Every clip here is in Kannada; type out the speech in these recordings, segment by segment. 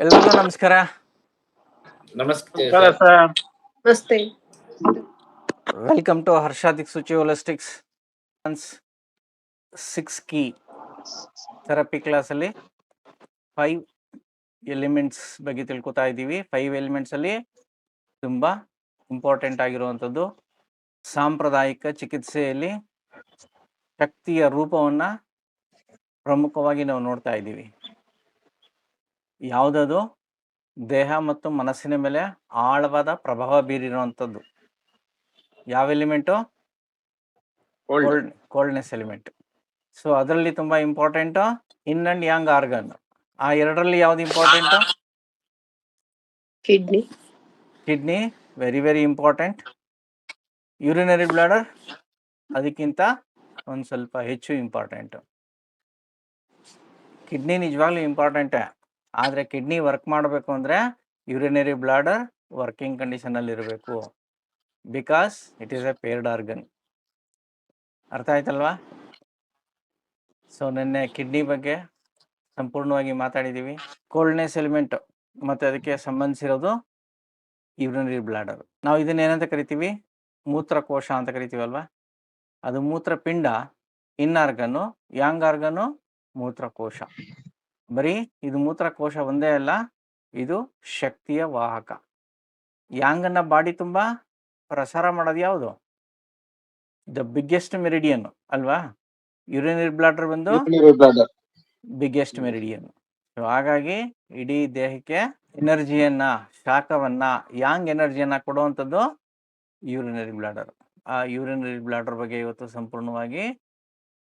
ಎಲ್ರಿಗೂ ನಮಸ್ಕಾರ. ನಮಸ್ತೆ ಸರ್. ನಮಸ್ತೆ. ವೆಲ್ಕಮ್ ಟು ಹರ್ಷ ದಿಕ್ಸೂಚಿ ಹೋಲಿಸ್ಟಿಕ್ಸ್ 6 ಕೀ ಥೆರಪಿ ಕ್ಲಾಸಲ್ಲಿ 5 ಎಲಿಮೆಂಟ್ಸ್ ಬಗ್ಗೆ ತಿಳ್ಕೊತಾ ಇದ್ದೀವಿ. 5 ಎಲಿಮೆಂಟ್ಸಲ್ಲಿ ತುಂಬ ಇಂಪಾರ್ಟೆಂಟ್ ಆಗಿರುವಂಥದ್ದು ಸಾಂಪ್ರದಾಯಿಕ ಚಿಕಿತ್ಸೆಯಲ್ಲಿ ಶಕ್ತಿಯ ರೂಪವನ್ನು ಪ್ರಮುಖವಾಗಿ ನಾವು ನೋಡ್ತಾ ಇದ್ದೀವಿ. ಯಾವುದದು ದೇಹ ಮತ್ತು ಮನಸ್ಸಿನ ಮೇಲೆ ಆಳವಾದ ಪ್ರಭಾವ ಬೀರಿರುವಂಥದ್ದು ಯಾವ ಎಲಿಮೆಂಟು? Coldness element. ಸೊ ಅದರಲ್ಲಿ ತುಂಬ important yin and yang organ. ಆ ಎರಡರಲ್ಲಿ ಯಾವ್ದು important? Kidney very very important. Urinary bladder ಅದಕ್ಕಿಂತ ಒಂದು ಸ್ವಲ್ಪ ಹೆಚ್ಚು ಇಂಪಾರ್ಟೆಂಟು. ಕಿಡ್ನಿ ನಿಜವಾಗ್ಲೂ ಇಂಪಾರ್ಟೆಂಟೇ, ಆದರೆ ಕಿಡ್ನಿ ವರ್ಕ್ ಮಾಡಬೇಕು ಅಂದರೆ ಯೂರಿನರಿ ಬ್ಲಾಡರ್ ವರ್ಕಿಂಗ್ ಕಂಡೀಷನಲ್ಲಿ ಇರಬೇಕು. Because it is a paired organ. ಅರ್ಥ ಆಯ್ತಲ್ವಾ? ಸೊ ನಿನ್ನೆ ಕಿಡ್ನಿ ಬಗ್ಗೆ ಸಂಪೂರ್ಣವಾಗಿ ಮಾತಾಡಿದ್ದೀವಿ. ಕೋಲ್ಡ್ನೆಸ್ ಎಲಿಮೆಂಟ್ ಮತ್ತು ಅದಕ್ಕೆ ಸಂಬಂಧಿಸಿರೋದು ಯೂರಿನರಿ ಬ್ಲಾಡರ್. ನಾವು ಇದನ್ನ ಏನಂತ ಕರಿತೀವಿ? ಮೂತ್ರಕೋಶ ಅಂತ ಕರಿತೀವಲ್ವ. ಅದು ಮೂತ್ರಪಿಂಡ. ಇನ್ ಆರ್ಗನ್ನು, ಯಾಂಗ್ ಆರ್ಗನ್ನು ಮೂತ್ರಕೋಶ. ಬರೀ ಇದು ಮೂತ್ರಕೋಶ ಒಂದೇ ಅಲ್ಲ, ಇದು ಶಕ್ತಿಯ ವಾಹಕ. ಯಾಂಗನ್ನ ಬಾಡಿ ತುಂಬ ಪ್ರಸಾರ ಮಾಡೋದು ಯಾವುದು? ದ ಬಿಗ್ಗೆಸ್ಟ್ ಮೆರಿಡಿಯನ್ ಅಲ್ವಾ? ಯೂರಿನರಿ ಬ್ಲಾಡರ್ ಬಂದು ಬಿಗ್ಗೆಸ್ಟ್ ಮೆರಿಡಿಯನ್. ಸೊ ಹಾಗಾಗಿ ಇಡೀ ದೇಹಕ್ಕೆ ಎನರ್ಜಿಯನ್ನ, ಶಾಖವನ್ನ, ಯಾಂಗ್ ಎನರ್ಜಿಯನ್ನ ಕೊಡುವಂಥದ್ದು ಯೂರಿನರಿ ಬ್ಲಾಡರ್. ಆ ಯೂರಿನರಿ ಬ್ಲಾಡರ್ ಬಗ್ಗೆ ಇವತ್ತು ಸಂಪೂರ್ಣವಾಗಿ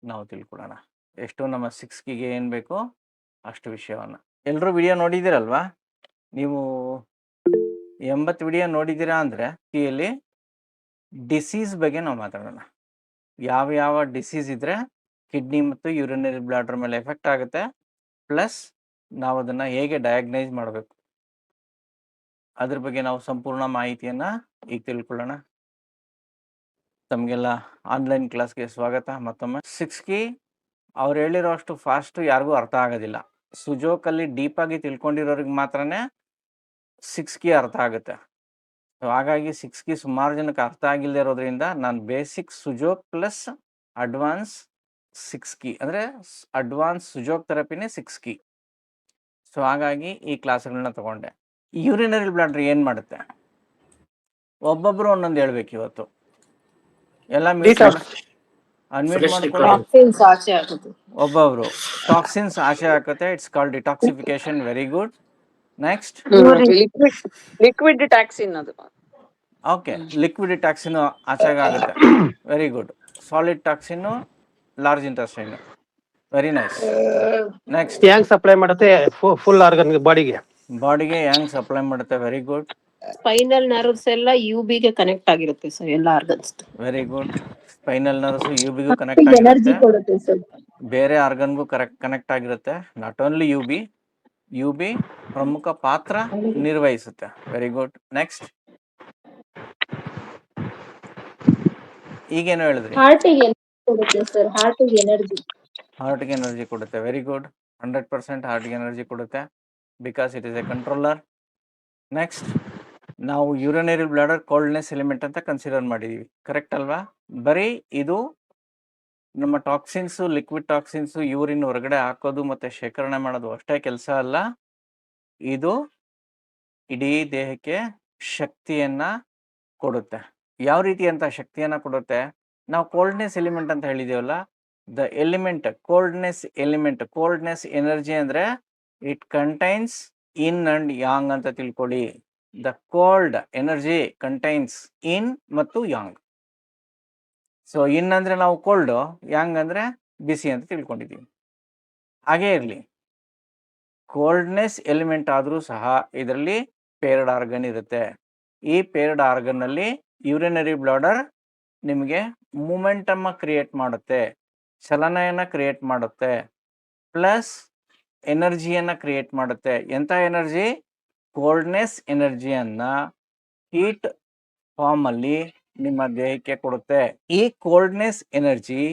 ನಾವು ತಿಳ್ಕೊಳ್ಳೋಣ. ಎಷ್ಟು ನಮ್ಮ 6 ಕೀಗೆ ಏನು ಬೇಕು ಅಷ್ಟು ವಿಷಯವನ್ನು. ಎಲ್ಲರೂ ವಿಡಿಯೋ ನೋಡಿದ್ದೀರಲ್ವಾ? ನೀವು 80 ವಿಡಿಯೋ ನೋಡಿದ್ದೀರಾ ಅಂದರೆ ಕೀಯಲ್ಲಿ ಡಿಸೀಸ್ ಬಗ್ಗೆ ನಾವು ಮಾತಾಡೋಣ. ಯಾವ ಯಾವ ಡಿಸೀಸ್ ಇದ್ದರೆ ಕಿಡ್ನಿ ಮತ್ತು ಯೂರಿನರಿ ಬ್ಲಾಡರ್ ಮೇಲೆ ಎಫೆಕ್ಟ್ ಆಗುತ್ತೆ, ಪ್ಲಸ್ ನಾವು ಅದನ್ನು ಹೇಗೆ ಡಯಾಗ್ನೈಸ್ ಮಾಡಬೇಕು ಅದ್ರ ಬಗ್ಗೆ ನಾವು ಸಂಪೂರ್ಣ ಮಾಹಿತಿಯನ್ನು ಈಗ ತಿಳ್ಕೊಳ್ಳೋಣ. ತಮಗೆಲ್ಲ ಆನ್ಲೈನ್ ಕ್ಲಾಸ್ಗೆ ಸ್ವಾಗತ ಮತ್ತೊಮ್ಮೆ. 6 ಕೀ ಅವ್ರು ಹೇಳಿರೋ ಅಷ್ಟು ಫಾಸ್ಟು ಯಾರಿಗೂ ಅರ್ಥ ಆಗೋದಿಲ್ಲ. ಸುಜೋಕಲ್ಲಿ ಡೀಪಾಗಿ ತಿಳ್ಕೊಂಡಿರೋರಿಗೆ ಮಾತ್ರನೇ 6 ಕೀ ಅರ್ಥ ಆಗುತ್ತೆ. ಸೊ ಹಾಗಾಗಿ 6 ಕೀ ಸುಮಾರು ಜನಕ್ಕೆ ಅರ್ಥ ಆಗಿಲ್ಲದೆ ಇರೋದ್ರಿಂದ ನಾನು ಬೇಸಿಕ್ ಸುಜೋಕ್ ಪ್ಲಸ್ ಅಡ್ವಾನ್ಸ್ 6 ಕೀ ಅಂದರೆ ಅಡ್ವಾನ್ಸ್ ಸುಜೋಕ್ ಥೆರಪಿನೇ 6 ಕೀ. ಸೊ ಹಾಗಾಗಿ ಈ ಕ್ಲಾಸ್ಗಳನ್ನ ತಗೊಂಡೆ. ಯೂರಿನರಿ ಬ್ಲಾಡರ್ ಏನು ಮಾಡುತ್ತೆ? ಒಬ್ಬೊಬ್ಬರು ಒಂದೊಂದು ಹೇಳ್ಬೇಕು ಇವತ್ತು. ಎಲ್ಲ ಅನ್ಮ್ಯೂಟ್ ಮಾಡ್ಕೊಂಡು ಒಬ್ಬೊಬ್ರು. ಟಾಕ್ಸಿನ್ಸ್ ಆಚೆ ಹಾಕುತ್ತೆ. It's called detoxification. Very good. Next liquid toxin. ಅದು ಓಕೆ, ಲಿಕ್ವಿಡ್ ಟಾಕ್ಸಿನ್ ಆಚೆಗೆ ಆಗುತ್ತೆ. Very good. Solid toxin large intestine. Very nice. Next yang supply ಮಾಡುತ್ತೆ ಫುಲ್ ಆರ್ಗನ್ ಬಾಡಿಗೆ ಯಾಂಗ್ ಸಪ್ಲೈ ಮಾಡುತ್ತೆ. Very good. ಸ್ಪೈನಲ್ ನರ್ವ್ಸ್ ಎಲ್ಲ ಯುಬಿಗೆ ಕನೆಕ್ಟ್ ಆಗಿರುತ್ತೆ ಸರ್, ಎಲ್ಲ organs. Very good. Spinal nerves ಯುಬಿಗೂ ಕನೆಕ್ಟ್ ಆಗಿರುತ್ತೆ, ಬೇರೆ ಆರ್ಗನ್ಗೂ ಕನೆಕ್ಟ್ ಆಗಿರುತ್ತೆ. ನಾಟ್ ಓನ್ಲಿ ಯುಬಿ ಪ್ರಮುಖ ಪಾತ್ರ ನಿರ್ವಹಿಸುತ್ತೆ. Very good. ನೆಕ್ಸ್ಟ್ ಈಗೇನು ಹೇಳಿದ್ರಿ? ಹಾರ್ಟಿಗೆ ಎನರ್ಜಿ ಕೊಡುತ್ತೆ. Very good. 100% ಹಾರ್ಟಿಗೆ ಎನರ್ಜಿ ಕೊಡುತ್ತೆ, because it is A controller. Next ನಾವು ಯೂರಿನರಿ ಬ್ಲಾಡರ್ ಕೋಲ್ಡ್ನೆಸ್ ಎಲಿಮೆಂಟ್ ಅಂತ ಕನ್ಸಿಡರ್ ಮಾಡಿದ್ದೀವಿ, ಕರೆಕ್ಟ್ ಅಲ್ವಾ? ಬರೀ ಇದು ನಮ್ಮ ಟಾಕ್ಸಿನ್ಸು, ಲಿಕ್ವಿಡ್ ಟಾಕ್ಸಿನ್ಸು ಯೂರಿನ್ ಹೊರಗಡೆ ಹಾಕೋದು ಮತ್ತು ಶೇಖರಣೆ ಮಾಡೋದು ಅಷ್ಟೇ ಕೆಲಸ ಅಲ್ಲ. ಇದು ಇಡೀ ದೇಹಕ್ಕೆ ಶಕ್ತಿಯನ್ನು ಕೊಡುತ್ತೆ. ಯಾವ ರೀತಿ ಅಂತ ಶಕ್ತಿಯನ್ನು ಕೊಡುತ್ತೆ? ನಾವು ಕೋಲ್ಡ್ನೆಸ್ ಎಲಿಮೆಂಟ್ ಅಂತ ಹೇಳಿದೀವಲ್ಲ, ದ ಎಲಿಮೆಂಟ್ ಕೋಲ್ಡ್ನೆಸ್ ಎನರ್ಜಿ ಅಂದರೆ it contains yin and yang ಅಂತ ತಿಳ್ಕೊಳ್ಳಿ. The cold energy contains yin ಮತ್ತು ಯಾಂಗ್. ಸೊ ಇನ್ ಅಂದರೆ ನಾವು ಕೋಲ್ಡು, ಯಾಂಗ್ ಅಂದರೆ ಬಿಸಿ ಅಂತ ತಿಳ್ಕೊಂಡಿದ್ದೀವಿ. ಹಾಗೇ ಇರಲಿ, ಕೋಲ್ಡ್ನೆಸ್ ಎಲಿಮೆಂಟ್ ಆದರೂ ಸಹ ಇದರಲ್ಲಿ ಪೇರ್ಡ್ ಆರ್ಗನ್ ಇರುತ್ತೆ. ಈ ಪೇರ್ಡ್ ಆರ್ಗನ್ನಲ್ಲಿ ಯೂರಿನರಿ ಬ್ಲಾಡರ್ ನಿಮಗೆ ಮೂಮೆಂಟಮ್ಮ ಕ್ರಿಯೇಟ್ ಮಾಡುತ್ತೆ, ಚಲನೆಯನ್ನು ಕ್ರಿಯೇಟ್ ಮಾಡುತ್ತೆ, ಪ್ಲಸ್ ಎನರ್ಜಿಯನ್ನು ಕ್ರಿಯೇಟ್ ಮಾಡುತ್ತೆ. ಎಂಥ ಎನರ್ಜಿ? ಕೋಲ್ಡ್ನೆಸ್ ಎನರ್ಜಿಯನ್ನು ಹೀಟ್ ಫಾರ್ಮಲ್ಲಿ ನಿಮ್ಮ ದೇಹಕ್ಕೆ ಕೊಡುತ್ತೆ. ಈ ಕೋಲ್ಡ್ನೆಸ್ ಎನರ್ಜಿ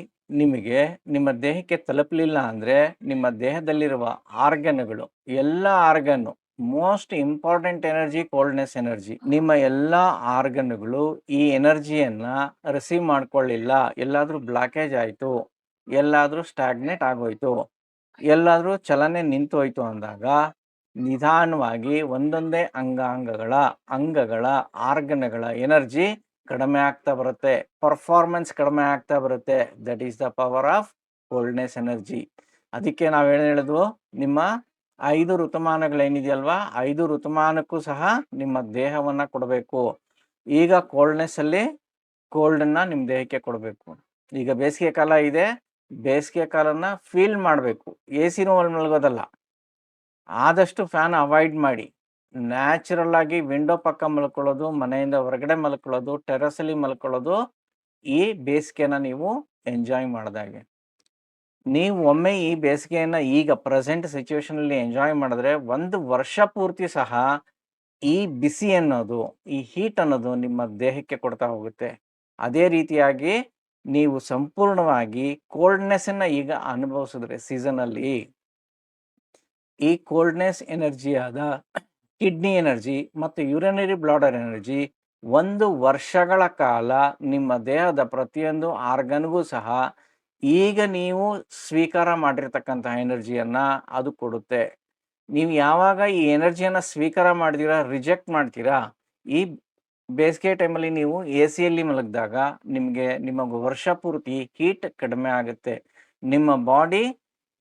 ನಿಮಗೆ ನಿಮ್ಮ ದೇಹಕ್ಕೆ ತಲುಪಲಿಲ್ಲ ಅಂದರೆ ನಿಮ್ಮ ದೇಹದಲ್ಲಿರುವ ಆರ್ಗನ್ಗಳು, ಎಲ್ಲ ಆರ್ಗನ್ನು most important energy coldness energy. ನಿಮ್ಮ ಎಲ್ಲ ಆರ್ಗನ್ಗಳು ಈ ಎನರ್ಜಿಯನ್ನ ರಿಸೀವ್ ಮಾಡ್ಕೊಳ್ಳಿಲ್ಲ, ಎಲ್ಲಾದ್ರೂ ಬ್ಲಾಕೇಜ್ ಆಯಿತು, ಎಲ್ಲಾದ್ರೂ ಸ್ಟಾಗ್ನೇಟ್ ಆಗೋಯ್ತು, ಎಲ್ಲಾದ್ರೂ ಚಲನೆ ನಿಂತೋಯ್ತು ಅಂದಾಗ ನಿಧಾನವಾಗಿ ಒಂದೊಂದೇ ಅಂಗಗಳ ಆರ್ಗನ್ಗಳ ಎನರ್ಜಿ ಕಡಿಮೆ ಆಗ್ತಾ ಬರುತ್ತೆ, ಪರ್ಫಾರ್ಮೆನ್ಸ್ ಕಡಿಮೆ ಆಗ್ತಾ ಬರುತ್ತೆ. That is the power of coldness energy. ಅದಕ್ಕೆ ನಾವೇನು ಹೇಳಿದ್ವು, ನಿಮ್ಮ 5 ಋತುಮಾನಗಳೇನಿದೆಯಲ್ವಾ, 5 ಋತುಮಾನಕ್ಕೂ ಸಹ ನಿಮ್ಮ ದೇಹವನ್ನ ಕೊಡಬೇಕು. ಈಗ ಕೋಲ್ಡ್ನೆಸ್ ಅಲ್ಲಿ ಕೋಲ್ಡನ್ನ ನಿಮ್ಮ ದೇಹಕ್ಕೆ ಕೊಡಬೇಕು. ಈಗ ಬೇಸಿಗೆ ಕಾಲ ಇದೆ, ಬೇಸಿಗೆ ಕಾಲನ ಫೀಲ್ ಮಾಡಬೇಕು, ಎ ಸಿ ರೂಮಲ್ಲಿ ಮಲಗೋದಲ್ಲ. ಆದಷ್ಟು ಫ್ಯಾನ್ ಅವಾಯ್ಡ್ ಮಾಡಿ, ನ್ಯಾಚುರಲ್ ಆಗಿ ವಿಂಡೋ ಪಕ್ಕ ಮಲ್ಕೊಳ್ಳೋದು, ಮನೆಯಿಂದ ಹೊರಗಡೆ ಮಲ್ಕೊಳ್ಳೋದು, ಟೆರಸಲ್ಲಿ ಮಲ್ಕೊಳ್ಳೋದು, ಈ ಬೇಸಿಗೆನ ನೀವು ಎಂಜಾಯ್ ಮಾಡಿದಾಗೆ. ನೀವು ಒಮ್ಮೆ ಈ ಬೇಸಿಗೆಯನ್ನು ಈಗ ಪ್ರೆಸೆಂಟ್ ಸಿಚುವೇಶನಲ್ಲಿ ಎಂಜಾಯ್ ಮಾಡಿದ್ರೆ 1 ವರ್ಷ ಪೂರ್ತಿ ಸಹ ಈ ಬಿಸಿ ಅನ್ನೋದು, ಈ ಹೀಟ್ ಅನ್ನೋದು ನಿಮ್ಮ ದೇಹಕ್ಕೆ ಕೊಡ್ತಾ ಹೋಗುತ್ತೆ. ಅದೇ ರೀತಿಯಾಗಿ ನೀವು ಸಂಪೂರ್ಣವಾಗಿ ಕೋಲ್ಡ್ನೆಸ್ಸನ್ನು ಈಗ ಅನುಭವಿಸಿದ್ರೆ ಸೀಸನಲ್ಲಿ, ಈ ಕೋಲ್ಡ್ನೆಸ್ ಎನರ್ಜಿಯಾದ ಕಿಡ್ನಿ ಎನರ್ಜಿ ಮತ್ತು ಯುರಿನರಿ ಬ್ಲಾಡರ್ ಎನರ್ಜಿ 1 ವರ್ಷಗಳ ಕಾಲ ನಿಮ್ಮ ದೇಹದ ಪ್ರತಿಯೊಂದು ಆರ್ಗನ್ಗೂ ಸಹ ಈಗ ನೀವು ಸ್ವೀಕಾರ ಮಾಡಿರ್ತಕ್ಕಂಥ ಎನರ್ಜಿಯನ್ನು ಅದು ಕೊಡುತ್ತೆ. ನೀವು ಯಾವಾಗ ಈ ಎನರ್ಜಿಯನ್ನು ಸ್ವೀಕಾರ ಮಾಡ್ತೀರಾ, ರಿಜೆಕ್ಟ್ ಮಾಡ್ತೀರಾ, ಈ ಬೇಸಿಗೆ ಟೈಮಲ್ಲಿ ನೀವು ಎ ಸಿಯಲ್ಲಿ ಮಲಗಿದಾಗ ನಿಮಗೆ ವರ್ಷ ಪೂರ್ತಿ ಹೀಟ್ ಕಡಿಮೆ ಆಗುತ್ತೆ. ನಿಮ್ಮ ಬಾಡಿ,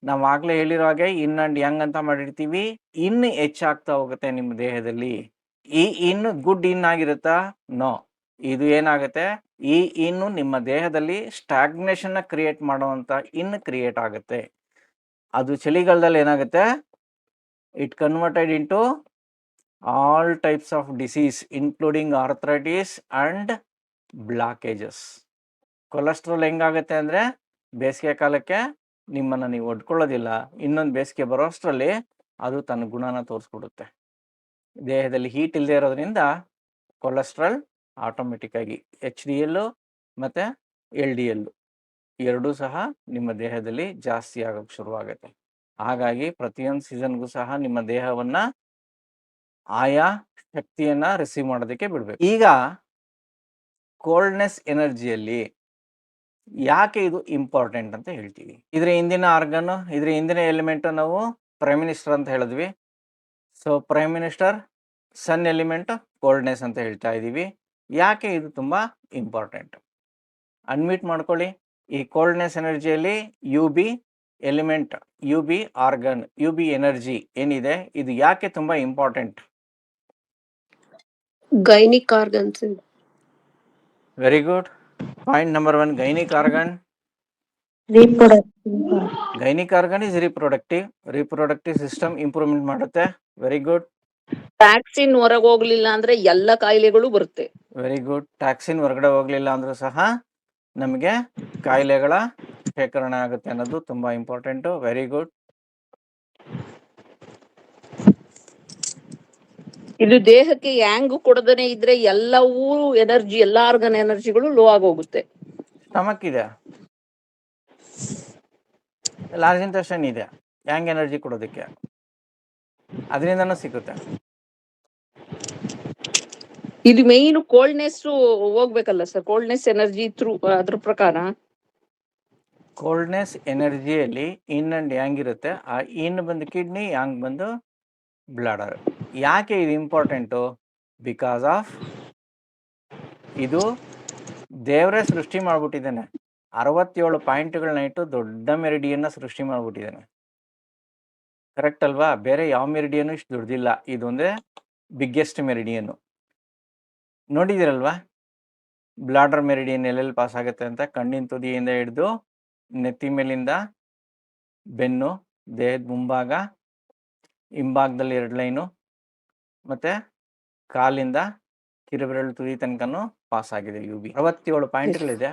ನಾವು ಆಗಲೇ ಹೇಳಿರೋ ಹಾಗೆ ಇನ್ ಆ್ಯಂಡ್ ಯಂಗ್ ಅಂತ ಮಾಡಿರ್ತೀವಿ, ಇನ್ನು ಹೆಚ್ಚಾಗ್ತಾ ಹೋಗುತ್ತೆ ನಿಮ್ಮ ದೇಹದಲ್ಲಿ. ಈ ಇನ್ನು ಗುಡ್ ಇನ್ ಆಗಿರುತ್ತಾ? ನೋ. ಇದು ಏನಾಗುತ್ತೆ, ಈ ಇನ್ನು ನಿಮ್ಮ ದೇಹದಲ್ಲಿ ಸ್ಟಾಗ್ನೇಷನ್ನ ಕ್ರಿಯೇಟ್ ಮಾಡುವಂಥ ಇನ್ನು ಕ್ರಿಯೇಟ್ ಆಗುತ್ತೆ. ಅದು ಚಳಿಗಾಲದಲ್ಲಿ ಏನಾಗುತ್ತೆ, it converted into all types of disease including arthritis and blockages. Cholesterol ಹೆಂಗಾಗುತ್ತೆ ಅಂದರೆ, ಬೇಸಿಗೆ ಕಾಲಕ್ಕೆ ನಿಮ್ಮನ್ನು ನೀವು ಒಡ್ಕೊಳ್ಳೋದಿಲ್ಲ, ಇನ್ನೊಂದು ಬೇಸಿಗೆ ಬರೋ ಅಷ್ಟರಲ್ಲಿ ಅದು ತನ್ನ ಗುಣನ ತೋರಿಸ್ಕೊಡುತ್ತೆ. ದೇಹದಲ್ಲಿ ಹೀಟ್ ಇಲ್ಲದೆ ಇರೋದ್ರಿಂದ ಕೊಲೆಸ್ಟ್ರಾಲ್ ಆಟೋಮೆಟಿಕ್ಕಾಗಿ HDL ಮತ್ತು LDL ಎರಡೂ ಸಹ ನಿಮ್ಮ ದೇಹದಲ್ಲಿ ಜಾಸ್ತಿ ಆಗೋಕ್ಕೆ ಶುರುವಾಗುತ್ತೆ. ಹಾಗಾಗಿ ಪ್ರತಿಯೊಂದು ಸೀಸನ್ಗೂ ಸಹ ನಿಮ್ಮ ದೇಹವನ್ನು ಆಯಾ ಶಕ್ತಿಯನ್ನು ರಿಸೀವ್ ಮಾಡೋದಕ್ಕೆ ಬಿಡಬೇಕು. ಈಗ ಕೋಲ್ಡ್ನೆಸ್ ಎನರ್ಜಿಯಲ್ಲಿ ಯಾಕೆ ಇದು ಇಂಪಾರ್ಟೆಂಟ್ ಅಂತ ಹೇಳ್ತೀವಿ. ಇದರ ಹಿಂದಿನ ಆರ್ಗನ್, ಇದರ ಹಿಂದಿನ ಎಲಿಮೆಂಟ್ ನಾವು ಪ್ರೈಮ್ ಮಿನಿಸ್ಟರ್ ಅಂತ ಹೇಳಿದ್ವಿ. ಸೊ ಪ್ರೈಮ್ ಮಿನಿಸ್ಟರ್, ಸನ್ ಎಲಿಮೆಂಟ್, ಕೋಲ್ಡ್ನೆಸ್ ಅಂತ ಹೇಳ್ತಾ ಇದ್ದೀವಿ. ಯಾಕೆ ಇದು ತುಂಬ ಇಂಪಾರ್ಟೆಂಟ್? ಅನ್ಮಿಟ್ ಮಾಡ್ಕೊಳ್ಳಿ. ಈ ಕೋಲ್ಡ್ನೆಸ್ ಎನರ್ಜಿಯಲ್ಲಿ UB element, UB organ, UB energy ಏನಿದೆ, ಇದು ಯಾಕೆ ತುಂಬ important? Gynaec organs. Very good. Point number 1, gynaec organ. Gynaec organ is reproductive system improvement ಮಾಡುತ್ತೆ. Very good. ವ್ಯಾಕ್ಸಿನ್ ಹೊರಗೆ ಹೋಗ್ಲಿಲ್ಲ ಅಂದ್ರೆ ಎಲ್ಲ ಕಾಯಿಲೆಗಳು ಬರುತ್ತೆ. Very good. ಟ್ಯಾಕ್ಸಿನ್ ಹೊರಗಡೆ ಹೋಗ್ಲಿಲ್ಲ ಅಂದ್ರೂ ಸಹ ನಮಗೆ ಕಾಯಿಲೆಗಳ ಶೇಖರಣೆ ಆಗುತ್ತೆ ಅನ್ನೋದು ತುಂಬ ಇಂಪಾರ್ಟೆಂಟು. Very good. ಇದು ದೇಹಕ್ಕೆ ಯಾಂಗ್ ಕೊಡದೇನೆ ಇದ್ರೆ ಎಲ್ಲವೂ ಎನರ್ಜಿ, ಎಲ್ಲ ಆರ್ಗನ್ ಎನರ್ಜಿಗಳು ಲೋ ಆಗೋಗುತ್ತೆ. ಸ್ಟಮಕ್ ಇದೆ, ಲಾರ್ಜ್ ಇಂಟೆಸ್ಟೈನ್ ಇದೆ, ಯಾಂಗ್ ಎನರ್ಜಿ ಕೊಡೋದಕ್ಕೆ, ಅದರಿಂದನೂ ಸಿಗುತ್ತೆ. ಇದು ಮೇನ್ ಕೋಲ್ಡ್ನೆಸ್ ಹೋಗ್ಬೇಕಲ್ಲ ಸರ್, ಕೋಲ್ಡ್ನೆಸ್ ಎನರ್ಜಿ ಥ್ರೂ ಅದ್ರ ಪ್ರಕಾರ. ಕೋಲ್ಡ್ನೆಸ್ ಎನರ್ಜಿಯಲ್ಲಿ ಇನ್ ಆ್ಯಂಡ್ ಯಾಂಗ್ ಇರುತ್ತೆ. ಆ ಇನ್ ಬಂದು ಕಿಡ್ನಿ, ಯಾಂಗ್ ಬಂದು ಬ್ಲಾಡರ್. ಯಾಕೆ ಇದು ಇಂಪಾರ್ಟೆಂಟು? ಬಿಕಾಸ್ ಆಫ್ ಇದು ದೇವರೇ ಸೃಷ್ಟಿ ಮಾಡಿಬಿಟ್ಟಿದ್ದಾನೆ. 67 ಪಾಯಿಂಟ್ಗಳನ್ನ ಇಟ್ಟು ದೊಡ್ಡ ಮೆರಿಡಿಯನ್ನ ಸೃಷ್ಟಿ ಮಾಡಿಬಿಟ್ಟಿದ್ದಾನೆ. ಕರೆಕ್ಟ್ ಅಲ್ವಾ? ಬೇರೆ ಯಾವ ಮೆರಿಡಿಯನ್ನು ಇಷ್ಟು ದೊಡ್ಡದಿಲ್ಲ, ಇದೊಂದೇ ಬಿಗ್ಗೆಸ್ಟ್ ಮೆರಿಡಿಯನ್ನು. ನೋಡಿದಿರಲ್ವಾ ಬ್ಲಾಡರ್ ಮೆರಿಡಿಯನ್ ಎಲ್ಲೆಲ್ಲಿ ಪಾಸ್ ಆಗುತ್ತೆ ಅಂತ? ಕಣ್ಣಿನ ತುದಿಯಿಂದ ಹಿಡಿದು ನೆತ್ತಿ ಮೇಲಿಂದ ಬೆನ್ನು, ದೇಹದ ಮುಂಭಾಗ, ಹಿಂಭಾಗದಲ್ಲಿ 2 ಲೈನು, ಮತ್ತು ಕಾಲಿಂದ ಕಿರುಬೆರಳು ತುದಿ ತನಕನೂ ಪಾಸ್ ಆಗಿದೆ. UB 67 ಪಾಯಿಂಟ್ಗಳಿದೆ.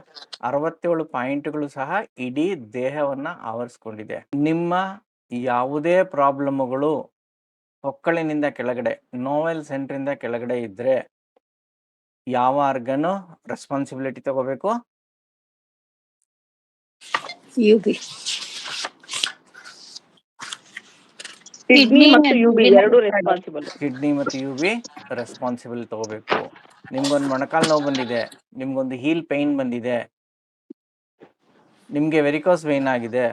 67 ಪಾಯಿಂಟ್ಗಳು ಸಹ ಇಡೀ ದೇಹವನ್ನು ಆವರಿಸ್ಕೊಂಡಿದೆ. ನಿಮ್ಮ ಯಾವುದೇ ಪ್ರಾಬ್ಲಮ್ಗಳು ಹೊಕ್ಕಳಿನಿಂದ ಕೆಳಗಡೆ, ನೋವೆಲ್ ಸೆಂಟ್ರಿಂದ ಕೆಳಗಡೆ ಇದ್ದರೆ ಯಾವ ಆರ್ಗನ್ನು ರೆಸ್ಪಾನ್ಸಿಬಿಲಿಟಿ ತಗೋಬೇಕು? UB. ಕಿಡ್ನಿ ಮತ್ತು and ಯುಬಿ urine ಎರಡು affected. ರೆಸ್ಪಾನ್ಸಿಬಲ್. ಕಿಡ್ನಿ ಮತ್ತು ಯು ಬಿ ರೆಸ್ಪಾನ್ಸಿಬಲ್ ತಗೋಬೇಕು. ನಿಮ್ಗೊಂದು ಮೊಣಕಾಲು ನೋವು ಬಂದಿದೆ, ನಿಮ್ಗೊಂದು ಹೀಲ್ ಪೈನ್ ಬಂದಿದೆ, ನಿಮಗೆ ವೆರಿಕೋಸ್ ವೇನ್ ಆಗಿದೆ,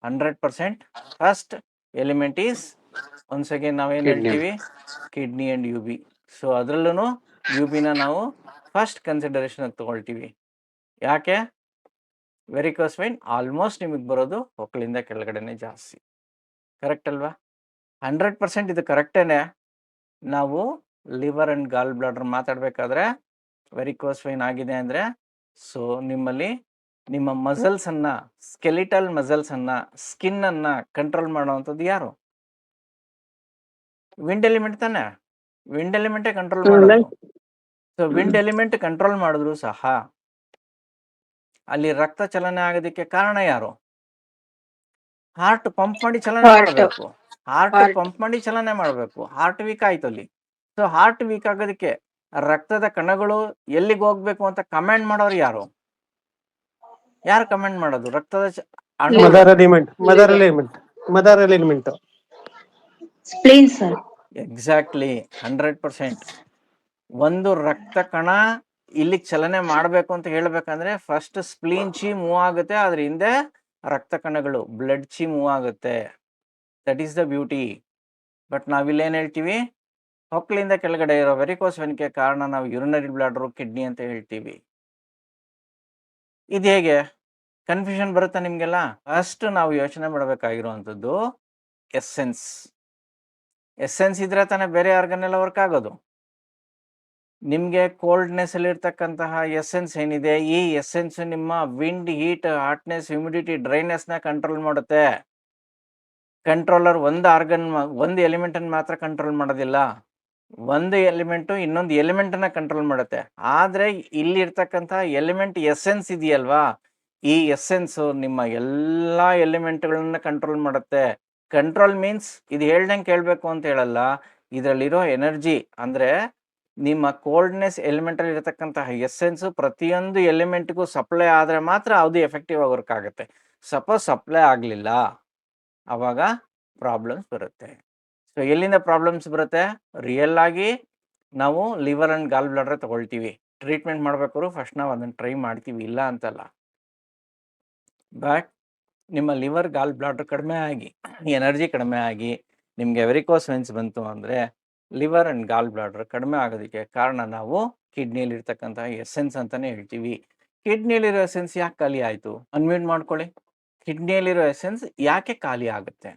100% first element is once again ನಾವೇನು Kidney. ಹೇಳ್ತೀವಿ, kidney and U B. So ಅದರಲ್ಲೂ ಯು ಬಿನ ನಾವು ಫಸ್ಟ್ ಕನ್ಸಿಡರೇಷನ್ ತಗೊಳ್ತೀವಿ. ಯಾಕೆ? ವೆರಿಕೋಸ್ ವೇನ್ ಆಲ್ಮೋಸ್ಟ್ ನಿಮಗೆ ಬರೋದು ಹೊಕ್ಕಳಿಂದ ಕೆಳಗಡೆನೆ ಜಾಸ್ತಿ. ಕರೆಕ್ಟ್ ಅಲ್ವಾ? 100% ಇದು ಕರೆಕ್ಟೇನೆ. ನಾವು ಲಿವರ್ ಆ್ಯಂಡ್ ಗಾಲ್ ಬ್ಲಾಡರ್ ಮಾತಾಡಬೇಕಾದ್ರೆ ವೆರಿಕೋಸ್ ವೇನ್ ಆಗಿದೆ ಅಂದರೆ, ಸೊ ನಿಮ್ಮಲ್ಲಿ ನಿಮ್ಮ ಮಸಲ್ಸನ್ನು, ಸ್ಕೆಲಿಟಲ್ ಮಸಲ್ಸನ್ನು, ಸ್ಕಿನ್ನನ್ನು ಕಂಟ್ರೋಲ್ ಮಾಡೋವಂಥದ್ದು ಯಾರು? ವಿಂಡ್ ಎಲಿಮೆಂಟ್ ತಾನೆ. ವಿಂಡ್ ಎಲಿಮೆಂಟೇ ಕಂಟ್ರೋಲ್ ಮಾಡೋದು. ಸೊ ವಿಂಡ್ ಎಲಿಮೆಂಟ್ ಕಂಟ್ರೋಲ್ ಮಾಡಿದ್ರು ಸಹ ಅಲ್ಲಿ ರಕ್ತ ಚಲನೆ ಆಗೋದಕ್ಕೆ ಕಾರಣ ಯಾರು? ಹಾರ್ಟ್ ಪಂಪ್ ಮಾಡಿ ಚಲನೆ ಮಾಡಬೇಕು. ಹಾರ್ಟ್ ಪಂಪ್ ಮಾಡಿ ಚಲನೆ ಮಾಡಬೇಕು. ಹಾರ್ಟ್ ವೀಕ್ ಆಯ್ತು ಅಲ್ಲಿ. ಸೊ ಹಾರ್ಟ್ ವೀಕ್ ಆಗೋದಕ್ಕೆ ರಕ್ತದ ಕಣಗಳು ಎಲ್ಲಿಗೆ ಹೋಗ್ಬೇಕು ಅಂತ ಕಮೆಂಡ್ ಮಾಡೋರು ಯಾರು? ಯಾರು ಕಮೆಂಟ್ ಮಾಡೋದು? ರಕ್ತದ mother element. Spleen, sir. Exactly 100%. ಒಂದು ರಕ್ತ ಕಣ ಇಲ್ಲಿ ಚಲನೆ ಮಾಡಬೇಕು ಅಂತ ಹೇಳ್ಬೇಕಂದ್ರೆ ಫಸ್ಟ್ ಸ್ಪ್ಲೀನ್ ಚಿ ಮೂವ್ ಆಗುತ್ತೆ, ಅದ್ರ ಹಿಂದೆ ರಕ್ತ ಕಣಗಳು ಬ್ಲಡ್ ಚಿ ಮೂವ್ ಆಗುತ್ತೆ. That is the beauty. But ನಾವಿಲ್ಲೇನು ಹೇಳ್ತೀವಿ, ಹೊಕ್ಕಳಿಂದ ಕೆಳಗಡೆ ಇರೋ ವೆರಿಕೋಸ್ ವೆನ್ಗೆ ಕಾರಣ ನಾವು ಯುರಿನರಿ ಬ್ಲಾಡರು, ಕಿಡ್ನಿ ಅಂತ ಹೇಳ್ತೀವಿ. ಇದು ಹೇಗೆ ಕನ್ಫ್ಯೂಷನ್ ಬರುತ್ತಾ ನಿಮಗೆಲ್ಲ? ಫಸ್ಟ್ ನಾವು ಯೋಚನೆ ಮಾಡಬೇಕಾಗಿರುವಂಥದ್ದು ಎಸ್ಸೆನ್ಸ್. ಎಸ್ಸೆನ್ಸ್ ಇದ್ರೆ ತಾನೇ ಬೇರೆ ಆರ್ಗನ್ ಎಲ್ಲ ವರ್ಕ್ ಆಗೋದು. ನಿಮಗೆ ಕೋಲ್ಡ್ನೆಸ್ ಅಲ್ಲಿ ಇರ್ತಕ್ಕಂತಹ ಎಸ್ಸೆನ್ಸ್ ಏನಿದೆ, ಈ ಎಸ್ಸೆನ್ಸ್ ನಿಮ್ಮ wind, heat, hotness, humidity, ಡ್ರೈನೆಸ್ನ control ಮಾಡುತ್ತೆ. ಕಂಟ್ರೋಲರ್ ಒಂದು ಆರ್ಗನ್, ಒಂದು ಎಲಿಮೆಂಟನ್ನು ಮಾತ್ರ ಕಂಟ್ರೋಲ್ ಮಾಡೋದಿಲ್ಲ. ಒಂದು ಎಲಿಮೆಂಟು ಇನ್ನೊಂದು ಎಲಿಮೆಂಟನ್ನು ಕಂಟ್ರೋಲ್ ಮಾಡುತ್ತೆ. ಆದರೆ ಇಲ್ಲಿರ್ತಕ್ಕಂಥ ಎಲಿಮೆಂಟ್ ಎಸ್ಸೆನ್ಸ್ ಇದೆಯಲ್ವಾ, ಈ ಎಸ್ಸೆನ್ಸು ನಿಮ್ಮ ಎಲ್ಲ ಎಲಿಮೆಂಟ್ಗಳನ್ನ ಕಂಟ್ರೋಲ್ ಮಾಡುತ್ತೆ. ಕಂಟ್ರೋಲ್ ಮೀನ್ಸ್ ಇದು ಹೇಳ್ದಂಗೆ ಕೇಳಬೇಕು ಅಂತ ಹೇಳಲ್ಲ. ಇದರಲ್ಲಿರೋ ಎನರ್ಜಿ ಅಂದರೆ ನಿಮ್ಮ ಕೋಲ್ಡ್ನೆಸ್ ಎಲಿಮೆಂಟಲ್ಲಿ ಇರತಕ್ಕಂತಹ ಎಸ್ಸೆನ್ಸು ಪ್ರತಿಯೊಂದು ಎಲಿಮೆಂಟ್ಗೂ ಸಪ್ಲೈ ಆದರೆ ಮಾತ್ರ ಅದು ಎಫೆಕ್ಟಿವ್ ಆಗಿ ವರ್ಕ್ ಆಗುತ್ತೆ. ಸಪೋಸ್ ಸಪ್ಲೈ ಆಗಲಿಲ್ಲ, ಆವಾಗ ಪ್ರಾಬ್ಲಮ್ಸ್ ಬರುತ್ತೆ. ಸೊ ಎಲ್ಲಿಂದ ಪ್ರಾಬ್ಲಮ್ಸ್ ಬರುತ್ತೆ? ರಿಯಲ್ ಆಗಿ ನಾವು ಲಿವರ್ ಆ್ಯಂಡ್ ಗಾಲ್ ಬ್ಲಾಡರ್ ತಗೊಳ್ತೀವಿ. ಟ್ರೀಟ್ಮೆಂಟ್ ಮಾಡಬೇಕಾದ್ರು ಫಸ್ಟ್ ನಾವು ಅದನ್ನು ಟ್ರೈ ಮಾಡ್ತೀವಿ, ಇಲ್ಲ ಅಂತಲ್ಲ. ಬಟ್ ನಿಮ್ಮ ಲಿವರ್, ಗಾಲ್ ಬ್ಲಾಡರ್ ಕಡಿಮೆ ಆಗಿ, ಎನರ್ಜಿ ಕಡಿಮೆ ಆಗಿ ನಿಮಗೆ ವೆರಿಕೋಸ್ ವೆನ್ಸ್ ಬಂತು ಅಂದರೆ ಲಿವರ್ ಆ್ಯಂಡ್ ಗಾಲ್ ಬ್ಲಾಡರ್ ಕಡಿಮೆ ಆಗೋದಕ್ಕೆ ಕಾರಣ ನಾವು ಕಿಡ್ನಿಯಲ್ಲಿರ್ತಕ್ಕಂತಹ ಎಸ್ಸೆನ್ಸ್ ಅಂತಲೇ ಹೇಳ್ತೀವಿ. ಕಿಡ್ನಿಯಲ್ಲಿರೋ ಎಸೆನ್ಸ್ ಯಾಕೆ ಖಾಲಿ ಆಯಿತು? ಅನ್ಮ್ಯೂಟ್ ಮಾಡ್ಕೊಳ್ಳಿ. ಕಿಡ್ನಿಯಲ್ಲಿರೋ ಎಸೆನ್ಸ್ ಯಾಕೆ ಖಾಲಿ ಆಗುತ್ತೆ?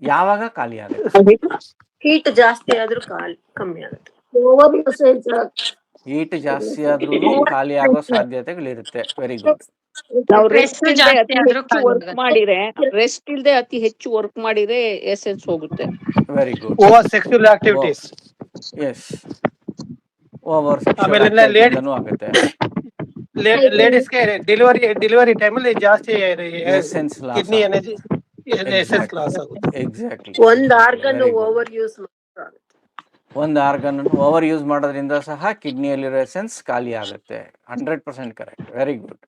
ಯಾವಾಗ ಖಾಲಿ ಆಗುತ್ತೆ? ಹೀಟ್ ಜಾಸ್ತಿ ಆದ್ರೂ ಕಮ್ಮಿ ಆಗುತ್ತೆ. ಹೀಟ್ ಜಾಸ್ತಿ ಆದ್ರೂ ಖಾಲಿ ಆಗೋ ಸಾಧ್ಯತೆಗಳಿರುತ್ತೆ. Very good. ನಾವು Stress ರೆಸ್ಟ್ ಇಲ್ಲದೆ ಜಾಸ್ತಿ ಅತಿ ಆದ್ರೂ ಹೆಚ್ಚು ಖಾಲಿ ವರ್ಕ್ ಆಗುತ್ತೆ. ಮಾಡಿದ್ರೆ, ರೆಸ್ಟ್ ಇಲ್ಲದೆ ಅತಿ ಹೆಚ್ಚು ವರ್ಕ್ ಮಾಡಿದ್ರೆ ಎಸೆನ್ಸ್ ಹೋಗುತ್ತೆ. Very good. Over sexual activities. Yes, over sexual ಆಮೇಲೆ ಆಕ್ಟಿವಿಟಿಯಿಂದನೂ ಆಗುತ್ತೆ. ಲೇಡೀಸ್ಗೆ ಡೆಲಿವರಿ ಟೈಮಲ್ಲಿ ಜಾಸ್ತಿ essence loss kidney energy essence loss ಆಗುತ್ತೆ. ಎಕ್ಸಾಕ್ಟ್ಲಿ. ಒಂದ್ ಆರ್ಗನ್ ಓವರ್ ಯೂಸ್ ಆಗುತ್ತೆ. ಒಂದು ಆರ್ಗನ್ ಓವರ್ ಯೂಸ್ ಮಾಡೋದ್ರಿಂದ ಸಹ ಕಿಡ್ನಿಯಲ್ಲಿರೋ ಎಸೆನ್ಸ್ ಖಾಲಿ ಆಗುತ್ತೆ. 100% correct. Very good.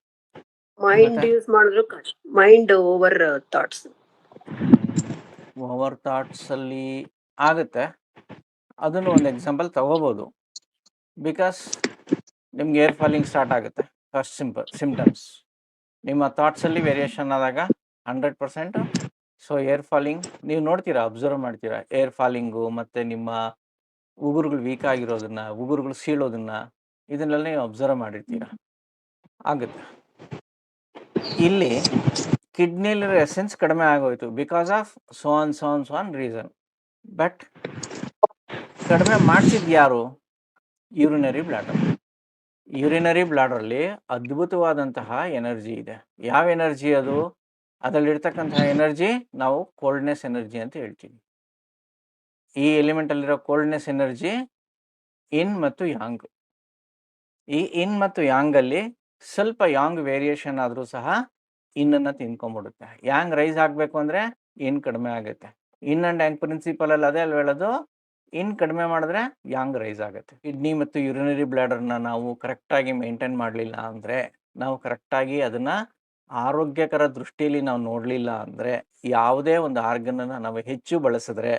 Mind use ಮಾಡಿದ್ರು mind over thoughts. Over thoughts ಅಲ್ಲಿ ಆಗುತ್ತೆ. ಅದನ್ನು ಒಂದು ಎಕ್ಸಾಂಪಲ್ ತಗೋಬೋದು. ಬಿಕಾಸ್ ನಿಮ್ಗೆ ಏರ್ ಫಾಲಿಂಗ್ ಸ್ಟಾರ್ಟ್ ಆಗುತ್ತೆ. ಫಸ್ಟ್ ಸಿಂಪ್ಟಮ್ಸ್ ನಿಮ್ಮ ಥಾಟ್ಸಲ್ಲಿ ವೇರಿಯೇಷನ್ ಆದಾಗ 100%. ಸೊ ಏರ್ ಫಾಲಿಂಗ್ ನೀವು ನೋಡ್ತೀರಾ, ಅಬ್ಸರ್ವ್ ಮಾಡ್ತೀರಾ. ಏರ್ ಫಾಲಿಂಗು ಮತ್ತು ನಿಮ್ಮ ಉಗುರುಗಳು ವೀಕ್ ಆಗಿರೋದನ್ನ, ಉಗುರುಗಳು ಸೀಳೋದನ್ನ, ಇದನ್ನೆಲ್ಲ ನೀವು ಅಬ್ಸರ್ವ್ ಮಾಡಿರ್ತೀರ. ಆಗುತ್ತೆ. ಇಲ್ಲಿ ಕಿಡ್ನಿಲಿರೋ ಎಸೆನ್ಸ್ ಕಡಿಮೆ ಆಗೋಯ್ತು because of some reason. But ಕಡಿಮೆ ಮಾಡಿಸಿದ್ದು ಯಾರು? Urinary bladder. ಯೂರಿನರಿ ಬ್ಲಾಡರಲ್ಲಿ ಅದ್ಭುತವಾದಂತಹ ಎನರ್ಜಿ ಇದೆ. ಯಾವ ಎನರ್ಜಿ ಅದು? ಅದರಲ್ಲಿರ್ತಕ್ಕಂತಹ ಎನರ್ಜಿ ನಾವು ಕೋಲ್ಡ್ನೆಸ್ ಎನರ್ಜಿ ಅಂತ ಹೇಳ್ತೀವಿ. ಈ ಎಲಿಮೆಂಟಲ್ಲಿರೋ ಕೋಲ್ಡ್ನೆಸ್ ಎನರ್ಜಿ ಇನ್ ಮತ್ತು ಯಾಂಗ್. ಈ ಇನ್ ಮತ್ತು ಯಾಂಗಲ್ಲಿ ಸ್ವಲ್ಪ ಯಾಂಗ್ ವೇರಿಯೇಷನ್ ಆದರೂ ಸಹ ಇನ್ನನ್ನು ತಿನ್ಕೊಂಡ್ಬಿಡುತ್ತೆ. ಯಾಂಗ್ ರೈಸ್ ಆಗಬೇಕು ಅಂದರೆ ಇನ್ ಕಡಿಮೆ ಆಗುತ್ತೆ. ಇನ್ ಆ್ಯಂಡ್ ಯಾಂಗ್ ಪ್ರಿನ್ಸಿಪಲಲ್ಲಿ ಅದೇ ಅಲ್ಲಿ ಹೇಳೋದು, ಇನ್ ಕಡಿಮೆ ಮಾಡಿದ್ರೆ ಯಾಂಗ್ ರೈಸ್ ಆಗುತ್ತೆ. ಕಿಡ್ನಿ ಮತ್ತು ಯುರಿನರಿ ಬ್ಲಾಡರ್ನ ನಾವು ಕರೆಕ್ಟಾಗಿ ಮೇಂಟೈನ್ ಮಾಡಲಿಲ್ಲ ಅಂದರೆ, ನಾವು ಕರೆಕ್ಟಾಗಿ ಅದನ್ನು ಆರೋಗ್ಯಕರ ದೃಷ್ಟಿಯಲ್ಲಿ ನಾವು ನೋಡಲಿಲ್ಲ ಅಂದರೆ ಯಾವುದೇ ಒಂದು ಆರ್ಗನನ್ನು ನಾವು ಹೆಚ್ಚು ಬಳಸಿದ್ರೆ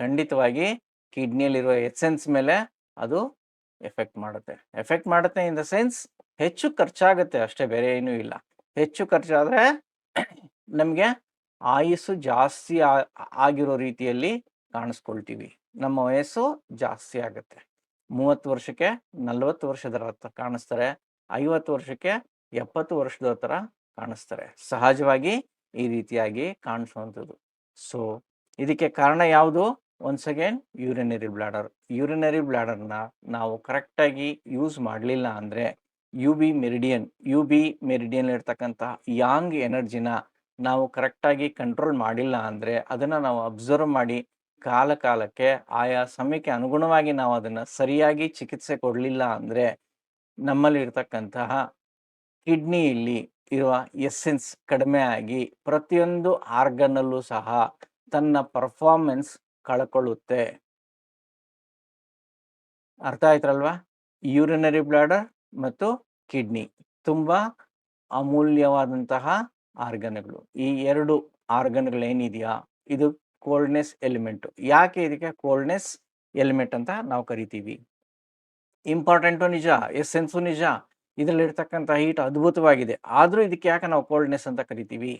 ಖಂಡಿತವಾಗಿ ಕಿಡ್ನಿಯಲ್ಲಿರುವ ಎಸೆನ್ಸ್ ಮೇಲೆ ಅದು ಎಫೆಕ್ಟ್ ಮಾಡುತ್ತೆ ಇನ್ ದ ಸೆನ್ಸ್ ಹೆಚ್ಚು ಖರ್ಚಾಗುತ್ತೆ ಅಷ್ಟೇ, ಬೇರೆ ಏನೂ ಇಲ್ಲ. ಹೆಚ್ಚು ಖರ್ಚಾದರೆ ನಮಗೆ ಆಯುಸ್ಸು ಜಾಸ್ತಿ ಆಗಿರೋ ರೀತಿಯಲ್ಲಿ ಕಾಣಿಸ್ಕೊಳ್ತೀವಿ. ನಮ್ಮ ವಯಸ್ಸು ಜಾಸ್ತಿ ಆಗುತ್ತೆ. 30 ವರ್ಷಕ್ಕೆ 40 ವರ್ಷದ ಹತ್ರ ಕಾಣಿಸ್ತಾರೆ, 50 ವರ್ಷಕ್ಕೆ 70 ವರ್ಷದ ಥರ ಕಾಣಿಸ್ತಾರೆ. ಸಹಜವಾಗಿ ಈ ರೀತಿಯಾಗಿ ಕಾಣಿಸುವಂಥದ್ದು. ಸೊ ಇದಕ್ಕೆ ಕಾರಣ ಯಾವುದು? ಒನ್ಸ್ ಅಗೇನ್ ಯೂರಿನರಿ ಬ್ಲಾಡರ್ನ ನಾವು ಕರೆಕ್ಟಾಗಿ ಯೂಸ್ ಮಾಡಲಿಲ್ಲ ಅಂದರೆ ಯು ಬಿ ಮೆರಿಡಿಯನ್ ಇರ್ತಕ್ಕಂಥ ಯಾಂಗ್ ಎನರ್ಜಿನ ನಾವು ಕರೆಕ್ಟಾಗಿ ಕಂಟ್ರೋಲ್ ಮಾಡಿಲ್ಲ ಅಂದರೆ, ಅದನ್ನು ನಾವು ಅಬ್ಸರ್ವ್ ಮಾಡಿ ಕಾಲಕ್ಕೆ ಆಯಾ ಸಮಯಕ್ಕೆ ಅನುಗುಣವಾಗಿ ನಾವು ಅದನ್ನು ಸರಿಯಾಗಿ ಚಿಕಿತ್ಸೆ ಕೊಡಲಿಲ್ಲ ಅಂದರೆ ನಮ್ಮಲ್ಲಿ ಇರ್ತಕ್ಕಂತಹ ಕಿಡ್ನಿಯಲ್ಲಿ ಇರುವ ಎಸೆನ್ಸ್ ಕಡಿಮೆ ಆಗಿ ಪ್ರತಿಯೊಂದು ಆರ್ಗನ್ನಲ್ಲೂ ಸಹ ತನ್ನ ಪರ್ಫಾರ್ಮೆನ್ಸ್ ಕಳ್ಕೊಳ್ಳುತ್ತೆ. ಅರ್ಥ ಆಯ್ತಲ್ವಾ? ಯೂರಿನರಿ ಬ್ಲಾಡರ್ ಮತ್ತು ಕಿಡ್ನಿ ತುಂಬ ಅಮೂಲ್ಯವಾದಂತಹ ಆರ್ಗನ್ಗಳು. ಈ 2 ಆರ್ಗನ್ಗಳು ಏನಿದೆಯಾ, ಇದು ಕೋಲ್ಡ್ನೆಸ್ ಎಲಿಮೆಂಟು. ಯಾಕೆ ಇದಕ್ಕೆ ಕೋಲ್ಡ್ನೆಸ್ ಎಲಿಮೆಂಟ್ ಅಂತ ನಾವು ಕರಿತೀವಿ? ಇಂಪಾರ್ಟೆಂಟು ನಿಜ, ಎಸೆನ್ಸು ನಿಜ, ಇದರಲ್ಲಿರ್ತಕ್ಕಂಥ ಹೀಟ್ ಅದ್ಭುತವಾಗಿದೆ. ಆದರೂ ಇದಕ್ಕೆ ಯಾಕೆ ನಾವು ಕೋಲ್ಡ್ನೆಸ್ ಅಂತ ಕರಿತೀವಿ?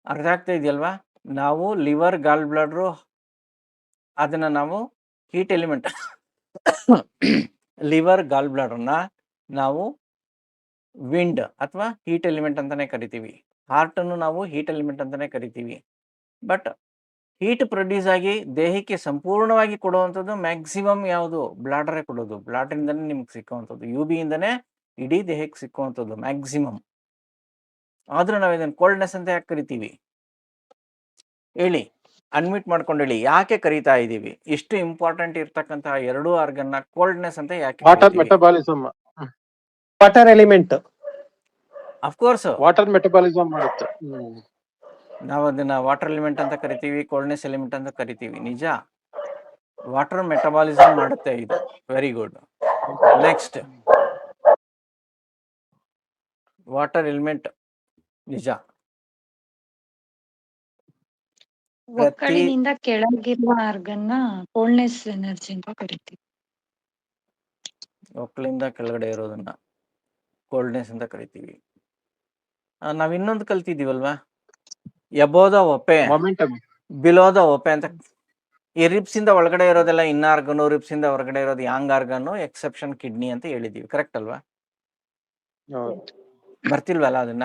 ಅರ್ಥ ಆಗ್ತಾ ಇದೆಯಲ್ವಾ? ನಾವು ಲಿವರ್ ಗಾಲ್ ಬ್ಲಾಡ್ರು ಅದನ್ನು ನಾವು ಹೀಟ್ ಎಲಿಮೆಂಟ್ ಲಿವರ್ ಗಾಲ್ ಬ್ಲಾಡರ್ನ ನಾವು ವಿಂಡ್ ಅಥವಾ ಹೀಟ್ ಎಲಿಮೆಂಟ್ ಅಂತಲೇ ಕರಿತೀವಿ. ಹಾರ್ಟನ್ನು ನಾವು ಹೀಟ್ ಎಲಿಮೆಂಟ್ ಅಂತಲೇ ಕರಿತೀವಿ. ಬಟ್ ಹೀಟ್ ಪ್ರೊಡ್ಯೂಸ್ ಆಗಿ ದೇಹಕ್ಕೆ ಸಂಪೂರ್ಣವಾಗಿ ಕೊಡುವಂಥದ್ದು ಮ್ಯಾಕ್ಸಿಮಮ್ ಯಾವುದು? ಬ್ಲಾಡರೇ ಕೊಡೋದು. ಬ್ಲಾಡರಿಂದನೇ ನಿಮ್ಗೆ ಸಿಕ್ಕುವಂಥದ್ದು, ಯು ಬಿಯಿಂದನೇ ಇಡೀ ದೇಹಕ್ಕೆ ಸಿಕ್ಕುವಂಥದ್ದು ಮ್ಯಾಕ್ಸಿಮಮ್. ಆದರೂ ನಾವು ಇದನ್ನು ಕೋಲ್ಡ್ನೆಸ್ ಅಂತ ಯಾಕೆ ಕರಿತೀವಿ ಹೇಳಿ? ಅನ್ಮಿಟ್ ಮಾಡ್ಕೊಂಡು ಹೇಳಿ, ಯಾಕೆ ಕರಿತಾ ಇದ್ದೀವಿ? ಇಷ್ಟು ಇಂಪಾರ್ಟೆಂಟ್ ಇರ್ತಕ್ಕಂತಹ 2 ಆರ್ಗನ್ನ ಕೋಲ್ಡ್ನೆಸ್ ಅಂತ ಯಾಕೆ? Water metabolism, water element, of course water metabolism ಮಾಡುತ್ತೆ. ನಾವು ಅದನ್ನ ವಾಟರ್ ಎಲಿಮೆಂಟ್ ಅಂತ ಕರಿತೀವಿ, ಕೋಲ್ಡ್ನೆಸ್ ಎಲಿಮೆಂಟ್ ಅಂತ ಕರಿತೀವಿ. ನಿಜ, ವಾಟರ್ ಮೆಟಬಾಲಿಸಮ್ ಮಾಡುತ್ತೆ ಇದು. Very good. Next, water element ನಿಜ. ಒಕ್ಕಳಿನಿಂದ ಕೆಳಗಿರುವ ಆರ್ಗನ್ನ ಕೋಲ್ಡ್ನೆಸ್ ಎನರ್ಜಿ ಅಂತ ಕರಿತೀವಿ. ಒಕ್ಕಲಿಂದ ಕೆಳಗಡೆ ಇರೋದನ್ನ ಕೋಲ್ಡ್ನೆಸ್ ಅಂತ ಕರಿತೀವಿ. ನಾವ್ ಇನ್ನೊಂದು ಕಲ್ತಿದೀವಲ್ವಾ, ಎಬೋದ ಒಪೆ ಮೊಮೆಂಟಮ್, ಬಿಲೋದ ಒಪೆ ಅಂತ. ಈ ರಿಬ್ಸ್ ಇಂದ ಒಳಗಡೆ ಇರೋದೆಲ್ಲ ಇನ್ನ ಆರ್ಗನು, ರಿಬ್ಸ್ ಇಂದ ಹೊರಗಡೆ ಇರೋದು ಯಾಂಗ್ ಆರ್ಗನು, ಎಕ್ಸೆಪ್ಷನ್ ಕಿಡ್ನಿ ಅಂತ ಹೇಳಿದೀವಿ. ಕರೆಕ್ಟ್ ಅಲ್ವಾ? ಬರ್ತಿಲ್ವಲ್ಲ ಅದನ್ನ?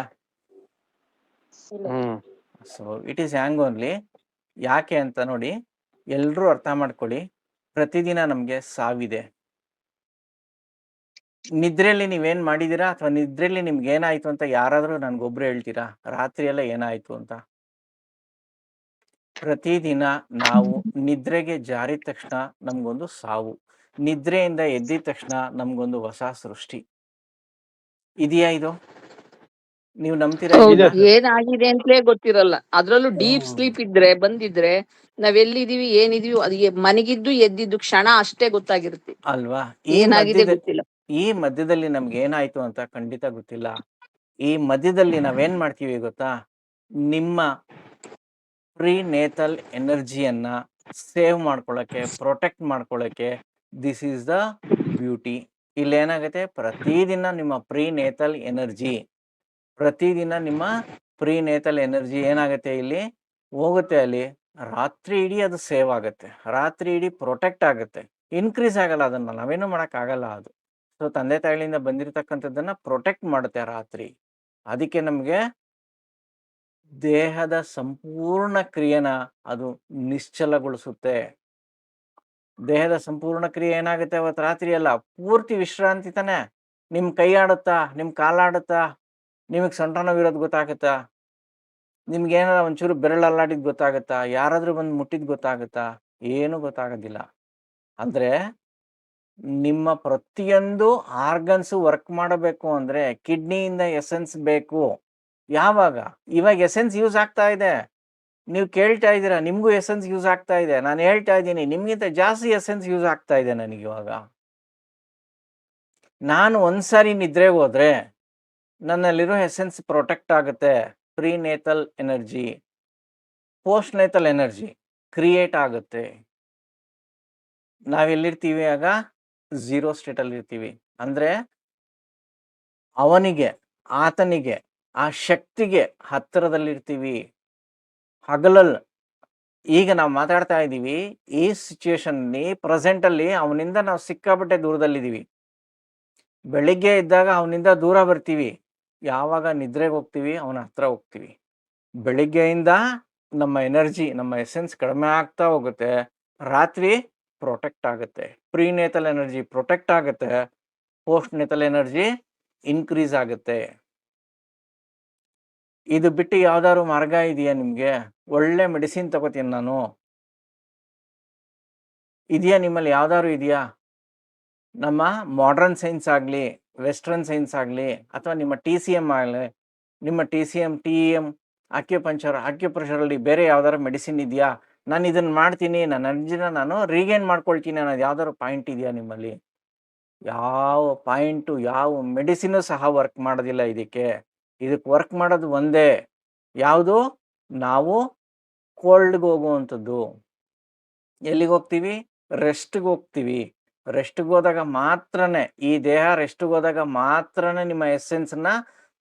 So it is yang only. ಯಾಕೆ ಅಂತ ನೋಡಿ, ಎಲ್ರೂ ಅರ್ಥ ಮಾಡ್ಕೊಳ್ಳಿ. ಪ್ರತಿದಿನ ನಮಗೆ ಸಾವಿದೆ. ನಿದ್ರೆಯಲ್ಲಿ ನೀವೇನ್ ಮಾಡಿದೀರಾ ಅಥವಾ ನಿದ್ರೆಯಲ್ಲಿ ನಿಮ್ಗೆ ಏನಾಯ್ತು ಅಂತ ಯಾರಾದ್ರೂ ನನ್ಗೊಬ್ರು ಹೇಳ್ತೀರಾ? ರಾತ್ರಿ ಎಲ್ಲ ಏನಾಯ್ತು ಅಂತ? ಪ್ರತಿದಿನ ನಾವು ನಿದ್ರೆಗೆ ಜಾರಿದ ತಕ್ಷಣ ನಮ್ಗೊಂದು ಸಾವು, ನಿದ್ರೆಯಿಂದ ಎದ್ದಿದ ತಕ್ಷಣ ನಮ್ಗೊಂದು ಹೊಸ ಸೃಷ್ಟಿ. ಇದೆಯಾ ಇದು? ನೀವು ನಂಬ್ತೀರಾ? ಏನಾಗಿದೆ ಅಂತಲೇ ಗೊತ್ತಿರಲ್ಲ. ಅದ್ರಲ್ಲೂ ಡೀಪ್ ಸ್ಲೀಪ್ ಇದ್ರೆ ಬಂದಿದ್ರೆ ನಾವೆಲ್ಲಿದೀವಿ ಏನಿದೀವಿ ಅದು ಮನೆಗಿದ್ದು ಎದ್ದಿದ್ದು ಕ್ಷಣ ಅಷ್ಟೇ ಗೊತ್ತಾಗಿರುತ್ತೆ ಅಲ್ವಾ? ಏನಾಗಿದೆ ಗೊತ್ತಿಲ್ಲ. ಈ ಮಧ್ಯದಲ್ಲಿ ನಮ್ಗೆ ಏನಾಯ್ತು ಅಂತ ಖಂಡಿತ ಗೊತ್ತಿಲ್ಲ. ಈ ಮಧ್ಯದಲ್ಲಿ ನಾವೇನ್ ಮಾಡ್ತೀವಿ ಗೊತ್ತಾ? ನಿಮ್ಮ ಪ್ರಿನೇತಲ್ ಎನರ್ಜಿಯನ್ನ ಸೇವ್ ಮಾಡ್ಕೊಳ್ಳೋಕೆ, ಪ್ರೊಟೆಕ್ಟ್ ಮಾಡ್ಕೊಳ್ಳೋಕೆ ದಿಸ್ ಈಸ್ ದ ಬ್ಯೂಟಿ. ಇಲ್ಲೇನಾಗುತ್ತೆ, ಪ್ರತಿದಿನ ನಿಮ್ಮ ಪ್ರಿನೇತಲ್ ಎನರ್ಜಿ ಏನಾಗುತ್ತೆ, ಇಲ್ಲಿ ಹೋಗುತ್ತೆ, ಅಲ್ಲಿ ರಾತ್ರಿ ಇಡೀ ಅದು ಸೇವ್ ಆಗುತ್ತೆ, ರಾತ್ರಿ ಇಡೀ ಪ್ರೊಟೆಕ್ಟ್ ಆಗುತ್ತೆ, ಇನ್ಕ್ರೀಸ್ ಆಗಲ್ಲ. ಅದನ್ನ ನಾವೇನು ಮಾಡೋಕ್ಕಾಗಲ್ಲ. ಅದು ಸೊ ತಂದೆ ತಾಯಿಗಳಿಂದ ಬಂದಿರತಕ್ಕಂಥದ್ದನ್ನ ಪ್ರೊಟೆಕ್ಟ್ ಮಾಡುತ್ತೆ ರಾತ್ರಿ. ಅದಕ್ಕೆ ನಮಗೆ ದೇಹದ ಸಂಪೂರ್ಣ ಕ್ರಿಯೆನ ಅದು ನಿಶ್ಚಲಗೊಳಿಸುತ್ತೆ. ದೇಹದ ಸಂಪೂರ್ಣ ಕ್ರಿಯೆ ಏನಾಗುತ್ತೆ ಅವತ್ತು ರಾತ್ರಿ ಅಲ್ಲ, ಪೂರ್ತಿ ವಿಶ್ರಾಂತಿ ತಾನೆ. ನಿಮ್ ಕೈ ಆಡುತ್ತಾ, ನಿಮ್ ಕಾಲಾಡುತ್ತಾ, ನಿಮಗೆ ಸೊಂಟ ನೋವಿರೋದು ಗೊತ್ತಾಗುತ್ತಾ, ನಿಮ್ಗೆ ಏನಾರ ಒಂಚೂರು ಬೆರಳು ಅಲ್ಲಾಡಿದ್ ಗೊತ್ತಾಗುತ್ತಾ, ಯಾರಾದ್ರೂ ಬಂದು ಮುಟ್ಟಿದ್ ಗೊತ್ತಾಗುತ್ತಾ? ಏನು ಗೊತ್ತಾಗೋದಿಲ್ಲ. ಅಂದ್ರೆ ನಿಮ್ಮ ಪ್ರತಿಯೊಂದು ಆರ್ಗನ್ಸ್ ವರ್ಕ್ ಮಾಡಬೇಕು ಅಂದ್ರೆ ಕಿಡ್ನಿಯಿಂದ ಎಸೆನ್ಸ್ ಬೇಕು. ಯಾವಾಗ? ಇವಾಗ ಎಸೆನ್ಸ್ ಯೂಸ್ ಆಗ್ತಾ ಇದೆ, ನೀವು ಕೇಳ್ತಾ ಇದ್ದೀರಾ, ನಿಮ್ಗೂ ಎಸೆನ್ಸ್ ಯೂಸ್ ಆಗ್ತಾ ಇದೆ. ನಾನು ಹೇಳ್ತಾ ಇದ್ದೀನಿ, ನಿಮ್ಗಿಂತ ಜಾಸ್ತಿ ಎಸೆನ್ಸ್ ಯೂಸ್ ಆಗ್ತಾ ಇದೆ ನನಗೆ ಇವಾಗ. ನಾನು ಒಂದ್ಸಾರಿ ನಿದ್ರೆಗೆ ಹೋದ್ರೆ ನನ್ನಲ್ಲಿರೋ ಎಸೆನ್ಸ್ ಪ್ರೊಟೆಕ್ಟ್ ಆಗುತ್ತೆ. ಪ್ರೀನೇತಲ್ ಎನರ್ಜಿ, ಪೋಸ್ಟ್ ನೇತಲ್ ಎನರ್ಜಿ ಕ್ರಿಯೇಟ್ ಆಗುತ್ತೆ. ನಾವೆಲ್ಲಿರ್ತೀವಿ ಆಗ? ಝೀರೋ ಸ್ಟೇಟಲ್ಲಿ ಇರ್ತೀವಿ. ಅಂದರೆ ಅವನಿಗೆ, ಆತನಿಗೆ, ಆ ಶಕ್ತಿಗೆ ಹತ್ತಿರದಲ್ಲಿರ್ತೀವಿ. ಹಗಲಲ್ಲಿ ಈಗ ನಾವು ಮಾತಾಡ್ತಾ ಇದ್ದೀವಿ, ಈ ಸಿಚುವೇಶನ್ನಿ ಪ್ರೆಸೆಂಟಲ್ಲಿ ಅವನಿಂದ ನಾವು ಸಿಕ್ಕಾಪಟ್ಟೆ ದೂರದಲ್ಲಿದ್ದೀವಿ. ಬೆಳಿಗ್ಗೆ ಇದ್ದಾಗ ಅವನಿಂದ ದೂರ ಬರ್ತೀವಿ, ಯಾವಾಗ ನಿದ್ರೆಗೆ ಹೋಗ್ತೀವಿ ಅವನ ಹತ್ರ ಹೋಗ್ತೀವಿ. ಬೆಳಿಗ್ಗೆಯಿಂದ ನಮ್ಮ ಎನರ್ಜಿ, ನಮ್ಮ ಎಸೆನ್ಸ್ ಕಡಿಮೆ ಆಗ್ತಾ ಹೋಗುತ್ತೆ. ರಾತ್ರಿ ಪ್ರೊಟೆಕ್ಟ್ ಆಗುತ್ತೆ. ಪ್ರೀನೇತಲ್ ಎನರ್ಜಿ ಪ್ರೊಟೆಕ್ಟ್ ಆಗುತ್ತೆ, ಪೋಸ್ಟ್ ನೇತಲ್ ಎನರ್ಜಿ ಇನ್ಕ್ರೀಸ್ ಆಗುತ್ತೆ. ಇದು ಬಿಟ್ಟು ಯಾವ್ದಾದ್ರು ಮಾರ್ಗ ಇದೆಯಾ ನಿಮಗೆ? ಒಳ್ಳೆ ಮೆಡಿಸಿನ್ ತಗೋತೀನಿ ನಾನು, ಇದೆಯಾ ನಿಮ್ಮಲ್ಲಿ? ಯಾವ್ದಾದ್ರು ಇದೆಯಾ? ನಮ್ಮ ಮಾಡರ್ನ್ ಸೈನ್ಸ್ ಆಗಲಿ, ವೆಸ್ಟರ್ನ್ ಸೈನ್ಸ್ ಆಗಲಿ, ಅಥವಾ ನಿಮ್ಮ TCM ಆಗಲಿ, ನಿಮ್ಮ TCM, TEM, ಆಕ್ಯುಪ್ರೆಷರಲ್ಲಿ ಬೇರೆ ಯಾವ್ದಾದ್ರು ಮೆಡಿಸಿನ್ ಇದೆಯಾ? ನಾನು ಇದನ್ನು ಮಾಡ್ತೀನಿ, ನನ್ನ ಎನರ್ಜಿನ ನಾನು ರೀಗೇನ್ ಮಾಡ್ಕೊಳ್ತೀನಿ ಅನ್ನೋದು ಯಾವ್ದಾದ್ರು ಪಾಯಿಂಟ್ ಇದೆಯಾ ನಿಮ್ಮಲ್ಲಿ? ಯಾವ ಪಾಯಿಂಟು, ಯಾವ ಮೆಡಿಸಿನು ಸಹ ವರ್ಕ್ ಮಾಡೋದಿಲ್ಲ ಇದಕ್ಕೆ ವರ್ಕ್ ಮಾಡೋದು ಒಂದೇ. ಯಾವುದು? ನಾವು ಕೋಲ್ಡ್ಗೆ ಹೋಗುವಂಥದ್ದು. ಎಲ್ಲಿಗೆ ಹೋಗ್ತೀವಿ? ರೆಸ್ಟ್ಗೆ ಹೋಗ್ತೀವಿ. ರೆಸ್ಟ್ಗೆ ಹೋದಾಗ ಮಾತ್ರನೇ, ಈ ದೇಹ ರೆಸ್ಟ್ಗೆ ಹೋದಾಗ ಮಾತ್ರನೇ ನಿಮ್ಮ ಎಸೆನ್ಸ್ನ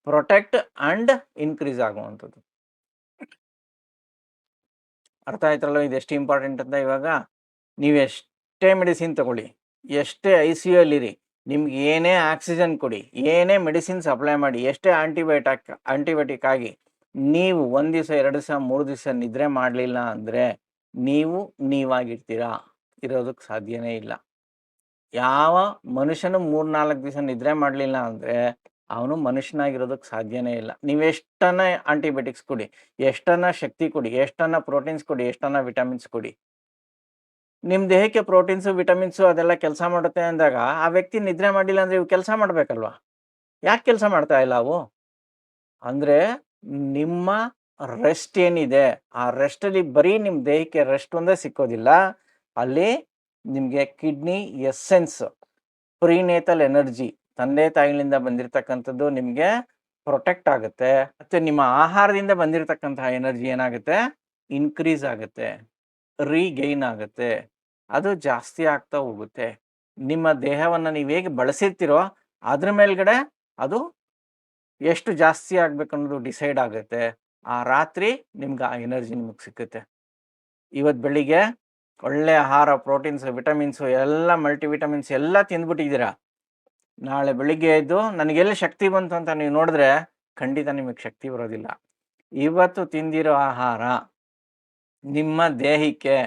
ಪ್ರೊಟೆಕ್ಟ್ ಆ್ಯಂಡ್ ಇನ್ಕ್ರೀಸ್ ಆಗುವಂಥದ್ದು. ಅರ್ಥ ಆಯ್ತಲ್ಲ ಇದು ಎಷ್ಟು ಇಂಪಾರ್ಟೆಂಟ್ ಅಂತ? ಇವಾಗ ನೀವು ಎಷ್ಟೇ ಮೆಡಿಸಿನ್ ತಗೊಳ್ಳಿ, ಎಷ್ಟೇ ICU ಅಲ್ಲಿರಿ, ನಿಮ್ಗೆ ಏನೇ ಆಕ್ಸಿಜನ್ ಕೊಡಿ, ಏನೇ ಮೆಡಿಸಿನ್ಸ್ ಅಪ್ಲೈ ಮಾಡಿ, ಎಷ್ಟೇ ಆಂಟಿಬಯೋಟಿಕ್ ಆಗಿ, ನೀವು 1 ದಿವಸ 2 ದಿವಸ 3 ದಿವಸ ನಿದ್ರೆ ಮಾಡಲಿಲ್ಲ ಅಂದರೆ ನೀವು ನೀವಾಗಿರ್ತೀರಾ? ಇರೋದಕ್ಕೆ ಸಾಧ್ಯನೇ ಇಲ್ಲ. ಯಾವ ಮನುಷ್ಯನು 3-4 ದಿವಸ ನಿದ್ರೆ ಮಾಡಲಿಲ್ಲ ಅಂದರೆ ಅವನು ಮನುಷ್ಯನಾಗಿರೋದಕ್ಕೆ ಸಾಧ್ಯನೇ ಇಲ್ಲ. ನೀವು ಎಷ್ಟನ್ನ ಆಂಟಿಬಯೋಟಿಕ್ಸ್ ಕೊಡಿ, ಎಷ್ಟನ್ನ ಶಕ್ತಿ ಕೊಡಿ, ಎಷ್ಟನ್ನ ಪ್ರೋಟೀನ್ಸ್ ಕೊಡಿ, ಎಷ್ಟನ್ನ ವಿಟಮಿನ್ಸ್ ಕೊಡಿ, ನಿಮ್ಮ ದೇಹಕ್ಕೆ ಪ್ರೋಟೀನ್ಸು ವಿಟಮಿನ್ಸು ಅದೆಲ್ಲ ಕೆಲಸ ಮಾಡುತ್ತೆ ಅಂದಾಗ ಆ ವ್ಯಕ್ತಿ ನಿದ್ರೆ ಮಾಡಿಲ್ಲ ಅಂದರೆ ಇವು ಕೆಲಸ ಮಾಡಬೇಕಲ್ವಾ? ಯಾಕೆ ಕೆಲಸ ಮಾಡ್ತಾ ಇಲ್ಲ ಅವು? ಅಂದರೆ ನಿಮ್ಮ ರೆಸ್ಟ್ ಏನಿದೆ, ಆ ರೆಸ್ಟಲ್ಲಿ ಬರೀ ನಿಮ್ಮ ದೇಹಕ್ಕೆ ರೆಸ್ಟ್ ಒಂದೇ ಸಿಕ್ಕೋದಿಲ್ಲ, ಅಲ್ಲಿ ನಿಮಗೆ ಕಿಡ್ನಿ ಎಸೆನ್ಸ್, ಪ್ರೀನೇತಲ್ ಎನರ್ಜಿ, ತಂದೆ ತಾಯಿಗಳಿಂದ ಬಂದಿರತಕ್ಕಂಥದ್ದು ನಿಮಗೆ ಪ್ರೊಟೆಕ್ಟ್ ಆಗುತ್ತೆ. ಮತ್ತು ನಿಮ್ಮ ಆಹಾರದಿಂದ ಬಂದಿರತಕ್ಕಂತಹ ಎನರ್ಜಿ ಏನಾಗುತ್ತೆ? ಇನ್ಕ್ರೀಸ್ ಆಗುತ್ತೆ, ರೀಗೈನ್ ಆಗುತ್ತೆ, ಅದು ಜಾಸ್ತಿ ಆಗ್ತಾ ಹೋಗುತ್ತೆ. ನಿಮ್ಮ ದೇಹವನ್ನು ನೀವು ಹೇಗೆ ಬಳಸಿರ್ತೀರೋ ಅದ್ರ ಮೇಲ್ಗಡೆ ಅದು ಎಷ್ಟು ಜಾಸ್ತಿ ಆಗ್ಬೇಕು ಅನ್ನೋದು ಡಿಸೈಡ್ ಆಗುತ್ತೆ. ಆ ರಾತ್ರಿ ನಿಮ್ಗೆ ಆ ಎನರ್ಜಿ ನಿಮಗೆ ಸಿಕ್ಕುತ್ತೆ. ಇವತ್ತು ಬೆಳಿಗ್ಗೆ ಒಳ್ಳೆ ಆಹಾರ, ಪ್ರೋಟೀನ್ಸು, ವಿಟಮಿನ್ಸು ಎಲ್ಲ, ಮಲ್ಟಿವಿಟಮಿನ್ಸ್ ಎಲ್ಲ ತಿಂದ್ಬಿಟ್ಟಿದ್ದೀರಾ. ನಾಳೆ ಬೆಳಿಗ್ಗೆ ಎದ್ದು ನನಗೆಲ್ಲ ಶಕ್ತಿ ಬಂತು ಅಂತ ನೀವು ನೋಡಿದ್ರೆ ಖಂಡಿತ ನಿಮಗೆ ಶಕ್ತಿ ಬರೋದಿಲ್ಲ. ಇವತ್ತು ತಿಂದಿರೋ ಆಹಾರ ನಿಮ್ಮ ದೇಹಕ್ಕೆ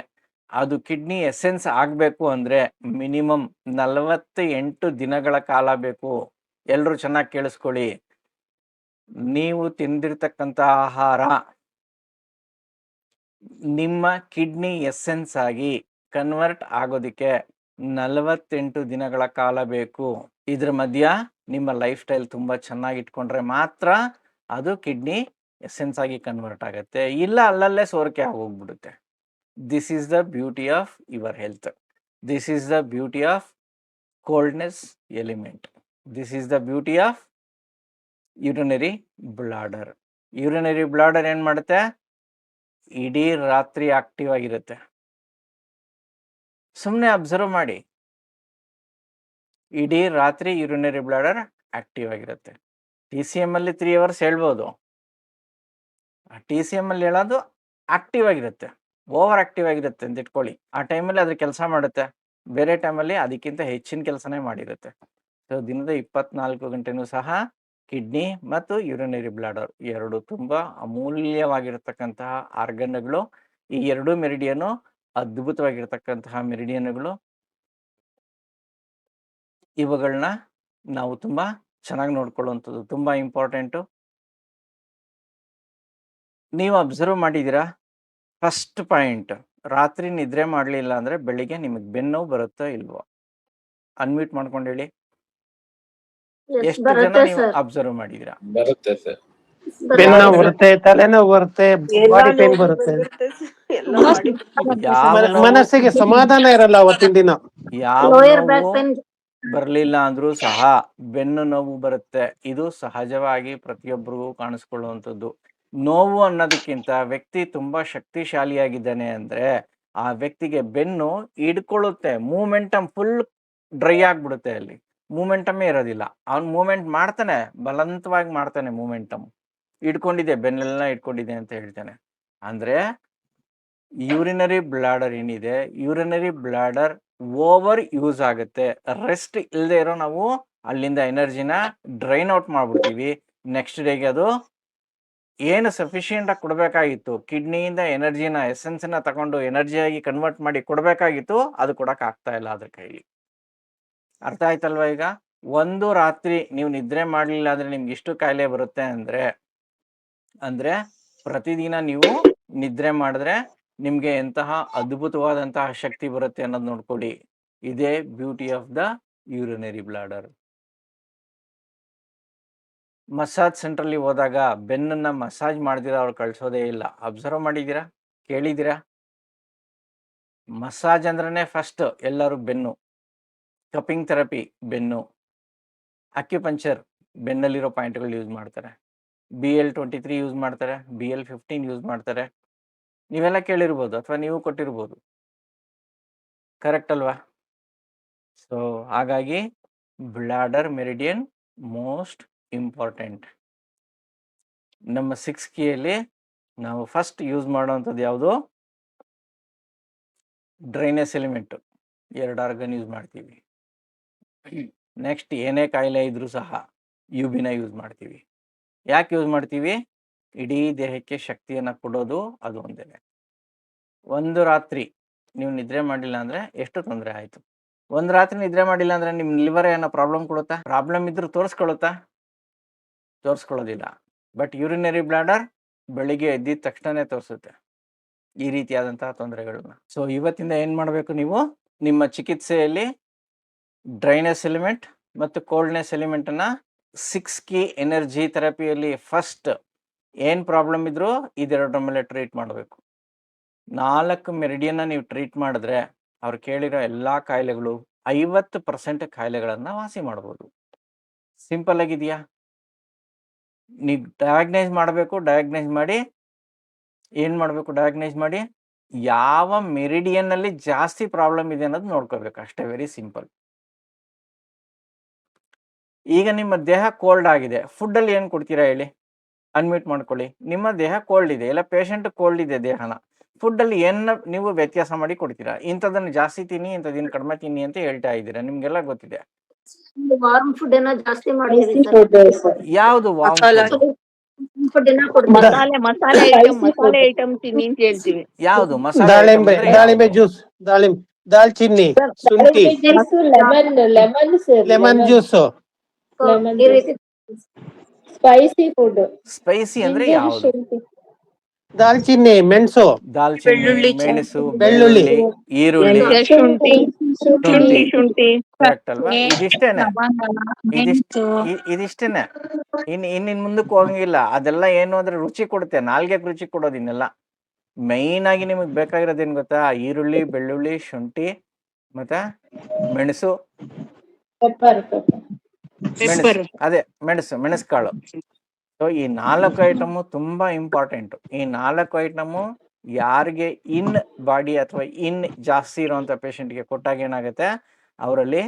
ಅದು ಕಿಡ್ನಿ ಎಸೆನ್ಸ್ ಆಗಬೇಕು ಅಂದರೆ ಮಿನಿಮಮ್ 48 ದಿನಗಳ ಕಾಲ ಬೇಕು. ಎಲ್ಲರೂ ಚೆನ್ನಾಗಿ ಕೇಳಿಸ್ಕೊಳ್ಳಿ. ನೀವು ತಿಂದಿರ್ತಕ್ಕಂಥ ಆಹಾರ ನಿಮ್ಮ ಕಿಡ್ನಿ ಎಸೆನ್ಸ್ ಆಗಿ ಕನ್ವರ್ಟ್ ಆಗೋದಕ್ಕೆ 48 ದಿನಗಳ ಕಾಲ ಬೇಕು. ಇದ್ರ ಮಧ್ಯ ನಿಮ್ಮ ಲೈಫ್ ಸ್ಟೈಲ್ ತುಂಬ ಚೆನ್ನಾಗಿ ಇಟ್ಕೊಂಡ್ರೆ ಮಾತ್ರ ಅದು ಕಿಡ್ನಿ ಎಸೆನ್ಸ್ ಆಗಿ ಕನ್ವರ್ಟ್ ಆಗುತ್ತೆ. ಇಲ್ಲ ಅಲ್ಲಲ್ಲೇ ಸೋರಿಕೆ ಆಗೋಗ್ಬಿಡುತ್ತೆ. This is the beauty of your health. This is the beauty of coldness element. This is the beauty of urinary bladder. Urinary bladder ಏನು ಮಾಡುತ್ತೆ? ಇಡೀ ರಾತ್ರಿ ಆಕ್ಟಿವ್ ಆಗಿರುತ್ತೆ. ಸುಮ್ಮನೆ ಅಬ್ಸರ್ವ್ ಮಾಡಿ, ಇಡೀ ರಾತ್ರಿ ಯೂರಿನರಿ ಬ್ಲಾಡರ್ ಆಕ್ಟಿವ್ ಆಗಿರುತ್ತೆ. TCM ಅಲ್ಲಿ 3 hours ಹೇಳ್ಬೋದು. TCM ಅಲ್ಲಿ ಹೇಳೋದು ಆಕ್ಟಿವ್ ಆಗಿರುತ್ತೆ, ಓವರ್ ಆಕ್ಟಿವ್ ಆಗಿರುತ್ತೆ ಅಂತ ಇಟ್ಕೊಳ್ಳಿ. ಆ ಟೈಮಲ್ಲಿ ಅದ್ರ ಕೆಲಸ ಮಾಡುತ್ತೆ, ಬೇರೆ ಟೈಮಲ್ಲಿ ಅದಕ್ಕಿಂತ ಹೆಚ್ಚಿನ ಕೆಲಸನೇ ಮಾಡಿರುತ್ತೆ. ಸೊ ದಿನದ 24 ಗಂಟೆನೂ ಸಹ ಕಿಡ್ನಿ ಮತ್ತು ಯೂರಿನರಿ ಬ್ಲಾಡರ್ ಎರಡು ತುಂಬ ಅಮೂಲ್ಯವಾಗಿರತಕ್ಕಂತಹ ಆರ್ಗನ್ಗಳು. ಈ ಎರಡೂ ಮೆರಿಡಿಯನು ಅದ್ಭುತವಾಗಿರ್ತಕ್ಕಂತಹ ಮೆರಿಡಿಯನ್ಗಳು. ಇವುಗಳನ್ನ ನಾವು ತುಂಬ ಚೆನ್ನಾಗಿ ನೋಡ್ಕೊಳ್ಳುವಂಥದ್ದು ತುಂಬ ಇಂಪಾರ್ಟೆಂಟು. ನೀವು ಅಬ್ಸರ್ವ್ ಮಾಡಿದ್ದೀರಾ? ಫಸ್ಟ್ ಪಾಯಿಂಟ್, ರಾತ್ರಿ ನಿದ್ರೆ ಮಾಡಲಿಲ್ಲ ಅಂದರೆ ಬೆಳಿಗ್ಗೆ ನಿಮಗೆ ಬೆನ್ನೋವು ಬರುತ್ತೋ ಇಲ್ವೋ? ಅನ್ಮ್ಯೂಟ್ ಮಾಡ್ಕೊಂಡು ಹೇಳಿ. ಎಷ್ಟು ಜನ ನೀವು ಅಬ್ಸರ್ವ್ ಮಾಡಿದ್ದೀರಾ? ಬರುತ್ತೆ ಸರ್. ಬೆನ್ನೋವು ಬರುತ್ತೆ, ತಲೆನೋವು ಬರುತ್ತೆ, ಬಾಡಿ ಪೇನ್ ಬರುತ್ತೆ. ಯಾವ ನೋವು, ಮನಸ್ಸಿಗೆ ಸಮಾಧಾನ ಇರಲ್ಲ ಅವತ್ತಿನ ದಿನ. ಯಾವ ಲೋಯರ್ ಬ್ಯಾಕ್ ನೋವು, ಪೇನ್ ಬರಲಿಲ್ಲ ಅಂದ್ರೂ ಸಹ ಬೆನ್ನು ನೋವು ಬರುತ್ತೆ. ಇದು ಸಹಜವಾಗಿ ಪ್ರತಿಯೊಬ್ಬರಿಗೂ ಕಾಣಿಸ್ಕೊಳ್ಳುವಂಥದ್ದು. ನೋವು ಅನ್ನೋದಕ್ಕಿಂತ ವ್ಯಕ್ತಿ ತುಂಬಾ ಶಕ್ತಿಶಾಲಿಯಾಗಿದ್ದಾನೆ ಅಂದ್ರೆ ಆ ವ್ಯಕ್ತಿಗೆ ಬೆನ್ನು ಹಿಡ್ಕೊಳ್ಳುತ್ತೆ. ಮೂಮೆಂಟಮ್ ಫುಲ್ ಡ್ರೈ ಆಗ್ಬಿಡುತ್ತೆ. ಅಲ್ಲಿ ಮೂಮೆಂಟಮೇ ಇರೋದಿಲ್ಲ. ಅವ್ನು ಮೂಮೆಂಟ್ ಮಾಡ್ತಾನೆ, ಬಲವಂತವಾಗಿ ಮಾಡ್ತಾನೆ. ಮೂಮೆಂಟಮ್ ಹಿಡ್ಕೊಂಡಿದೆ, ಬೆನ್ನೆಲ್ಲ ಹಿಡ್ಕೊಂಡಿದೆ ಅಂತ ಹೇಳ್ತಾನೆ. ಅಂದ್ರೆ ಯೂರಿನರಿ ಬ್ಲಾಡರ್ ಏನಿದೆ, ಯೂರಿನರಿ ಬ್ಲಾಡರ್ ಓವರ್ ಯೂಸ್ ಆಗುತ್ತೆ. ರೆಸ್ಟ್ ಇಲ್ಲದೆ ಇರೋ ನಾವು ಅಲ್ಲಿಂದ ಎನರ್ಜಿನ ಡ್ರೈನ್ ಔಟ್ ಮಾಡ್ಬಿಡ್ತೀವಿ. ನೆಕ್ಸ್ಟ್ ಡೇಗೆ ಅದು ಏನು ಸಫಿಷಿಯೆಂಟ್ ಆಗಿ ಕೊಡಬೇಕಾಗಿತ್ತು, ಕಿಡ್ನಿಯಿಂದ ಎನರ್ಜಿನ ಎಸೆನ್ಸ್ನ ತಗೊಂಡು ಎನರ್ಜಿಯಾಗಿ ಕನ್ವರ್ಟ್ ಮಾಡಿ ಕೊಡಬೇಕಾಗಿತ್ತು, ಅದು ಕೊಡಕ್ ಆಗ್ತಾ ಇಲ್ಲ ಅದ್ರ ಕೈಲಿ. ಅರ್ಥ ಆಯ್ತಲ್ವಾ? ಈಗ ಒಂದು ರಾತ್ರಿ ನೀವು ನಿದ್ರೆ ಮಾಡಲಿಲ್ಲ ಅಂದ್ರೆ ನಿಮ್ಗೆ ಇಷ್ಟು ಕಾಯಿಲೆ ಬರುತ್ತೆ ಅಂದ್ರೆ ಪ್ರತಿದಿನ ನೀವು ನಿದ್ರೆ ಮಾಡಿದ್ರೆ ನಿಮ್ಗೆ ಎಂತಹ ಅದ್ಭುತವಾದಂತಹ ಶಕ್ತಿ ಬರುತ್ತೆ ಅನ್ನೋದು ನೋಡ್ಕೊಡಿ. ಇದೇ beauty of the urinary bladder. Massage ಸೆಂಟ್ರಲ್ಲಿ ಹೋದಾಗ ಬೆನ್ನನ್ನ ಮಸಾಜ್ ಮಾಡಿದಿರ ಅವ್ರು ಕಳ್ಸೋದೇ ಇಲ್ಲ. ಅಬ್ಸರ್ವ್ ಮಾಡಿದ್ದೀರಾ? ಕೇಳಿದ್ದೀರಾ? ಮಸಾಜ್ ಅಂದ್ರೇ ಫಸ್ಟ್ ಎಲ್ಲರೂ ಬೆನ್ನು. ಕಪಿಂಗ್ ಥೆರಪಿ ಬೆನ್ನು. ಅಕ್ಯುಪಂಚರ್ ಬೆನ್ನಲ್ಲಿರೋ ಪಾಯಿಂಟ್ಗಳು ಯೂಸ್ ಮಾಡ್ತಾರೆ. BL23 ಯೂಸ್ ಮಾಡ್ತಾರೆ, BL15 ಯೂಸ್ ಮಾಡ್ತಾರೆ. ನೀವೆಲ್ಲ ಕೇಳಿರ್ಬೋದು ಅಥವಾ ನೀವು ಕೊಟ್ಟಿರ್ಬೋದು. ಕರೆಕ್ಟ್ ಅಲ್ವಾ? ಸೊ ಹಾಗಾಗಿ ಬ್ಲಾಡರ್ ಮೆರಿಡಿಯನ್ ಮೋಸ್ಟ್ ಇಂಪಾರ್ಟೆಂಟ್. ನಮ್ಮ 6Kಯಲ್ಲಿ ನಾವು ಫಸ್ಟ್ ಯೂಸ್ ಮಾಡುವಂಥದ್ದು ಯಾವುದು? ಡ್ರೈನೇಜ್ ಎಲಿಮೆಂಟ್ 2 ಆರ್ಗನ್ ಯೂಸ್ ಮಾಡ್ತೀವಿ. ನೆಕ್ಸ್ಟ್ ಏನೇ ಕಾಯಿಲೆ ಇದ್ರೂ ಸಹ ಯುಬಿನ ಯೂಸ್ ಮಾಡ್ತೀವಿ. ಯಾಕೆ ಯೂಸ್ ಮಾಡ್ತೀವಿ? ಇಡೀ ದೇಹಕ್ಕೆ ಶಕ್ತಿಯನ್ನು ಕೊಡೋದು ಅದು ಒಂದೇ. ಒಂದು ರಾತ್ರಿ ನೀವು ನಿದ್ರೆ ಮಾಡಿಲ್ಲ ಅಂದರೆ ಎಷ್ಟು ತೊಂದರೆ ಆಯಿತು. ಒಂದು ರಾತ್ರಿ ನಿದ್ರೆ ಮಾಡಿಲ್ಲ ಅಂದರೆ ನಿಮ್ಮ ಲಿವರ್ ಏನೋ ಪ್ರಾಬ್ಲಮ್ ಕೊಡುತ್ತಾ? ಪ್ರಾಬ್ಲಮ್ ಇದ್ರೂ ತೋರಿಸ್ಕೊಳ್ಳುತ್ತಾ? ತೋರಿಸ್ಕೊಳ್ಳೋದಿಲ್ಲ. ಬಟ್ ಯೂರಿನರಿ ಬ್ಲಾಡರ್ ಬೆಳಿಗ್ಗೆ ಎದ್ದಿದ ತಕ್ಷಣವೇ ತೋರಿಸುತ್ತೆ ಈ ರೀತಿಯಾದಂತಹ ತೊಂದರೆಗಳನ್ನ. ಸೊ ಇವತ್ತಿಂದ ಏನು ಮಾಡಬೇಕು ನೀವು? ನಿಮ್ಮ ಚಿಕಿತ್ಸೆಯಲ್ಲಿ ಡ್ರೈನೆಸ್ ಎಲಿಮೆಂಟ್ ಮತ್ತು ಕೋಲ್ಡ್ನೆಸ್ ಎಲಿಮೆಂಟನ್ನು 6K ಎನರ್ಜಿ ಥೆರಪಿಯಲ್ಲಿ ಫಸ್ಟ್ ಏನು ಪ್ರಾಬ್ಲಮ್ ಇದ್ರೂ ಇದೆರಡರ ಮೇಲೆ ಟ್ರೀಟ್ ಮಾಡಬೇಕು. 4 ಮೆರಿಡಿಯನ್ನ ನೀವು ಟ್ರೀಟ್ ಮಾಡಿದ್ರೆ ಅವ್ರು ಕೇಳಿರೋ ಎಲ್ಲ ಕಾಯಿಲೆಗಳು 50% ಕಾಯಿಲೆಗಳನ್ನು ವಾಸಿ ಮಾಡ್ಬೋದು. ಸಿಂಪಲ್ ಆಗಿದೆಯಾ? ನೀವು ಡಯಾಗ್ನೈಸ್ ಮಾಡಬೇಕು. ಡಯಾಗ್ನೈಸ್ ಮಾಡಿ ಏನು ಮಾಡಬೇಕು? ಡಯಾಗ್ನೈಸ್ ಮಾಡಿ ಯಾವ ಮೆರಿಡಿಯನ್ನಲ್ಲಿ ಜಾಸ್ತಿ ಪ್ರಾಬ್ಲಮ್ ಇದೆ ಅನ್ನೋದು ನೋಡ್ಕೋಬೇಕು ಅಷ್ಟೇ. Very simple. ಈಗ ನಿಮ್ಮ ದೇಹ ಕೋಲ್ಡ್ ಆಗಿದೆ, ಫುಡ್ಡಲ್ಲಿ ಏನು ಕೊಡ್ತೀರಾ ಹೇಳಿ? ಅನ್ಮ್ಯೂಟ್ ಮಾಡ್ಕೊಳ್ಳಿ. ನಿಮ್ಮ ದೇಹ ಕೋಲ್ಡ್ ಇದೆ, ಇಲ್ಲ ಪೇಷಂಟ್ ಕೋಲ್ಡ್ ಇದೆ ದೇಹನ, ಫುಡ್ಡಲ್ಲಿ ಏನು ನೀವು ವ್ಯತ್ಯಾಸ ಮಾಡಿ ಕೊಡ್ತೀರಾ? ಇಂಥದನ್ನು ಜಾಸ್ತಿ ತಿನ್ನಿ, ಇಂಥದನ್ನು ಕಡಿಮೆ ತಿನ್ನಿ ಅಂತ ಹೇಳ್ತಾ ಇದ್ದೀರಾ. ನಿಮಗೆಲ್ಲ ಗೊತ್ತಿದೆ. ವಾರ್ಮ್ ಫುಡ್ ಏನೋ ಜಾಸ್ತಿ ಮಾಡಿದ್ರಿ ಸರ್. ಯಾವುದು ವಾರ್ಮ್ ಫುಡ್ ಏನೋ ಕೊಡ್ತೀರಾ? ಮಸಾಲೆ ಐಟಮ್ ತಿನ್ನಿ ಅಂತ ಹೇಳ್ತೀವಿ. ಯಾವುದು ಮಸಾಲೆ item ದಾಳಿಂಬೆ ಅಂದ್ರೆ ದಾಳಿಂಬೆ ಯಾವುದು? ಜ್ಯೂಸ್, ದಾಲ್ಚಿನ್ನಿ, ಶುಂಠಿ, ಲೆಮನ್ ಜ್ಯೂಸ್, ಈ ರೀತಿ ಸ್ಪೈಸಿ ಫುಡ್, ಸ್ಪೈಸಿ ಅಂದ್ರೆ ಜಿಂಜರ್, ಯಾವುದು? ಶುಂಠಿ, ದಾಲ್ಚಿನ್ನಿ, ಮೆಣಸು, ದಾಲ್ಚಿನ್ನಿ, ಬೆಳ್ಳುಳ್ಳಿ, ಮೆಣಸು, ಬೆಳ್ಳುಳ್ಳಿ, ಬೆಳ್ಳುಳ್ಳಿ, ಈರುಳ್ಳಿ, ಮೆಂತ್ಯ, ಶುಂಠಿ, ಶುಂಠಿ. ಕರೆಕ್ಟ್ ಅಲ್ವಾ? ಇದಿಷ್ಟೇನೆ. ಮೆಣಸು, ಇದಿಷ್ಟೇನೆ. ಇನ್ನು ಮುಂದಕ್ಕೆ ಹೋಗಂಗಿಲ್ಲ. ಅದೆಲ್ಲ ಏನು ಅಂದ್ರೆ ರುಚಿ ಕೊಡುತ್ತೆ, ನಾಲ್ಗೆಗೆ ರುಚಿ ಕೊಡೋದು. ಇನ್ನೆಲ್ಲ ಮೈನ್ ಆಗಿ ನಿಮಗೆ ಬೇಕಾಗಿರೋದೇನು ಗೊತ್ತಾ? ಈರುಳ್ಳಿ, ಬೆಳ್ಳುಳ್ಳಿ, ಶುಂಠಿ ಮತ್ತೆ ಮೆಣಸು. ಪೆಪ್ಪರ್, ಮೆಣಸು ಅದೇ ಮೆಣಸು ಕಾಳು. ಸೊ ಈ 4 ಐಟಮು ತುಂಬಾ ಇಂಪಾರ್ಟೆಂಟ್. ಈ 4 ಐಟಮು ಯಾರಿಗೆ ಇನ್ ಬಾಡಿ ಅಥವಾ ಇನ್ ಜಾಸ್ತಿ ಇರುವಂತ ಪೇಷಂಟ್ಗೆ ಕೊಟ್ಟಾಗ ಏನಾಗುತ್ತೆ? ಅವರಲ್ಲಿ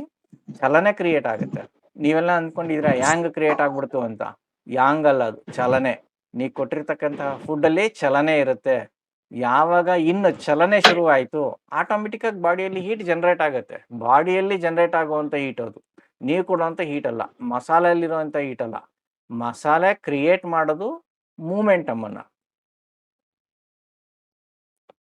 ಚಲನೆ ಕ್ರಿಯೇಟ್ ಆಗುತ್ತೆ. ನೀವೆಲ್ಲ ಅಂದ್ಕೊಂಡಿದ್ದೀರಾ ಯಾಂಗ್ ಕ್ರಿಯೇಟ್ ಆಗ್ಬಿಡ್ತು ಅಂತ. ಯಾಂಗ್ ಅಲ್ಲ, ಅದು ಚಲನೆ. ನೀವು ಕೊಟ್ಟಿರ್ತಕ್ಕಂತಹ ಫುಡ್ಡಲ್ಲಿ ಚಲನೆ ಇರುತ್ತೆ. ಯಾವಾಗ ಇನ್ನು ಚಲನೆ ಶುರು ಆಯಿತು, ಆಟೋಮೆಟಿಕ್ಕಾಗಿ ಬಾಡಿಯಲ್ಲಿ ಹೀಟ್ ಜನರೇಟ್ ಆಗುತ್ತೆ. ಬಾಡಿಯಲ್ಲಿ ಜನರೇಟ್ ಆಗುವಂಥ ಹೀಟ್ ಅದು, ನೀವು ಕೊಡುವಂಥ ಹೀಟ್ ಅಲ್ಲ, ಮಸಾಲೆಯಲ್ಲಿರುವಂಥ ಹೀಟ್ ಅಲ್ಲ. ಮಸಾಲೆ ಕ್ರಿಯೇಟ್ ಮಾಡೋದು ಮೂಮೆಂಟಮನ್ನು.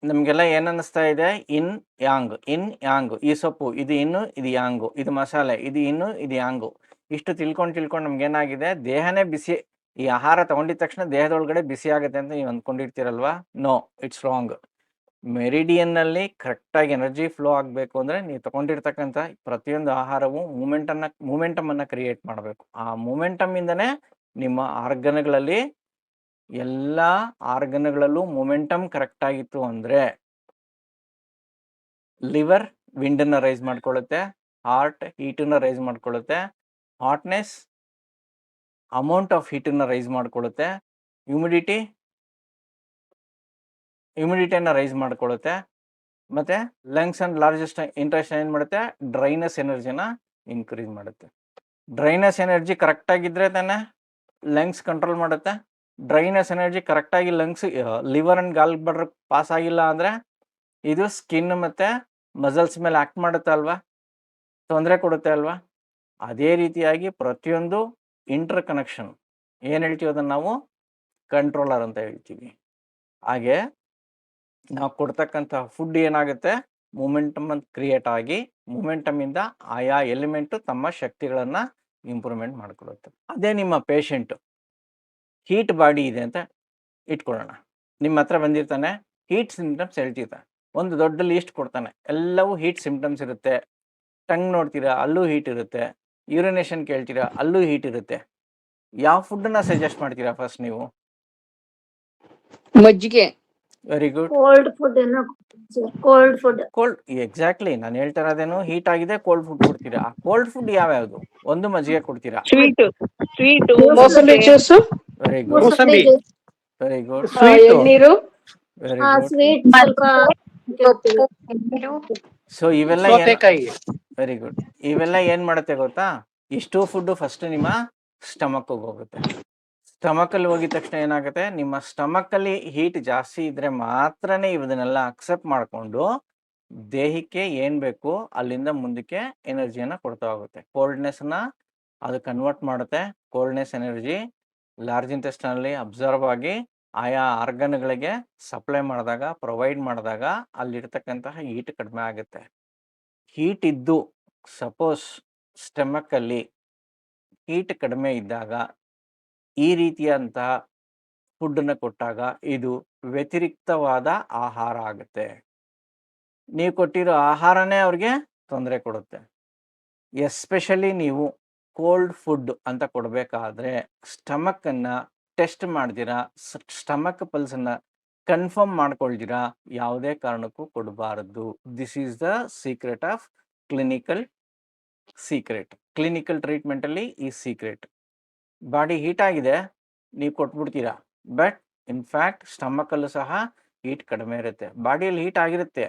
ನಮಗೆಲ್ಲ ಏನನ್ನಿಸ್ತಾ ಇದೆ? ಇನ್ ಯಾಂಗ್. ಈ ಸೊಪ್ಪು ಇದು ಇನ್ನು, ಇದು ಯಾಂಗು. ಇದು ಮಸಾಲೆ, ಇದು ಇನ್ನು, ಇದು ಯಾಂಗು. ಇಷ್ಟು ತಿಳ್ಕೊಂಡು ನಮ್ಗೇನಾಗಿದೆ? ದೇಹನೇ ಬಿಸಿ. ಈ ಆಹಾರ ತಗೊಂಡಿದ ತಕ್ಷಣ ದೇಹದೊಳಗಡೆ ಬಿಸಿ ಆಗುತ್ತೆ ಅಂತ ನೀವು ಅಂದ್ಕೊಂಡಿರ್ತೀರಲ್ವಾ? No, it's wrong. ಮೆರಿಡಿಯನ್ನಲ್ಲಿ ಕರೆಕ್ಟಾಗಿ ಎನರ್ಜಿ ಫ್ಲೋ ಆಗಬೇಕು ಅಂದರೆ ನೀವು ತಗೊಂಡಿರ್ತಕ್ಕಂಥ ಪ್ರತಿಯೊಂದು ಆಹಾರವು ಮೂಮೆಂಟಮನ್ನು ಕ್ರಿಯೇಟ್ ಮಾಡಬೇಕು. ಆ ಮೂಮೆಂಟಮ್ಮಿಂದನೇ ನಿಮ್ಮ ಆರ್ಗನ್ಗಳಲ್ಲಿ ಎಲ್ಲ ಆರ್ಗನ್ಗಳಲ್ಲೂ ಮೂಮೆಂಟಮ್ ಕರೆಕ್ಟ್ ಆಗಿತ್ತು ಅಂದರೆ ಲಿವರ್ ವಿಂಡನ್ನು ರೈಸ್ ಮಾಡ್ಕೊಳ್ಳುತ್ತೆ, ಹಾರ್ಟ್ ಹೀಟನ್ನು ರೈಸ್ ಮಾಡ್ಕೊಳ್ಳುತ್ತೆ, ಹಾಟ್ನೆಸ್ ಅಮೌಂಟ್ ಆಫ್ ಹೀಟನ್ನು ರೈಸ್ ಮಾಡ್ಕೊಳ್ಳುತ್ತೆ, ಹ್ಯುಮಿಡಿಟಿಯನ್ನು ರೈಸ್ ಮಾಡ್ಕೊಳ್ಳುತ್ತೆ, ಮತ್ತು ಲಂಗ್ಸ್ ಆ್ಯಂಡ್ ಲಾರ್ಜೆಸ್ಟ್ ಇಂಟ್ರೆಸ್ಟ್ ಏನು ಮಾಡುತ್ತೆ, ಡ್ರೈನೆಸ್ ಎನರ್ಜಿನ ಇನ್ಕ್ರೀಸ್ ಮಾಡುತ್ತೆ. ಡ್ರೈನೆಸ್ ಎನರ್ಜಿ ಕರೆಕ್ಟಾಗಿದ್ದರೆ ತಾನೇ ಲಂಗ್ಸ್ ಕಂಟ್ರೋಲ್ ಮಾಡುತ್ತೆ. ಡ್ರೈನೆಸ್ ಎನರ್ಜಿ ಕರೆಕ್ಟಾಗಿ lungs liver and gall bladder pass ಆಗಿಲ್ಲ ಅಂದರೆ ಇದು ಸ್ಕಿನ್ ಮತ್ತು ಮಸಲ್ಸ್ ಮೇಲೆ ಆ್ಯಕ್ಟ್ ಮಾಡುತ್ತೆ ಅಲ್ವಾ, ತೊಂದರೆ ಕೊಡುತ್ತೆ ಅಲ್ವಾ. ಅದೇ ರೀತಿಯಾಗಿ ಪ್ರತಿಯೊಂದು ಇಂಟರ್ ಕನೆಕ್ಷನ್ ಏನು ಹೇಳ್ತೀವಿ ಅದನ್ನು ನಾವು ಕಂಟ್ರೋಲರ್ ಅಂತ ಹೇಳ್ತೀವಿ. ಹಾಗೆ ನಾವು ಕೊಡ್ತಕ್ಕಂಥ ಫುಡ್ ಏನಾಗುತ್ತೆ, ಮೂಮೆಂಟಮ್ ಅಂತ ಕ್ರಿಯೇಟ್ ಆಗಿ ಮೂಮೆಂಟಮಿಂದ ಆಯಾ ಎಲಿಮೆಂಟು ತಮ್ಮ ಶಕ್ತಿಗಳನ್ನು ಇಂಪ್ರೂವ್ಮೆಂಟ್ ಮಾಡ್ಕೊಳ್ಳುತ್ತೆ. ಅದೇ ನಿಮ್ಮ ಪೇಷಂಟು ಹೀಟ್ ಬಾಡಿ ಇದೆ ಅಂತ ಇಟ್ಕೊಳ್ಳೋಣ, ನಿಮ್ಮ ಹತ್ರ ಬಂದಿರ್ತಾನೆ, ಹೀಟ್ ಸಿಂಪ್ಟಮ್ಸ್ ಹೇಳ್ತಿರ್ತಾನೆ, ಒಂದು ದೊಡ್ಡ ಲೀಸ್ಟ್ ಕೊಡ್ತಾನೆ, ಎಲ್ಲವೂ ಹೀಟ್ ಸಿಂಪ್ಟಮ್ಸ್ ಇರುತ್ತೆ. ಟಂಗ್ ನೋಡ್ತೀರಾ, ಅಲ್ಲೂ ಹೀಟ್ ಇರುತ್ತೆ. ಯೂರಿನೇಷನ್ ಕೇಳ್ತೀರಾ, ಅಲ್ಲೂ ಹೀಟ್ ಇರುತ್ತೆ. ಯಾವ ಫುಡ್ಡನ್ನ ಸಜೆಸ್ಟ್ ಮಾಡ್ತೀರಾ ಫಸ್ಟ್ ನೀವು? ಮಜ್ಜಿಗೆ. Very good. ಕೋಲ್ಡ್ ಫುಡ್ ಏನೋ ಕೋಲ್ಡ್ ಫುಡ್. ಕೋಲ್ಡ್, ಎಕ್ಸಾಕ್ಟ್ಲಿ ನಾನು ಹೇಳ್ತಾ ಇರೋದೇನು, ಹೀಟ್ ಆಗಿದೆ ಕೋಲ್ಡ್ ಫುಡ್ ಕೊಡ್ತೀರಾ. ಆ ಕೋಲ್ಡ್ ಫುಡ್ ಯಾವ್ಯಾವುದು? ಒಂದು ಮಜ್ಜಿಗೆ ಕೊಡ್ತೀರಾ. ಸ್ವೀಟು ಮೋಸಂಬಿ ಜ್ಯೂಸು, ವೆರಿ ಗುಡ್, ಮೂಸಂಬಿ, ವೆರಿ ಗುಡ್, ಸ್ವೀಟು, ಎಳ್ನೀರು, ವೆರಿ ಗುಡ್. ಸ್ವೀಟ್ ಸ್ವಲ್ಪ ಸೊ ಇವೆಲ್ಲ ಸೌತೆಕಾಯಿ. Very good. ಇವೆಲ್ಲ ಏನು ಮಾಡುತ್ತೆ ಗೊತ್ತಾ, ಇಷ್ಟು ಫುಡ್ಡು ಫಸ್ಟ್ ನಿಮ್ಮ ಸ್ಟಮಕ್ಕಿಗೆ ಹೋಗುತ್ತೆ. ಸ್ಟಮಕಲ್ಲಿ ಹೋಗಿದ ತಕ್ಷಣ ಏನಾಗುತ್ತೆ, ನಿಮ್ಮ ಸ್ಟಮಕಲ್ಲಿ ಹೀಟ್ ಜಾಸ್ತಿ ಇದ್ದರೆ ಮಾತ್ರನೇ ಇವನ್ನೆಲ್ಲ ಅಕ್ಸೆಪ್ಟ್ ಮಾಡಿಕೊಂಡು ದೇಹಕ್ಕೆ ಏನು ಬೇಕು ಅಲ್ಲಿಂದ ಮುಂದಕ್ಕೆ ಎನರ್ಜಿಯನ್ನು ಕೊಡ್ತಾ ಹೋಗುತ್ತೆ. ಕೋಲ್ಡ್ನೆಸ್ನ ಅದು ಕನ್ವರ್ಟ್ ಮಾಡುತ್ತೆ. ಕೋಲ್ಡ್ನೆಸ್ ಎನರ್ಜಿ ಲಾರ್ಜ್ ಇಂಟೆಸ್ಟೈನಲ್ಲಿ ಅಬ್ಸರ್ವ್ ಆಗಿ ಆಯಾ ಆರ್ಗನ್ಗಳಿಗೆ ಸಪ್ಲೈ ಮಾಡಿದಾಗ, ಪ್ರೊವೈಡ್ ಮಾಡಿದಾಗ ಅಲ್ಲಿರ್ತಕ್ಕಂತಹ ಹೀಟ್ ಕಡಿಮೆ ಆಗುತ್ತೆ. ಹೀಟ್ ಇದ್ದು ಸಪೋಸ್ ಸ್ಟಮಕ್ಕಲ್ಲಿ ಹೀಟ್ ಕಡಿಮೆ ಇದ್ದಾಗ ಈ ರೀತಿಯಂತಹ ಫುಡ್ಡನ್ನು ಕೊಟ್ಟಾಗ ಇದು ವ್ಯತಿರಿಕ್ತವಾದ ಆಹಾರ ಆಗುತ್ತೆ. ನೀವು ಕೊಟ್ಟಿರೋ ಆಹಾರನೇ ಅವ್ರಿಗೆ ತೊಂದರೆ ಕೊಡುತ್ತೆ. ಎಸ್ಪೆಷಲಿ ನೀವು ಕೋಲ್ಡ್ ಫುಡ್ ಅಂತ ಕೊಡಬೇಕಾದ್ರೆ ಸ್ಟಮಕ್ಕನ್ನು ಟೆಸ್ಟ್ ಮಾಡ್ದಿರಾ, ಸ್ಟಮಕ್ ಪಲ್ಸನ್ನು ಕನ್ಫರ್ಮ್ ಮಾಡ್ಕೊಳ್ದಿರಾ ಯಾವುದೇ ಕಾರಣಕ್ಕೂ ಕೊಡಬಾರದು. This is the secret of clinical secret. Clinical ಟ್ರೀಟ್ಮೆಂಟಲ್ಲಿ ಈ ಸೀಕ್ರೆಟ್. ಬಾಡಿ ಹೀಟ್ ಆಗಿದೆ ನೀವು ಕೊಟ್ಬಿಡ್ತೀರಾ, ಬಟ್ ಇನ್ಫ್ಯಾಕ್ಟ್ ಸ್ಟಮಕಲ್ಲೂ ಸಹ ಹೀಟ್ ಕಡಿಮೆ ಇರುತ್ತೆ. ಬಾಡಿಯಲ್ಲಿ ಹೀಟ್ ಆಗಿರುತ್ತೆ.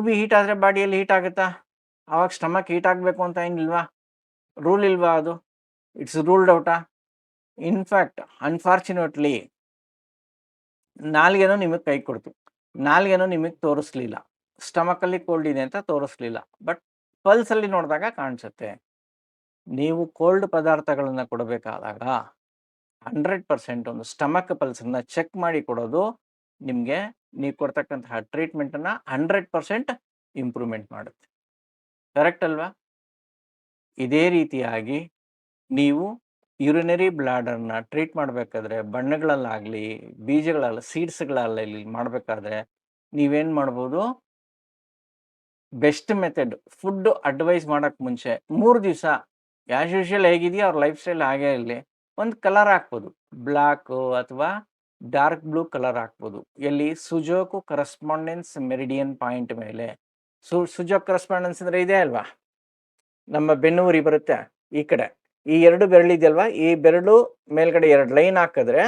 ಬಿ ಹೀಟ್ ಆದರೆ ಬಾಡಿಯಲ್ಲಿ ಹೀಟ್ ಆಗುತ್ತಾ? ಆವಾಗ ಸ್ಟಮಕ್ ಹೀಟ್ ಆಗಬೇಕು ಅಂತ ಏನಿಲ್ವಾ? ರೂಲ್ ಇಲ್ವಾ ಅದು? ಇಟ್ಸ್ ರೂಲ್ಡ್ ಔಟಾ? ಇನ್ಫ್ಯಾಕ್ಟ್ ಅನ್ಫಾರ್ಚುನೇಟ್ಲಿ ನಾಲ್ಗೆನೂ ನಿಮಗೆ ಕೈ ಕೊಡ್ತು, ನಾಲ್ಗೆನೂ ನಿಮಗೆ ತೋರಿಸ್ಲಿಲ್ಲ, ಸ್ಟಮಕಲ್ಲಿ ಕೋಲ್ಡ್ ಇದೆ ಅಂತ ತೋರಿಸ್ಲಿಲ್ಲ, ಬಟ್ ಪಲ್ಸಲ್ಲಿ ನೋಡಿದಾಗ ಕಾಣಿಸುತ್ತೆ. ನೀವು ಕೋಲ್ಡ್ ಪದಾರ್ಥಗಳನ್ನು ಕೊಡಬೇಕಾದಾಗ 100% ಒಂದು ಸ್ಟಮಕ್ ಪಲ್ಸನ್ನು ಚೆಕ್ ಮಾಡಿ ಕೊಡೋದು ನಿಮಗೆ ನೀವು ಕೊಡ್ತಕ್ಕಂತಹ ಟ್ರೀಟ್ಮೆಂಟನ್ನು 100% ಇಂಪ್ರೂವ್ಮೆಂಟ್ ಮಾಡುತ್ತೆ. ಕರೆಕ್ಟ್ ಅಲ್ವಾ? ಇದೇ ರೀತಿಯಾಗಿ ನೀವು ಯೂರಿನರಿ ಬ್ಲಾಡರ್ನ ಟ್ರೀಟ್ ಮಾಡಬೇಕಾದ್ರೆ ಬಣ್ಣಗಳಲ್ಲಾಗಲಿ ಬೀಜಗಳಲ್ಲ ಸೀಡ್ಸ್ಗಳಲ್ಲಿ ಮಾಡಬೇಕಾದ್ರೆ ನೀವೇನು ಮಾಡ್ಬೋದು, ಬೆಸ್ಟ್ ಮೆಥಡ್ ಫುಡ್ ಅಡ್ವೈಸ್ ಮಾಡೋಕ್ಕೆ ಮುಂಚೆ 3 ದಿವಸ ಆ್ಯಸ್ ಯೂಶುವಲ್ ಹೇಗಿದೆಯೋ ಅವ್ರ ಲೈಫ್ ಸ್ಟೈಲ್ ಹಾಗೇ ಇರಲಿ, ಒಂದು ಕಲರ್ ಹಾಕ್ಬೋದು, ಬ್ಲ್ಯಾಕು ಅಥವಾ ಡಾರ್ಕ್ ಬ್ಲೂ ಕಲರ್ ಹಾಕ್ಬೋದು. ಎಲ್ಲಿ ಸುಜೋಕು ಕರೆಸ್ಪಾಂಡೆನ್ಸ್ ಮೆರಿಡಿಯನ್ ಪಾಯಿಂಟ್ ಮೇಲೆ. ಸುಜೋಕ್ ಕರೆಸ್ಪಾಂಡೆನ್ಸ್ ಅಂದರೆ ಇದೆ ಅಲ್ವಾ, ನಮ್ಮ ಬೆನ್ನುರಿ ಬರುತ್ತೆ ಈ ಕಡೆ, ಈ 2 ಬೆರಳಿದೆಯಲ್ವಾ, ಈ ಬೆರಳು ಮೇಲ್ಗಡೆ 2 ಲೈನ್ ಹಾಕಿದ್ರೆ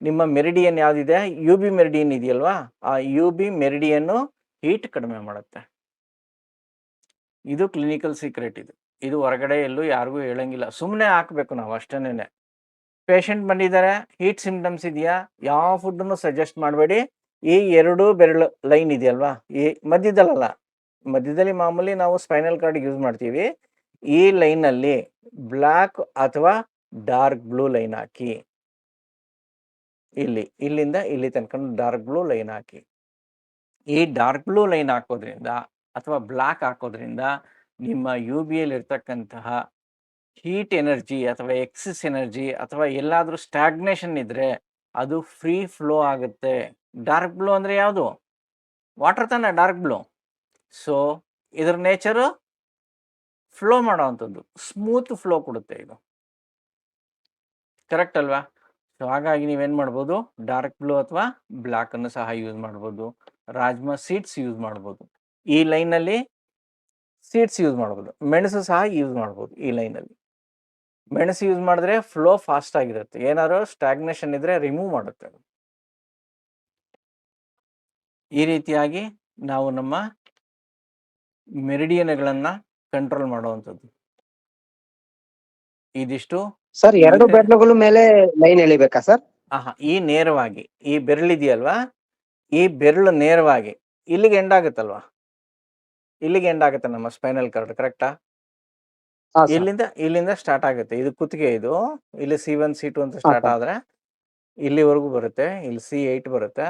ನಿಮ್ಮ ಮೆರಿಡಿಯನ್ ಯಾವುದಿದೆ, ಬಿ ಮೆರಿಡಿಯನ್ ಇದೆಯಲ್ವಾ, ಆ ಬಿ ಮೆರಿಡಿಯನ್ನು ಹೀಟ್ ಕಡಿಮೆ ಮಾಡುತ್ತೆ. ಇದು ಕ್ಲಿನಿಕಲ್ ಸೀಕ್ರೆಟ್. ಇದು ಹೊರಗಡೆ ಎಲ್ಲೂ ಯಾರಿಗೂ ಹೇಳಂಗಿಲ್ಲ, ಸುಮ್ಮನೆ ಹಾಕಬೇಕು ನಾವು ಅಷ್ಟೇನೆ. ಪೇಷಂಟ್ ಬಂದಿದ್ದಾರೆ, ಹೀಟ್ ಸಿಂಪ್ಟಮ್ಸ್ ಇದೆಯಾ, ಯಾವ ಫುಡ್ಡನ್ನು ಸಜೆಸ್ಟ್ ಮಾಡಬೇಡಿ. ಈ 2 ಬೆರಳು ಲೈನ್ ಇದೆಯಲ್ವಾ, ಈ ಮಧ್ಯದಲ್ಲಿ ಮಾಮೂಲಿ ನಾವು ಸ್ಪೈನಲ್ ಕಾರ್ಡ್ ಯೂಸ್ ಮಾಡ್ತೀವಿ. ಈ ಲೈನಲ್ಲಿ ಬ್ಲ್ಯಾಕ್ ಅಥವಾ ಡಾರ್ಕ್ ಬ್ಲೂ ಲೈನ್ ಹಾಕಿ, ಇಲ್ಲಿಂದ ಇಲ್ಲಿ ತನಕ ಡಾರ್ಕ್ ಬ್ಲೂ ಲೈನ್ ಹಾಕಿ. ಈ ಡಾರ್ಕ್ ಬ್ಲೂ ಲೈನ್ ಹಾಕೋದ್ರಿಂದ ಅಥವಾ ಬ್ಲ್ಯಾಕ್ ಹಾಕೋದ್ರಿಂದ ನಿಮ್ಮ ಬಿಯಲ್ಲಿ ಇರ್ತಕ್ಕಂತಹ ಹೀಟ್ ಎನರ್ಜಿ ಅಥವಾ ಎಕ್ಸಸ್ ಎನರ್ಜಿ ಅಥವಾ ಎಲ್ಲಾದರೂ ಸ್ಟ್ಯಾಗ್ನೇಷನ್ ಇದ್ದರೆ ಅದು ಫ್ರೀ ಫ್ಲೋ ಆಗುತ್ತೆ. ಡಾರ್ಕ್ ಬ್ಲೂ ಅಂದರೆ ಯಾವುದು? ವಾಟರ್ ತಾನೆ ಡಾರ್ಕ್ ಬ್ಲೂ. ಸೊ ಇದರ ನೇಚರು ಫ್ಲೋ ಮಾಡೋ ಅಂಥದ್ದು, ಸ್ಮೂತ್ ಫ್ಲೋ ಕೊಡುತ್ತೆ ಇದು. ಕರೆಕ್ಟ್ ಅಲ್ವಾ? ಸೊ ಹಾಗಾಗಿ ನೀವೇನು ಮಾಡ್ಬೋದು, ಡಾರ್ಕ್ ಬ್ಲೂ ಅಥವಾ ಬ್ಲ್ಯಾಕನ್ನು ಸಹ ಯೂಸ್ ಮಾಡ್ಬೋದು. ರಾಜ್ಮಾ ಸೀಡ್ಸ್ ಯೂಸ್ ಮಾಡ್ಬೋದು. ಈ ಲೈನಲ್ಲಿ ಸೀಡ್ಸ್ ಯೂಸ್ ಮಾಡ್ಬೋದು. ಮೆಣಸು ಸಹ ಯೂಸ್ ಮಾಡ್ಬೋದು ಈ ಲೈನಲ್ಲಿ. ಮೆಣಸು ಯೂಸ್ ಮಾಡಿದ್ರೆ ಫ್ಲೋ ಫಾಸ್ಟ್ ಆಗಿರುತ್ತೆ. ಏನಾದ್ರು ಸ್ಟಾಗ್ನೇಷನ್ ಇದ್ರೆ ರಿಮೂವ್ ಮಾಡುತ್ತೆ. ಈ ರೀತಿಯಾಗಿ ನಾವು ನಮ್ಮ ಮೆರಿಡಿಯನ್ಗಳನ್ನ ಕಂಟ್ರೋಲ್ ಮಾಡುವಂಥದ್ದು. ಇದಿಷ್ಟು ಸರ್ 2 ಬೆರಳುಗಳ ಮೇಲೆ ಲೈನ್ ಎಳಿಬೇಕಾ ಸರ್? ಈ ನೇರವಾಗಿ ಈ ಬೆರಳಿದೆಯಲ್ವಾ, ಈ ಬೆರಳು ನೇರವಾಗಿ ಇಲ್ಲಿಗೆ ಎಂಡ್ ಆಗುತ್ತಲ್ವಾ, ಇಲ್ಲಿಗೆ ಎಂಡ್ ಆಗುತ್ತೆ ನಮ್ಮ ಸ್ಪೈನಲ್ ಕಾರ್ಡ್. ಕರೆಕ್ಟಾ? ಹಾ ಸರ್. ಇಲ್ಲಿಂದ ಸ್ಟಾರ್ಟ್ ಆಗುತ್ತೆ. ಇದು ಕುತ್ತಿಗೆ, ಇದು ಇಲ್ಲಿ C1 C2 ಅಂತ ಸ್ಟಾರ್ಟ್ ಸರ್. ಆದ್ರೆ ಇಲ್ಲಿವರೆಗೂ ಬರುತ್ತೆ. ಇಲ್ಲಿ C8 ಬರುತ್ತೆ.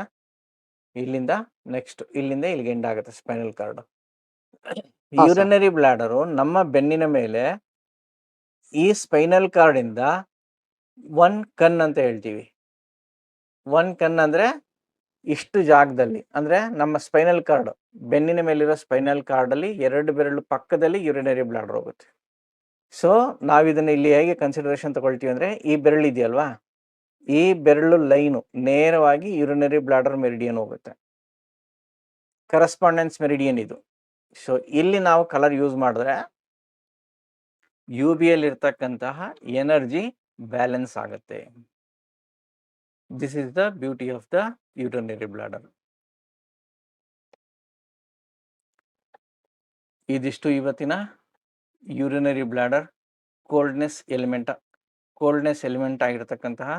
ಇಲ್ಲಿಂದ ನೆಕ್ಸ್ಟ್ ಇಲ್ಲಿಂದ ಇಲ್ಲಿಗೆ ಎಂಡ್ ಆಗುತ್ತೆ spinal cord. Sir. Urinary bladder ನಮ್ಮ ಬೆನ್ನಿನ ಮೇಲೆ ಈ ಸ್ಪೈನಲ್ ಕಾರ್ಡ್ ಇಂದ 1 ಕನ್ ಅಂತ ಹೇಳ್ತೀವಿ. 1 ಕನ್ ಅಂದ್ರೆ ಇಷ್ಟು ಜಾಗದಲ್ಲಿ, ಅಂದ್ರೆ ನಮ್ಮ ಸ್ಪೈನಲ್ ಕಾರ್ಡ್, ಬೆನ್ನಿನ ಮೇಲಿರೋ ಸ್ಪೈನಲ್ ಕಾರ್ಡ್ ಅಲ್ಲಿ 2 ಬೆರಳು ಪಕ್ಕದಲ್ಲಿ ಯೂರಿನರಿ ಬ್ಲಾಡರ್ ಹೋಗುತ್ತೆ. ಸೊ ನಾವು ಇದನ್ನ ಇಲ್ಲಿ ಹೇಗೆ ಕನ್ಸಿಡರೇಷನ್ ತಗೊಳ್ತೀವಿ ಅಂದ್ರೆ, ಈ ಬೆರಳು ಇದೆಯಲ್ವಾ, ಈ ಬೆರಳು ಲೈನು ನೇರವಾಗಿ ಯೂರಿನರಿ ಬ್ಲಾಡರ್ ಮೆರಿಡಿಯನ್ ಹೋಗುತ್ತೆ. ಕರೆಸ್ಪಾಂಡೆನ್ಸ್ ಮೆರಿಡಿಯನ್ ಇದು. ಸೊ ಇಲ್ಲಿ ನಾವು ಕಲರ್ ಯೂಸ್ ಮಾಡಿದ್ರೆ UBಯಲ್ಲಿ ಇರ್ತಕ್ಕಂತಹ ಎನರ್ಜಿ ಬ್ಯಾಲೆನ್ಸ್ ಆಗುತ್ತೆ. This is the beauty of the urinary bladder. ಇದಿಷ್ಟು ಇವತ್ತಿನ ಯೂರಿನರಿ ಬ್ಲಾಡರ್ ಕೋಲ್ಡ್ನೆಸ್ ಎಲಿಮೆಂಟ್ ಆಗಿರತಕ್ಕಂತಹ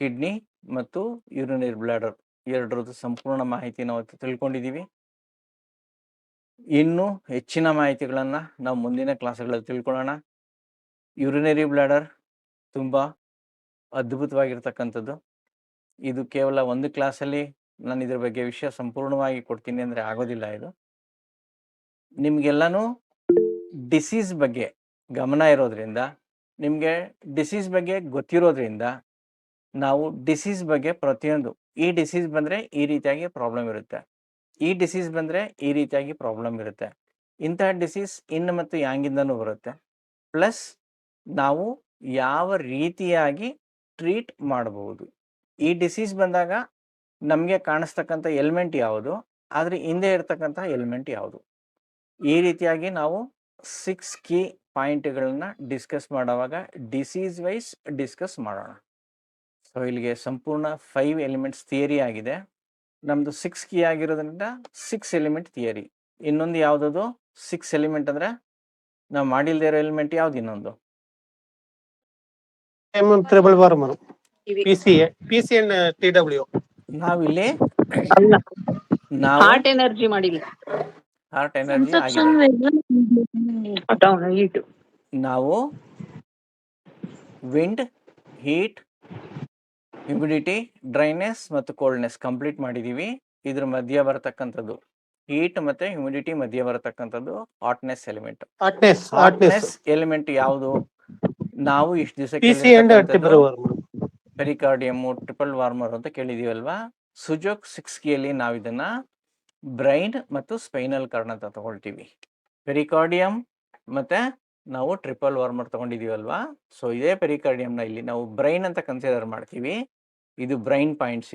ಕಿಡ್ನಿ ಮತ್ತು ಯೂರಿನರಿ ಬ್ಲಾಡರ್ ಎರಡರದ್ದು ಸಂಪೂರ್ಣ ಮಾಹಿತಿ ನಾವು ತಿಳ್ಕೊಂಡಿದ್ದೀವಿ. ಇನ್ನು ಹೆಚ್ಚಿನ ಮಾಹಿತಿಗಳನ್ನು ನಾವು ಮುಂದಿನ ಕ್ಲಾಸ್ಗಳಲ್ಲಿ ತಿಳ್ಕೊಳ್ಳೋಣ. ಯೂರಿನರಿ ಬ್ಲಾಡರ್ ತುಂಬ ಅದ್ಭುತವಾಗಿರ್ತಕ್ಕಂಥದ್ದು. ಇದು ಕೇವಲ ಒಂದು ಕ್ಲಾಸಲ್ಲಿ ನಾನು ಇದ್ರ ಬಗ್ಗೆ ವಿಷಯ ಸಂಪೂರ್ಣವಾಗಿ ಕೊಡ್ತೀನಿ ಅಂದರೆ ಆಗೋದಿಲ್ಲ. ಇದು ನಿಮಗೆಲ್ಲನೂ ಡಿಸೀಸ್ ಬಗ್ಗೆ ಗಮನ ಇರೋದ್ರಿಂದ, ನಿಮಗೆ ಡಿಸೀಸ್ ಬಗ್ಗೆ ಗೊತ್ತಿರೋದ್ರಿಂದ ನಾವು ಡಿಸೀಸ್ ಬಗ್ಗೆ ಪ್ರತಿಯೊಂದು, ಈ ಡಿಸೀಸ್ ಬಂದರೆ ಈ ರೀತಿಯಾಗಿ ಪ್ರಾಬ್ಲಮ್ ಇರುತ್ತೆ, ಈ ಡಿಸೀಸ್ ಬಂದರೆ ಈ ರೀತಿಯಾಗಿ ಪ್ರಾಬ್ಲಮ್ ಇರುತ್ತೆ, ಇಂತಹ ಡಿಸೀಸ್ ಇನ್ನು ಮತ್ತು ಯಾಂಗಿಂದನೂ ಬರುತ್ತೆ, ಪ್ಲಸ್ ನಾವು ಯಾವ ರೀತಿಯಾಗಿ ಟ್ರೀಟ್ ಮಾಡಬಹುದು. ಈ ಡಿಸೀಸ್ ಬಂದಾಗ ನಮಗೆ ಕಾಣಿಸ್ತಕ್ಕಂಥ ಎಲಿಮೆಂಟ್ ಯಾವುದು, ಆದರೆ ಹಿಂದೆ ಇರ್ತಕ್ಕಂಥ ಎಲಿಮೆಂಟ್ ಯಾವುದು, ಈ ರೀತಿಯಾಗಿ ನಾವು 6 ಕೀ ಪಾಯಿಂಟ್ಗಳನ್ನ ಡಿಸ್ಕಸ್ ಮಾಡುವಾಗ ಡಿಸೀಸ್ ವೈಸ್ ಡಿಸ್ಕಸ್ ಮಾಡೋಣ. ಸೊ ಇಲ್ಲಿಗೆ ಸಂಪೂರ್ಣ 5 ಎಲಿಮೆಂಟ್ಸ್ ಥಿಯರಿ ಆಗಿದೆ. ನಮ್ಮದು 6 ಕೀ ಆಗಿರೋದ್ರಿಂದ 6 ಎಲಿಮೆಂಟ್ ಥಿಯರಿ. ಇನ್ನೊಂದು ಯಾವುದದು 6 ಎಲಿಮೆಂಟ್ ಅಂದರೆ ನಾವು ಮಾಡಿಲ್ದೇ ಇರೋ ಎಲಿಮೆಂಟ್ ಯಾವ್ದು ಇನ್ನೊಂದು? Triple warmer, PC and TW. ನಾವಿಲ್ಲಿ ಅಲ್ಲ, ನಾವು ಹಾರ್ಟ್ ಎನರ್ಜಿ ಮಾಡಿಲ್ಲ. ಹಾರ್ಟ್ ಎನರ್ಜಿ Consumption ಆಗಿದೆ. ಹೀಟ್ ನಾವು ವಿಂಡ್, ಹೀಟ್, ಹ್ಯುಮಿಡಿಟಿ, ಡ್ರೈನೆಸ್ ಮತ್ತು ಕೋಲ್ಡ್ನೆಸ್ ಕಂಪ್ಲೀಟ್ ಮಾಡಿದ್ದೀವಿ. ಇದ್ರ ಮಧ್ಯ ಬರತಕ್ಕಂಥದ್ದು ಹೀಟ್ ಮತ್ತೆ ಹ್ಯುಮಿಡಿಟಿ ಮಧ್ಯ ಬರತಕ್ಕಂಥದ್ದು ಹಾಟ್ನೆಸ್ ಎಲಿಮೆಂಟ್. ಹಾಟ್ನೆಸ್ ಎಲಿಮೆಂಟ್ ಯಾವುದು? ನಾವು ಇಷ್ಟು ದಿವಸ ಪೆರಿಕಾರ್ಡಿಯಮ್, ಟ್ರಿಪಲ್ ವಾರ್ಮರ್ ಅಂತ ಕೇಳಿದೀವಲ್ವಾ. ಸುಜೋಕ್ 6 ಕೀಯಲ್ಲಿ ನಾವು ಇದನ್ನ ಬ್ರೈನ್ ಮತ್ತು ಸ್ಪೈನಲ್ ಕಾರ್ಡ್ ಅಂತ ತಗೊಳ್ತೀವಿ. ಪೆರಿಕಾರ್ಡಿಯಂ ಮತ್ತೆ ನಾವು ಟ್ರಿಪಲ್ ವಾರ್ಮರ್ ತಗೊಂಡಿದೀವಲ್ವಾ. ಸೊ ಇದೇ ಪೆರಿಕಾರ್ಡಿಯಂನ ಇಲ್ಲಿ ನಾವು ಬ್ರೈನ್ ಅಂತ ಕನ್ಸಿಡರ್ ಮಾಡ್ತೀವಿ. ಇದು ಬ್ರೈನ್ ಪಾಯಿಂಟ್ಸ್,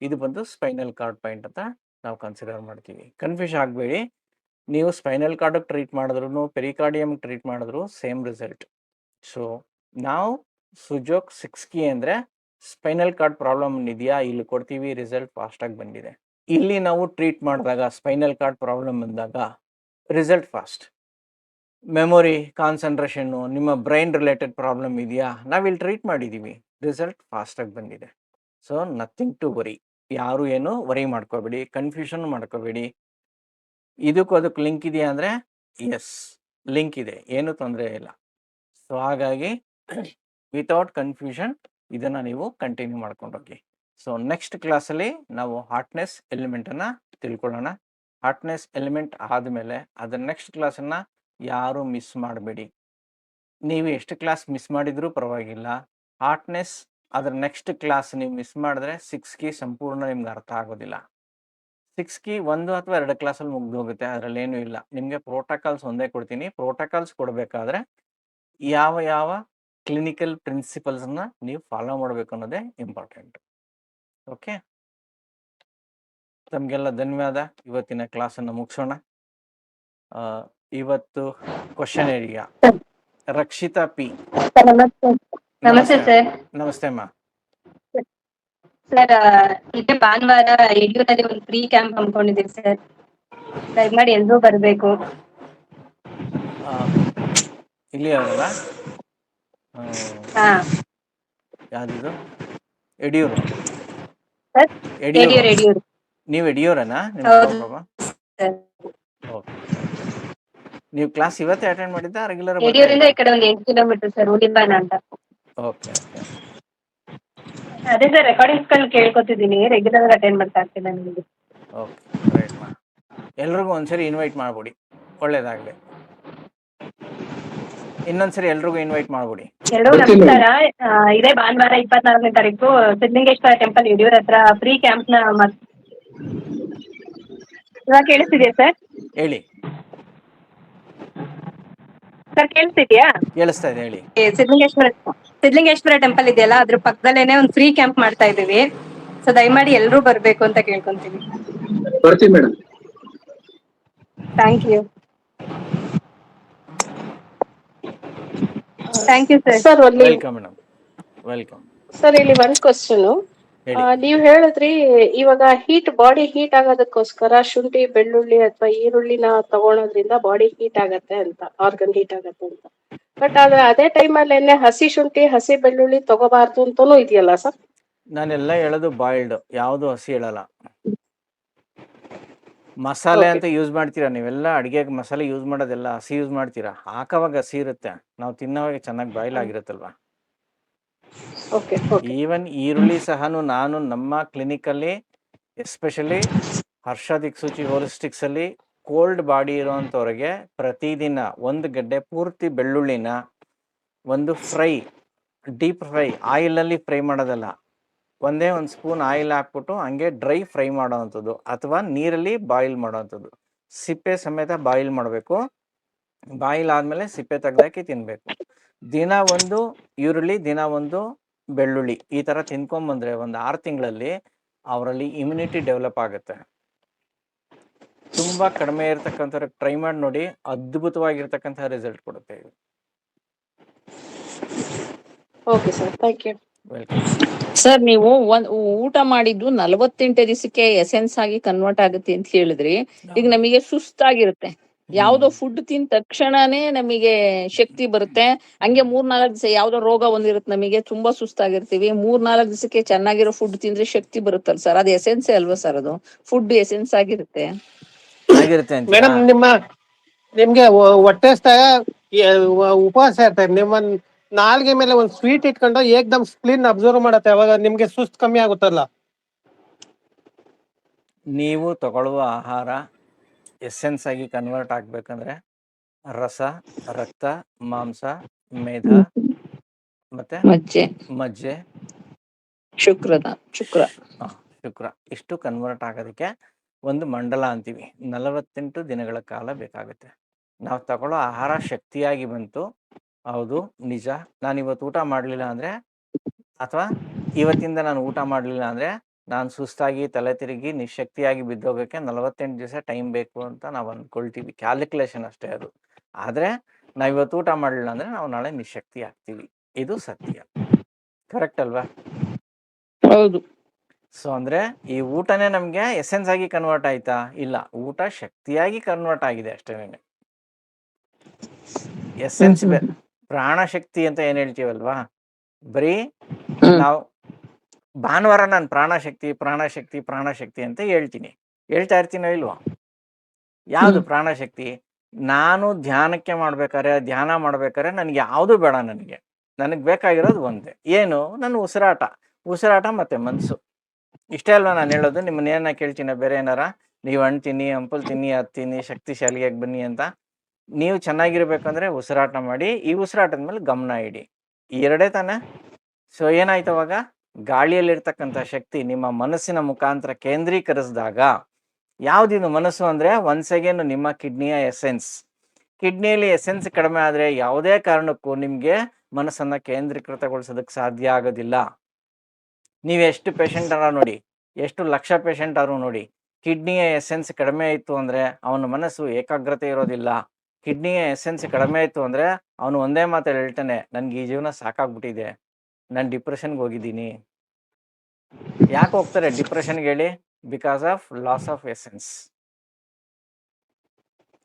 ಇದು ಬಂದು ಸ್ಪೈನಲ್ ಕಾರ್ಡ್ ಪಾಯಿಂಟ್ ಅಂತ ನಾವು ಕನ್ಸಿಡರ್ ಮಾಡ್ತೀವಿ. ಕನ್ಫ್ಯೂಸ್ ಆಗಬೇಡಿ, ನೀವು ಸ್ಪೈನಲ್ ಕಾರ್ಡ್ ಟ್ರೀಟ್ ಮಾಡಿದ್ರು ಪೆರಿಕಾರ್ಡಿಯಂ ಟ್ರೀಟ್ ಮಾಡಿದ್ರು ಸೇಮ್ ರಿಸಲ್ಟ್. ಸೊ ನಾವು ಸುಜೋಕ್ 6 ಕೀ ಅಂದರೆ ಸ್ಪೈನಲ್ ಕಾರ್ಡ್ ಪ್ರಾಬ್ಲಮ್ ಇದೆಯಾ ಇಲ್ಲಿ ಕೊಡ್ತೀವಿ, ರಿಸಲ್ಟ್ ಫಾಸ್ಟಾಗಿ ಬಂದಿದೆ. ಇಲ್ಲಿ ನಾವು ಟ್ರೀಟ್ ಮಾಡಿದಾಗ ಸ್ಪೈನಲ್ ಕಾರ್ಡ್ ಪ್ರಾಬ್ಲಮ್ ಬಂದಾಗ ರಿಸಲ್ಟ್ ಫಾಸ್ಟ್. ಮೆಮೊರಿ, ಕಾನ್ಸಂಟ್ರೇಷನ್ನು, ನಿಮ್ಮ ಬ್ರೈನ್ ರಿಲೇಟೆಡ್ ಪ್ರಾಬ್ಲಮ್ ಇದೆಯಾ, ನಾವಿಲ್ಲಿ ಟ್ರೀಟ್ ಮಾಡಿದ್ದೀವಿ, ರಿಸಲ್ಟ್ ಫಾಸ್ಟಾಗಿ ಬಂದಿದೆ. ಸೊ ನಥಿಂಗ್ ಟು ವರಿ, ಯಾರು ಏನು ವರಿ ಮಾಡ್ಕೋಬೇಡಿ, ಕನ್ಫ್ಯೂಷನ್ ಮಾಡ್ಕೋಬೇಡಿ. ಇದಕ್ಕೂ ಅದಕ್ಕೆ ಲಿಂಕ್ ಇದೆಯಾ ಅಂದರೆ ಎಸ್, ಲಿಂಕ್ ಇದೆ, ಏನೂ ತೊಂದರೆ ಇಲ್ಲ. ಸೊ ಹಾಗಾಗಿ ವಿತೌಟ್ ಕನ್ಫ್ಯೂಷನ್ ಇದನ್ನು ನೀವು ಕಂಟಿನ್ಯೂ ಮಾಡ್ಕೊಂಡೋಗಿ. ಸೊ ನೆಕ್ಸ್ಟ್ ಕ್ಲಾಸಲ್ಲಿ ನಾವು ಹಾಟ್ನೆಸ್ ಎಲಿಮೆಂಟನ್ನು ತಿಳ್ಕೊಳ್ಳೋಣ. ಹಾಟ್ನೆಸ್ ಎಲಿಮೆಂಟ್ ಆದಮೇಲೆ ಅದರ ನೆಕ್ಸ್ಟ್ ಕ್ಲಾಸನ್ನು ಯಾರು ಮಿಸ್ ಮಾಡಬೇಡಿ. ನೀವು ಎಷ್ಟು ಕ್ಲಾಸ್ ಮಿಸ್ ಮಾಡಿದರೂ ಪರವಾಗಿಲ್ಲ, ಹಾಟ್ನೆಸ್ ಅದರ ನೆಕ್ಸ್ಟ್ ಕ್ಲಾಸ್ ನೀವು ಮಿಸ್ ಮಾಡಿದ್ರೆ 6 ಕೀ ಸಂಪೂರ್ಣ ನಿಮ್ಗೆ ಅರ್ಥ ಆಗೋದಿಲ್ಲ. 6 ಕೀ 1 ಅಥವಾ 2 ಕ್ಲಾಸಲ್ಲಿ ಮುಗ್ದು ಹೋಗುತ್ತೆ, ಅದರಲ್ಲಿ ಏನೂ ಇಲ್ಲ. ನಿಮಗೆ ಪ್ರೋಟೋಕಾಲ್ಸ್ ಒಂದೇ ಕೊಡ್ತೀನಿ. ಪ್ರೋಟೋಕಾಲ್ಸ್ ಕೊಡಬೇಕಾದ್ರೆ ಯಾವ ಕ್ಲಿನಿಕಲ್ ಪ್ರಿನ್ಸಿಪಲ್ಸನ್ನ ನೀವು ಫಾಲೋ ಮಾಡಬೇಕು ಅನ್ನೋದೇ ಇಂಪಾರ್ಟೆಂಟ್. ಓಕೆ, ತಮಗೆಲ್ಲ ಧನ್ಯವಾದ. ಇವತ್ತಿನ ಕ್ಲಾಸನ್ನು ಮುಗಿಸೋಣ. ಇವತ್ತು question area Rakshita P. Sir ನಮಸ್ತೆ. ನಮಸ್ತೆ ಸರ್. ನಮಸ್ತೆ ಅಮ್ಮ. ಸರ್ ಇದೇ ಭಾನುವಾರ ಯಡಿಯೂರಲ್ಲಿ ಒಂದು ಫ್ರೀ ಕ್ಯಾಂಪ್ ಹಮ್ಮಿಕೊಂಡಿದ್ದೀವಿ ಸರ್. ದಯಮಾಡಿ ಎಲ್ಲರೂ ಬರಬೇಕು. ಇಲ್ಲಿ ಅವರಲ್ಲ ಹಾ ಯಾವ್ದಿದು ಯಡಿಯೂರು. ಸರ್ ಯಡಿಯೂರು ಯಡಿಯೂರು. ನೀವು ಯಡಿಯೂರನಾ? ಹೌದು ಸರ್. ಓಕೆ. ನೀವು ಕ್ಲಾಸ್ ಇವತ್ತೇ ಅಟೆಂಡ್ ಮಾಡಿದ್ದ ರೆಗ್ಯುಲರ್? ಯಡಿಯೂರಿಂದ ಈ ಕಡೆ ಒಂದು 8 ಕಿಲೋಮೀಟರ್ ಸರ್, ಉಲಿಬಾನ ಅಂತ. Okay okay. ಅದೇ ಸರ್ ರೆಕಾರ್ಡಿಂಗ್ಸ್ ಕೇಳ್ಕೊತಿದ್ದೀನಿ, ರೆಗ್ಯುಲರ್ ಅಟೆಂಡ್ ಮಾಡ್ತಾ ಇರ್ತೀನಿ ನಿಮಗೆ. ಓಕೆ ರೈಟ್ ಮಾ. ಎಲ್ರಿಗೂ ಒಂದ್ಸರಿ ಇನ್ವೈಟ್ ಮಾಡ್ಬಿಡಿ, ಒಳ್ಳೇದಾಗಲಿ. ಇನ್ನೊಂದ್ಸರಿ ಎಲ್ರಿಗೂ ಇನ್ವೈಟ್ ಮಾಡ್ಬಿಡಿ. ಎಲ್ಲರೂ ನಮಸ್ಕಾರ. ಇದೇ ಭಾನುವಾರ 24ನೇ ತಾರೀಕು ಸಿದ್ಧಲಿಂಗೇಶ್ವರ ಟೆಂಪಲ್ ಯಡಿಯೂರ್ ಹತ್ರ ಫ್ರೀ ಕ್ಯಾಂಪ್ ನ ಇವಾಗ ಕೇಳಿಸ್ತಿದೆಯಾ ಸರ್? ಹೇಳಿ. ಸರ್ ಕೇಳಿಸ್ತಿದ್ಯಾ? ಕೇಳಿಸ್ತಾ ಇದೆ, ಹೇಳಿ. ಸಿದ್ಧಲಿಂಗೇಶ್ವರ ಟೆಂಪಲ್ ಇದೆಯಲ್ಲ, ಅದ್ರ ಪಕ್ಕದಲ್ಲೇನೆ ಒಂದು ಫ್ರೀ ಕ್ಯಾಂಪ್ ಮಾಡ್ತಾ ಇದೀವಿ. ಸೊ ದಯಮಾಡಿ ಎಲ್ಲರೂ ಬರ್ಬೇಕು ಅಂತ ಕೇಳ್ಕೊಂತೀವಿ. ಬರ್ತೀವಿ madam. Thank you. Thank you sir. Sir ಅಲ್ಲಿ ವೆಲ್ಕಮ್ ಮೇಡಮ್, ವೆಲ್ಕಮ್. ಸರ್ ಇಲ್ಲಿ ಒಂದ್ ಕ್ವಶನ್. ಹೇಳಿ. ನೀವ್ ಹೇಳಿದ್ರಿ ಇವಾಗ ಬಾಡಿ ಹೀಟ್ ಆಗೋದಕ್ಕೋಸ್ಕರ ಶುಂಠಿ, ಬೆಳ್ಳುಳ್ಳಿ ಅಥವಾ ಈರುಳ್ಳಿನ ತಗೊಳೋದ್ರಿಂದ ಬಾಡಿ ಹೀಟ್ ಆಗತ್ತೆ ಅಂತ, ಆರ್ಗನ್ ಹೀಟ್ ಆಗತ್ತೆ ಅಂತ. ಬಟ್ ಆದ್ರೆ ಅದೇ ಟೈಮಲ್ಲಿ ಹಸಿ ಶುಂಠಿ, ಹಸಿ ಬೆಳ್ಳುಳ್ಳಿ ತಗೋಬಾರ್ದು ಅಂತಾನೂ ಇದೆಯಲ್ಲ ಸರ್? ನಾನೆಲ್ಲ ಹೇಳೋದು ಬಾಯ್ಲ್ಡ್, ಯಾವುದು ಹಸಿ ಹೇಳಲ್ಲ. ಮಸಾಲೆ ಅಂತ ಯೂಸ್ ಮಾಡ್ತೀರಾ ನೀವೆಲ್ಲ, ಅಡುಗೆಗೆ ಮಸಾಲೆ ಯೂಸ್ ಮಾಡೋದೆಲ್ಲ ಹಸಿ ಯೂಸ್ ಮಾಡ್ತೀರಾ. ಹಾಕವಾಗ ಹಸಿ ಇರುತ್ತೆ, ನಾವು ತಿನ್ನೋವಾಗ ಚೆನ್ನಾಗಿ ಬಾಯ್ಲ್ ಆಗಿರುತ್ತಲ್ವಾ. ಈವನ್ ಈರುಳ್ಳಿ ಸಹನು ನಾನು ನಮ್ಮ ಕ್ಲಿನಿಕಲ್ಲಿ ಎಸ್ಪೆಷಲಿ ಹರ್ಷ ದಿಕ್ಸೂಚಿ ಹೋಲಿಸ್ಟಿಕ್ಸ್ ಅಲ್ಲಿ ಕೋಲ್ಡ್ ಬಾಡಿ ಇರೋವಂಥವ್ರಿಗೆ ಪ್ರತಿದಿನ 1 ಗಡ್ಡೆ ಪೂರ್ತಿ ಬೆಳ್ಳುಳ್ಳಿನ ಒಂದು ಫ್ರೈ, ಡೀಪ್ ಫ್ರೈ, ಆಯಿಲಲ್ಲಿ ಫ್ರೈ ಮಾಡೋದಲ್ಲ, ಒಂದೇ 1 ಸ್ಪೂನ್ ಆಯಿಲ್ ಹಾಕ್ಬಿಟ್ಟು ಹಂಗೆ ಡ್ರೈ ಫ್ರೈ ಮಾಡೋವಂಥದ್ದು ಅಥವಾ ನೀರಲ್ಲಿ ಬಾಯಿಲ್ ಮಾಡೋವಂಥದ್ದು. ಸಿಪ್ಪೆ ಸಮೇತ ಬಾಯಿಲ್ ಮಾಡಬೇಕು. ಬಾಯಿಲ್ ಆದಮೇಲೆ ಸಿಪ್ಪೆ ತೆಗೆದಾಕಿ ತಿನ್ನಬೇಕು. ದಿನ 1 ಈರುಳ್ಳಿ, ದಿನ 1 ಬೆಳ್ಳುಳ್ಳಿ, ಈ ಥರ ತಿನ್ಕೊಂಬಂದ್ರೆ ಒಂದು 6 ತಿಂಗಳಲ್ಲಿ ಅವರಲ್ಲಿ ಇಮ್ಯುನಿಟಿ ಡೆವಲಪ್ ಆಗುತ್ತೆ. ತುಂಬ ಕಡಿಮೆ ಇರ್ತಕ್ಕಂಥವ್ರಿಗೆ ಟ್ರೈ ಮಾಡಿ ನೋಡಿ, ಅದ್ಭುತವಾಗಿರ್ತಕ್ಕಂಥ ರಿಸಲ್ಟ್ ಕೊಡುತ್ತೆ ಇದು. Okay sir, thank you. Welcome. Sir ನೀವು ಊಟ ಮಾಡಿದ್ದು 48 ದಿವಸಕ್ಕೆ ಎಸೆನ್ಸ್ ಆಗಿ ಕನ್ವರ್ಟ್ ಆಗುತ್ತೆ ಅಂತ ಹೇಳಿದ್ರಿ. ಈಗ ನಮಗೆ ಸುಸ್ತಾಗಿರುತ್ತೆ, ಯಾವ್ದೋ ಫುಡ್ ತಿಂದ ತಕ್ಷಣನೇ ನಮಗೆ ಶಕ್ತಿ ಬರುತ್ತೆ. ಹಂಗೆ 3-4 ದಿವಸ ಯಾವ್ದೋ ರೋಗ ಒಂದಿರುತ್ತೆ, ನಮಗೆ ತುಂಬಾ ಸುಸ್ತಾಗಿರ್ತೀವಿ. 3-4 ದಿವಸಕ್ಕೆ ಚೆನ್ನಾಗಿರೋ ಫುಡ್ ತಿಂದ್ರೆ ಶಕ್ತಿ ಬರುತ್ತಲ್ಲ ಸರ್, ಅದು ಎಸೆನ್ಸ್ ಅಲ್ವಾ ಸರ್? ಅದು ಫುಡ್ ಎಸೆನ್ಸ್ ಆಗಿರುತ್ತೆ ಮೇಡಮ್. ನಿಮ್ಗೆ ಹೊಟ್ಟೆ ಉಪವಾಸ ಇರ್ತಾರೆ, ನಿಮ್ಮ ನಾಲ್ಗೆ ಮೇಲೆ ಒಂದು ಸ್ವೀಟ್ ಇಟ್ಕೊಂಡು ಏಕ್ದಮ್ ಸ್ಪ್ಲಿನ್ ಅಬ್ಸರ್ವ್ ಮಾಡತ್ತೆ, ಅವಾಗ ನಿಮ್ಗೆ ಸುಸ್ತು ಕಮ್ಮಿ ಆಗುತ್ತಲ್ಲ. ನೀವು ತಗೊಳ್ಳುವ ಆಹಾರ ಎಸೆನ್ಸ್ ಆಗಿ ಕನ್ವರ್ಟ್ ಆಗ್ಬೇಕಂದ್ರೆ ರಸ, ರಕ್ತ, ಮಾಂಸ, ಮೇಧ ಮತ್ತೆ ಮಜ್ಜೆ, ಶುಕ್ರ ಇಷ್ಟು ಕನ್ವರ್ಟ್ ಆಗೋದಕ್ಕೆ ಒಂದು ಮಂಡಲ ಅಂತೀವಿ. 48 ದಿನಗಳ ಕಾಲ ಬೇಕಾಗುತ್ತೆ. ನಾವು ತಗೊಳ್ಳೋ ಆಹಾರ ಶಕ್ತಿಯಾಗಿ ಬಂತು, ಹೌದು ನಿಜ. ನಾನು ಇವತ್ತು ಊಟ ಮಾಡಲಿಲ್ಲ ಅಂದರೆ, ಅಥವಾ ಇವತ್ತಿಂದ ನಾನು ಊಟ ಮಾಡಲಿಲ್ಲ ಅಂದರೆ ನಾನು ಸುಸ್ತಾಗಿ ತಲೆ ತಿರುಗಿ ನಿಶಕ್ತಿಯಾಗಿ ಬಿದ್ದೋಗೋಕ್ಕೆ 48 ದಿವಸ ಟೈಮ್ ಬೇಕು ಅಂತ ನಾವು ಅಂದ್ಕೊಳ್ತೀವಿ. ಕ್ಯಾಲ್ಕುಲೇಷನ್ ಅಷ್ಟೇ ಅದು. ಆದರೆ ನಾವು ಇವತ್ತು ಊಟ ಮಾಡಲಿಲ್ಲ ಅಂದರೆ ನಾವು ನಾಳೆ ನಿಶಕ್ತಿ ಆಗ್ತೀವಿ. ಇದು ಸತ್ಯ. ಕರೆಕ್ಟ್ ಅಲ್ವಾ? ಹೌದು. ಸೊ ಅಂದರೆ ಈ ಊಟನೇ ನಮಗೆ ಎಸೆನ್ಸ್ ಆಗಿ ಕನ್ವರ್ಟ್ ಆಯ್ತಾ? ಇಲ್ಲ, ಊಟ ಶಕ್ತಿಯಾಗಿ ಕನ್ವರ್ಟ್ ಆಗಿದೆ ಅಷ್ಟೇನೆ. ಎಸೆನ್ಸ್ ಪ್ರಾಣಶಕ್ತಿ ಅಂತ ಏನು ಹೇಳ್ತೀವಲ್ವಾ, ಬರೀ ನಾವು ಭಾನುವಾರ ನಾನು ಪ್ರಾಣಶಕ್ತಿ ಅಂತ ಹೇಳ್ತಾ ಇರ್ತೀನೋ ಇಲ್ವೋ? ಯಾವುದು ಪ್ರಾಣಶಕ್ತಿ? ನಾನು ಧ್ಯಾನ ಮಾಡ್ಬೇಕಾದ್ರೆ ನನಗೆ ಯಾವುದು ಬೇಡ. ನನಗೆ ಬೇಕಾಗಿರೋದು ಒಂದೇ, ಏನು? ನನ್ನ ಉಸಿರಾಟ ಮತ್ತೆ ಮನಸ್ಸು. ಇಷ್ಟೇ ಅಲ್ವಾ ನಾನು ಹೇಳೋದು? ನಿಮ್ಮನ್ನೇನ ಕೇಳ್ತೀನಿ ಬೇರೆ ಏನಾರ? ನೀವು ಹಣ್ಣು ತಿನ್ನಿ, ಹಂಪಲು ತಿನ್ನಿ, ಅದು ತಿನ್ನಿ, ಶಕ್ತಿಶಾಲಿಯಾಗಿ ಬನ್ನಿ ಅಂತ. ನೀವು ಚೆನ್ನಾಗಿರ್ಬೇಕಂದ್ರೆ ಉಸಿರಾಟ ಮಾಡಿ, ಈ ಉಸಿರಾಟದ ಮೇಲೆ ಗಮನ ಇಡಿ. ಎರಡೇ ತಾನೆ? ಸೊ ಏನಾಯ್ತು ಅವಾಗ? ಗಾಳಿಯಲ್ಲಿರ್ತಕ್ಕಂಥ ಶಕ್ತಿ ನಿಮ್ಮ ಮನಸ್ಸಿನ ಮುಖಾಂತರ ಕೇಂದ್ರೀಕರಿಸಿದಾಗ, ಯಾವುದಿದು ಮನಸ್ಸು ಅಂದರೆ ಒನ್ಸ್ ಅಗೇನ್ ನಿಮ್ಮ ಕಿಡ್ನಿಯ ಎಸೆನ್ಸ್. ಕಿಡ್ನಿಯಲ್ಲಿ ಎಸೆನ್ಸ್ ಕಡಿಮೆ ಆದರೆ ಯಾವುದೇ ಕಾರಣಕ್ಕೂ ನಿಮಗೆ ಮನಸ್ಸನ್ನು ಕೇಂದ್ರೀಕೃತಗೊಳಿಸೋದಕ್ಕೆ ಸಾಧ್ಯ ಆಗೋದಿಲ್ಲ. ನೀವು ಎಷ್ಟು ಪೇಷಂಟ್ ನೋಡಿ, ಎಷ್ಟು ಲಕ್ಷ ಪೇಷಂಟ್ ಆದ್ರೂ ನೋಡಿ, ಕಿಡ್ನಿಯ ಎಸೆನ್ಸ್ ಕಡಿಮೆ ಇತ್ತು ಅಂದರೆ ಅವನ ಮನಸ್ಸು ಏಕಾಗ್ರತೆ ಇರೋದಿಲ್ಲ, ಕಿಡ್ನಿಯ ಎಸೆನ್ಸ್ ಕಡಿಮೆ ಆಯಿತು ಅಂದರೆ ಅವನು ಒಂದೇ ಮಾತಲ್ಲಿ ಹೇಳ್ತಾನೆ, ನನಗೆ ಈ ಜೀವನ ಸಾಕಾಗ್ಬಿಟ್ಟಿದೆ, ನಾನು ಡಿಪ್ರೆಷನ್ಗೆ ಹೋಗಿದ್ದೀನಿ. ಯಾಕೆ ಹೋಗ್ತಾರೆ ಡಿಪ್ರೆಷನ್ಗೆ ಹೇಳಿ? Because of loss of essence.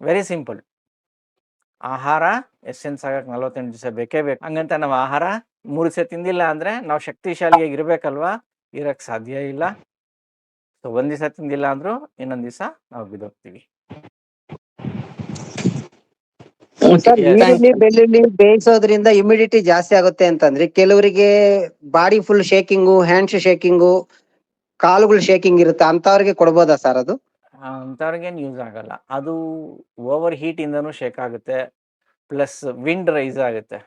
Very simple. ಆಹಾರ ಎಸೆನ್ಸ್ ಆಗಕ್ಕೆ 48 ದಿವಸ ಬೇಕೇ ಬೇಕು. ಹಂಗಂತ ನಾವು ಆಹಾರ 3 ದಿವಸ ತಿಂದಿಲ್ಲ ಅಂದರೆ ನಾವು ಶಕ್ತಿಶಾಲಿಯಾಗಿ ಇರಬೇಕಲ್ವಾ? ಇರೋಕ್ಕೆ ಸಾಧ್ಯ ಇಲ್ಲ. ಸೊ 1 ದಿವಸ ತಿಂದಿಲ್ಲ ಅಂದರೂ ಇನ್ನೊಂದು ದಿವಸ ನಾವು ಬಿದ್ದೋಗ್ತೀವಿ. Sir Yes. ಈರುಳ್ಳಿ ಬೆಳ್ಳುಳ್ಳಿ ಬೇಯಿಸೋದ್ರಿಂದ ಇಮ್ಯುಡಿಟಿ ಜಾಸ್ತಿ ಆಗುತ್ತೆ ಅಂತಂದ್ರೆ, ಕೆಲವರಿಗೆ body full shaking, hands shaking, ಕಾಲುಗಳು ಶೇಕಿಂಗ್ ಇರುತ್ತೆ, ಅಂತವ್ರಿಗೆ ಕೊಡ್ಬೋದಾ ಸರ್ ಅದು? ಅಂಥವ್ರಿಗೇನು ಯೂಸ್ ಆಗಲ್ಲ. ಅದು ಓವರ್ ಹೀಟಿಂದನೂ ಶೇಕ್ ಆಗುತ್ತೆ, ಪ್ಲಸ್ ವಿಂಡ್ ರೈಸ್ ಆಗುತ್ತೆ.